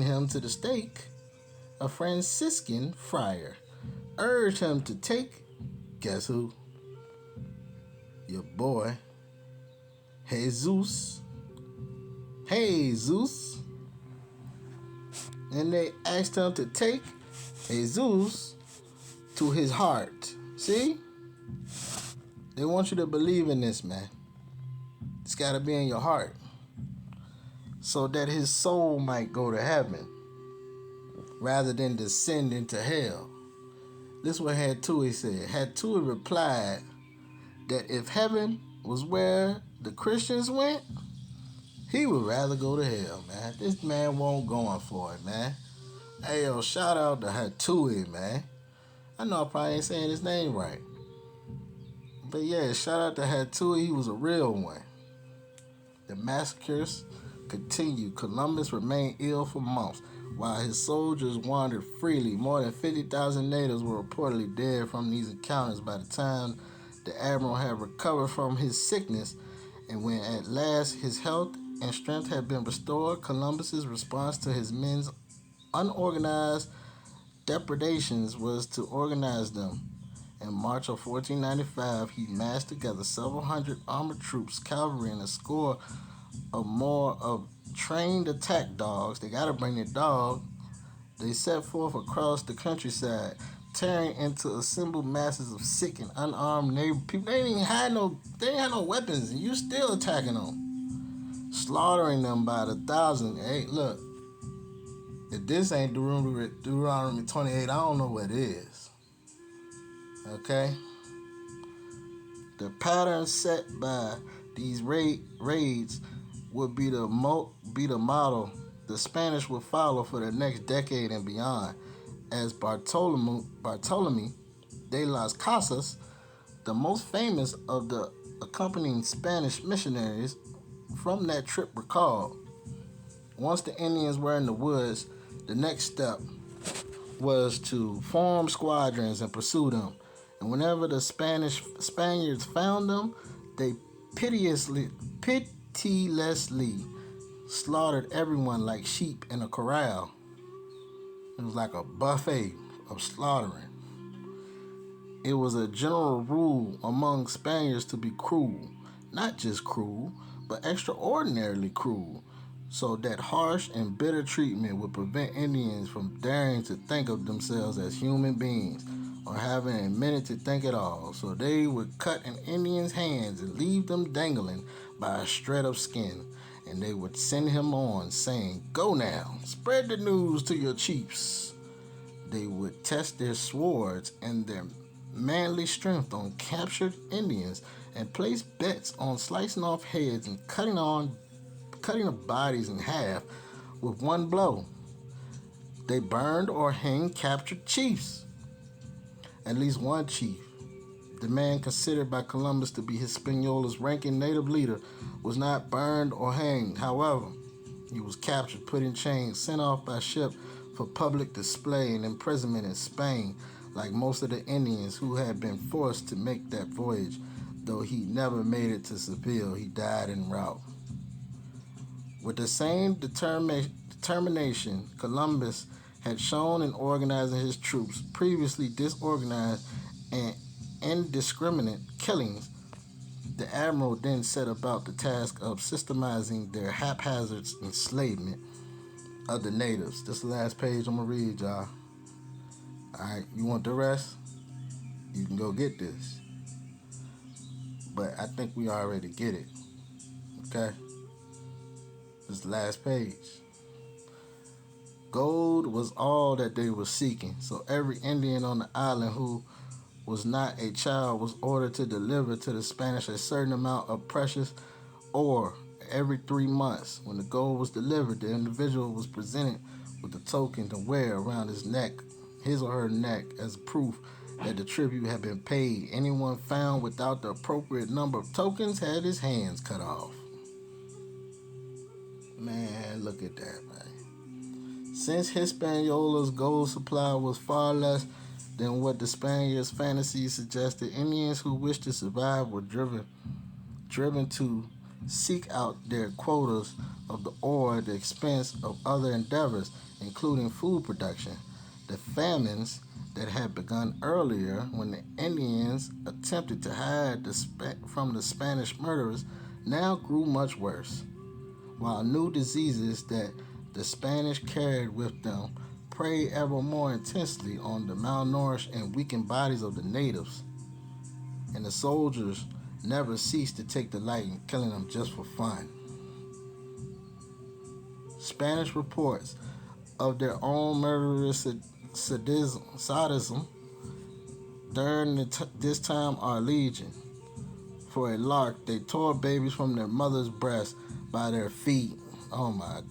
him to the stake, a Franciscan friar urged him to take, guess who? Your boy, Jesus. And they asked him to take Jesus to his heart. See? They want you to believe in this, man. It's got to be in your heart, so that his soul might go to heaven rather than descend into hell. This is what Hatui said. Hatui replied that if heaven was where the Christians went, he would rather go to hell, man. This man won't going for it, man. Hey, yo, shout out to Hatui, man. I know I probably ain't saying his name right. But yeah, shout out to Hatui. He was a real one. The massacres continued. Columbus remained ill for months, while his soldiers wandered freely. More than 50,000 natives were reportedly dead from these encounters by the time the admiral had recovered from his sickness, and when at last his health and strength had been restored, Columbus's response to his men's unorganized depredations was to organize them. In March of 1495, he massed together several hundred armored troops, cavalry, and a score or more of trained attack dogs. They gotta bring their dog. They set forth across the countryside, tearing into assembled masses of sick and unarmed neighbor people. They ain't had no weapons, and you still attacking them, slaughtering them by the thousand. Hey, look, if this ain't Deuteronomy 28, I don't know what is. Okay? The pattern set by these raids would be the model the Spanish would follow for the next decade and beyond, as Bartolome de las Casas, the most famous of the accompanying Spanish missionaries from that trip recalled, once the Indians were in the woods, the next step was to form squadrons and pursue them. And whenever the Spaniards found them, they pitilessly slaughtered everyone like sheep in a corral. It was like a buffet of slaughtering. It was a general rule among Spaniards to be cruel, not just cruel, but extraordinarily cruel, so that harsh and bitter treatment would prevent Indians from daring to think of themselves as human beings or having a minute to think at all. So they would cut an Indian's hands and leave them dangling by a shred of skin, and they would send him on, saying, "Go now, spread the news to your chiefs." They would test their swords and their manly strength on captured Indians and place bets on slicing off heads and cutting the bodies in half with one blow. They burned or hanged captured chiefs. At least one chief, the man considered by Columbus to be Hispaniola's ranking native leader, was not burned or hanged. However, he was captured, put in chains, sent off by ship for public display and imprisonment in Spain, like most of the Indians who had been forced to make that voyage. Though he never made it to Seville, he died en route. With the same determination Columbus had shown in organizing his troops, previously disorganized and indiscriminate killings, the admiral then set about the task of systematizing their haphazard enslavement of the natives. This is the last page I'm going to read, y'all. Alright, you want the rest? You can go get this. But I think we already get it. Okay? This is the last page. Gold was all that they were seeking, so every Indian on the island who was not a child was ordered to deliver to the Spanish a certain amount of precious ore every 3 months. When the gold was delivered, the individual was presented with a token to wear around his or her neck, as proof that the tribute had been paid. Anyone found without the appropriate number of tokens had his hands cut off. Man, look at that, man. Since Hispaniola's gold supply was far less than what the Spaniards' fantasies suggested, Indians who wished to survive were driven to seek out their quotas of the ore at the expense of other endeavors, including food production. The famines that had begun earlier when the Indians attempted to hide from the Spanish murderers now grew much worse, while new diseases that the Spanish carried with them preyed ever more intensely on the malnourished and weakened bodies of the natives, and the soldiers never ceased to take delight in killing them just for fun. Spanish reports of their own murderous sadism during this time are legion. For a lark, they tore babies from their mother's breast by their feet. Oh my!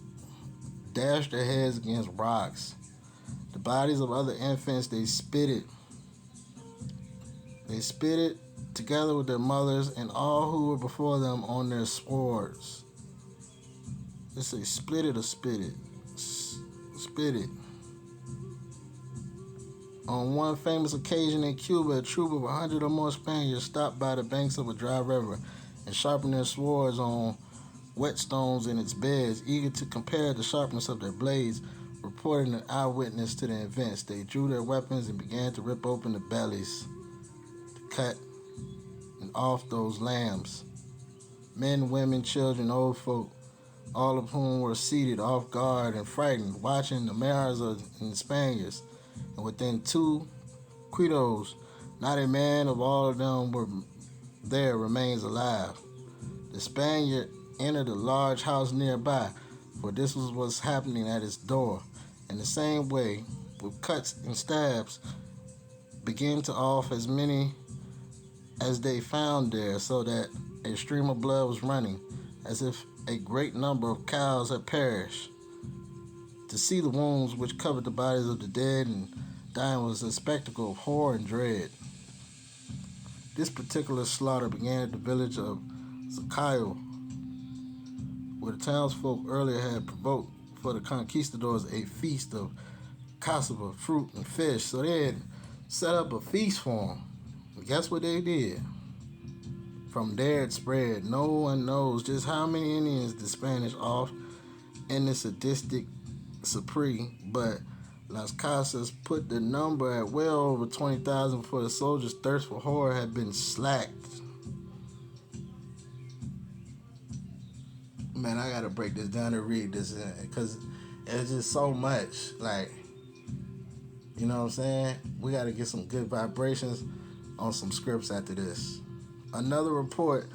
Dashed their heads against rocks. The bodies of other infants they spitted together with their mothers and all who were before them on their swords. They say split it or spit it. Spit it. On one famous occasion in Cuba, a troop of 100 or more Spaniards stopped by the banks of a dry river and sharpened their swords on whetstones in its beds, eager to compare the sharpness of their blades. Reporting an eyewitness to the events, they drew their weapons and began to rip open the bellies, to cut and off those lambs. Men, women, children, old folk, all of whom were seated off guard and frightened, watching the mares and the Spaniards. And within 2 cuidados, not a man of all of them were there remains alive. The Spaniard entered a large house nearby, for this was what's happening at its door. In the same way, with cuts and stabs, began to off as many as they found there, so that a stream of blood was running, as if a great number of cows had perished. To see the wounds which covered the bodies of the dead and dying was a spectacle of horror and dread. This particular slaughter began at the village of Zakayo, where the townsfolk earlier had provoked for the conquistadors a feast of cassava, fruit, and fish. So they had set up a feast for them. And guess what they did? From there it spread. No one knows just how many Indians the Spanish off in the sadistic spree, but Las Casas put the number at well over 20,000 before the soldiers' thirst for horror had been slacked. Man, I gotta break this down and read this because it's just so much. Like, you know what I'm saying? We gotta get some good vibrations on some scripts after this. Another report,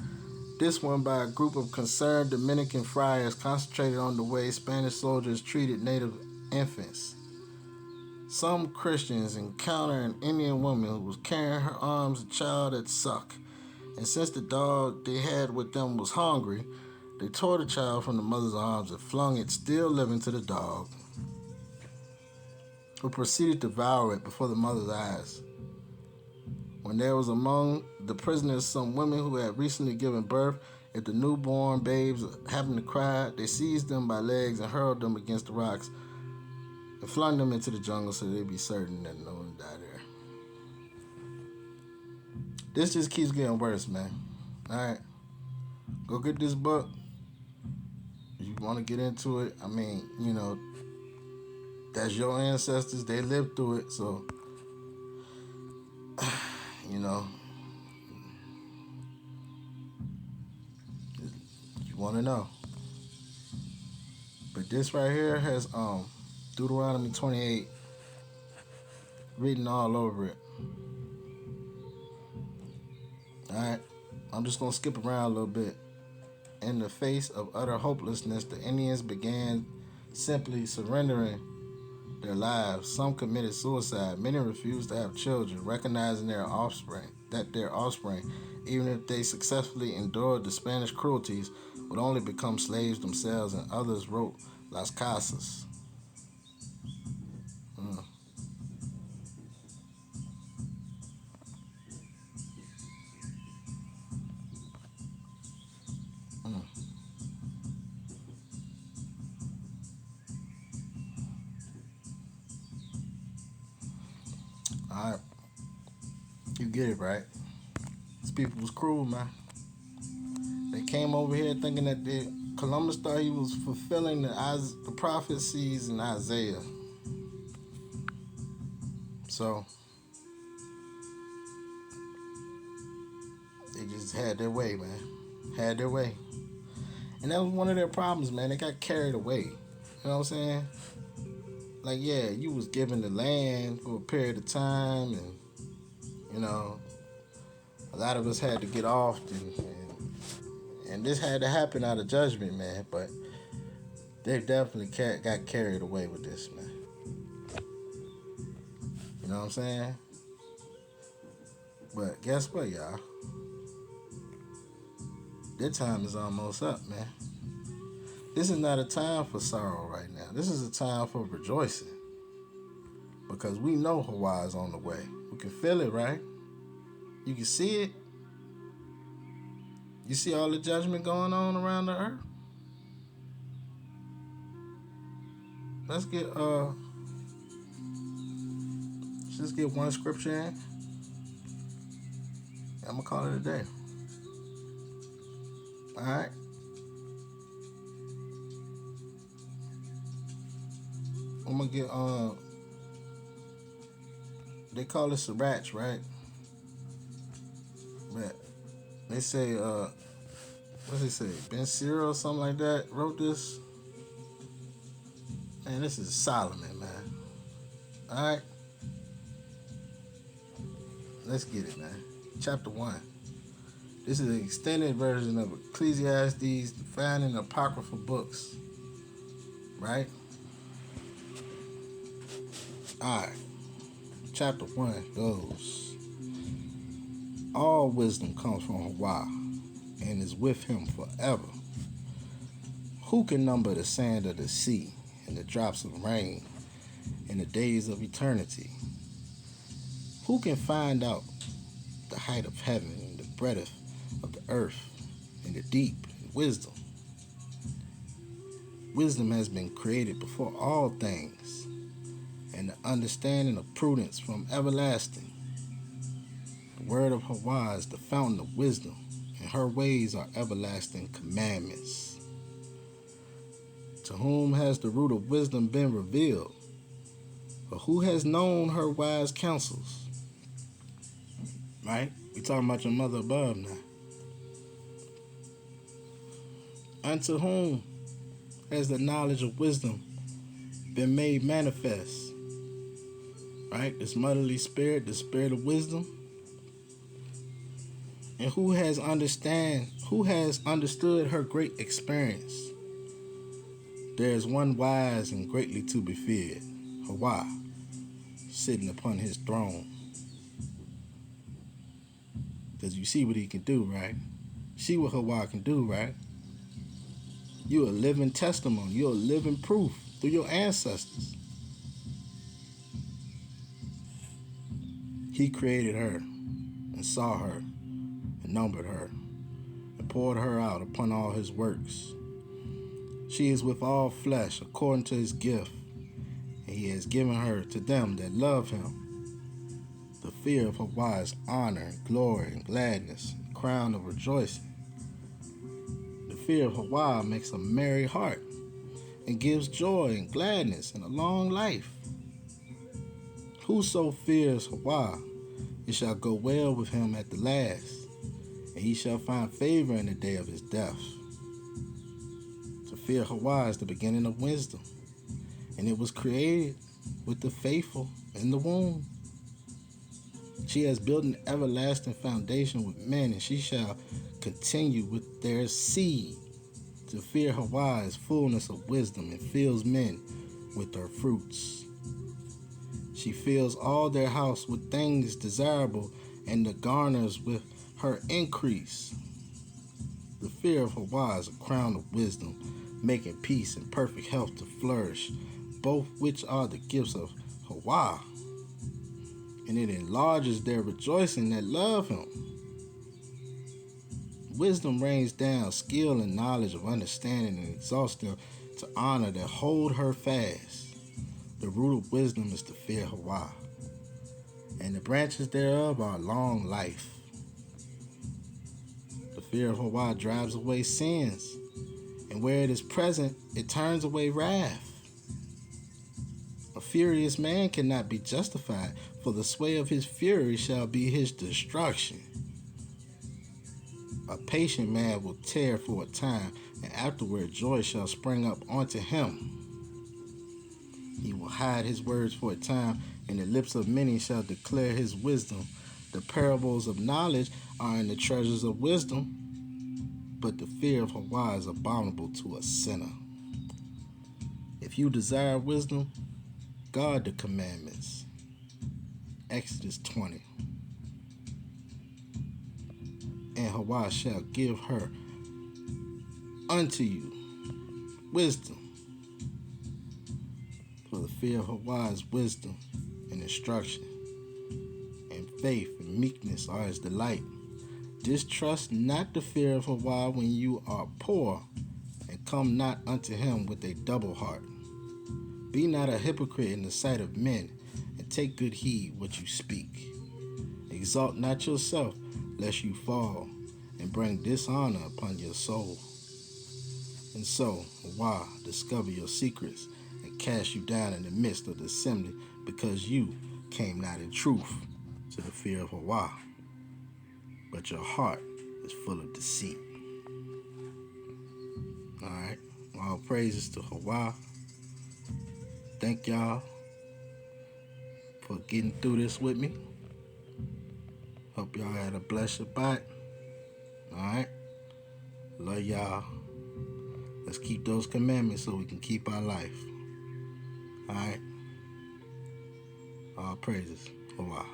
this one by a group of concerned Dominican friars, concentrated on the way Spanish soldiers treated native infants. Some Christians encountered an Indian woman who was carrying her arms a child at suck, and since the dog they had with them was hungry, they tore the child from the mother's arms and flung it still living to the dog, who proceeded to devour it before the mother's eyes. When there was among the prisoners some women who had recently given birth, if the newborn babes happened to cry, they seized them by legs and hurled them against the rocks and flung them into the jungle so they'd be certain that no one died there. This just keeps getting worse, man. Alright. Go get this book. If you want to get into it, I mean, you know, that's your ancestors. They lived through it, so, you know, you want to know. But this right here has Deuteronomy 28 written all over it. Alright, I'm just going to skip around a little bit. In the face of utter hopelessness, the Indians began simply surrendering their lives. Some committed suicide. Many refused to have children, recognizing their offspring, even if they successfully endured the Spanish cruelties, would only become slaves themselves, and others wrote Las Casas. Alright. You get it, right? These people was cruel, man. They came over here thinking that Columbus thought he was fulfilling the prophecies in Isaiah. So, they just had their way, man. Had their way. And that was one of their problems, man. They got carried away. You know what I'm saying? Like, yeah, you was given the land for a period of time, and, you know, a lot of us had to get off, and this had to happen out of judgment, man. But they definitely got carried away with this, man. You know what I'm saying? But guess what, y'all? Their time is almost up, man. This is not a time for sorrow right now. This is a time for rejoicing. Because we know HAWAH is on the way. We can feel it, right? You can see it. You see all the judgment going on around the earth? Let's just get one scripture in. I'm gonna call it a day. Alright? I'm gonna get they call it Sirach, right? But they say what does it say? Ben Sira or something like that wrote this. Man, this is Solomon, man. Alright? Let's get it, man. Chapter 1. This is an extended version of Ecclesiastes found in apocryphal books. Right? Alright. Chapter 1 goes, all wisdom comes from HAWAH and is with him forever. Who can number the sand of the sea and the drops of rain in the days of eternity? Who can find out the height of heaven and the breadth of the earth and the deep and wisdom. Wisdom has been created before all things, and the understanding of prudence from everlasting. The word of HAWAH is the fountain of wisdom, and her ways are everlasting commandments. To whom has the root of wisdom been revealed? Or who has known her wise counsels? Right? We talking about your mother above now. Unto whom has the knowledge of wisdom been made manifest? Right? This motherly spirit, the spirit of wisdom. And who has understood her great experience? There is one wise and greatly to be feared, HAWAH, sitting upon his throne. Because you see what he can do, right? See what HAWAH can do, right? You're a living testimony. You're a living proof through your ancestors. He created her and saw her and numbered her and poured her out upon all his works. She is with all flesh according to his gift, and he has given her to them that love him. The fear of HAWAH is honor and glory and gladness, and crown of rejoicing. The fear of HAWAH makes a merry heart and gives joy and gladness and a long life. Whoso fears HAWAH, it shall go well with him at the last, and he shall find favor in the day of his death. To fear HAWAH is the beginning of wisdom, and it was created with the faithful in the womb. She has built an everlasting foundation with men, and she shall continue with their seed. To fear HAWAH is fullness of wisdom, and fills men with her fruits. She fills all their house with things desirable, and the garners with her increase. The fear of HAWAH is a crown of wisdom, making peace and perfect health to flourish, both which are the gifts of HAWAH. And it enlarges their rejoicing that love him. Wisdom rains down skill and knowledge of understanding, and exalts them to honor that hold her fast. The root of wisdom is to fear HAWAH, and the branches thereof are long life. The fear of HAWAH drives away sins, and where it is present, it turns away wrath. A furious man cannot be justified, for the sway of his fury shall be his destruction. A patient man will tarry for a time, and afterward joy shall spring up unto him. He will hide his words for a time, and the lips of many shall declare his wisdom. The parables of knowledge are in the treasures of wisdom, but the fear of HAWAH is abominable to a sinner. If you desire wisdom, guard the commandments. Exodus 20. And HAWAH shall give her unto you wisdom. For the fear of HAWAH is wisdom and instruction, and faith and meekness are his delight. Distrust not the fear of HAWAH when you are poor, and come not unto him with a double heart. Be not a hypocrite in the sight of men, and take good heed what you speak. Exalt not yourself, lest you fall, and bring dishonor upon your soul. And so, HAWAH discover your secrets, and cast you down in the midst of the assembly, because you came not in truth to the fear of HAWAH, but your heart is full of deceit. Alright, all praises to HAWAH. Thank y'all for getting through this with me. Hope y'all had a blessed Shabbat. Alright, love y'all. Let's keep those commandments so we can keep our life. Alright, all praises, HAWAH.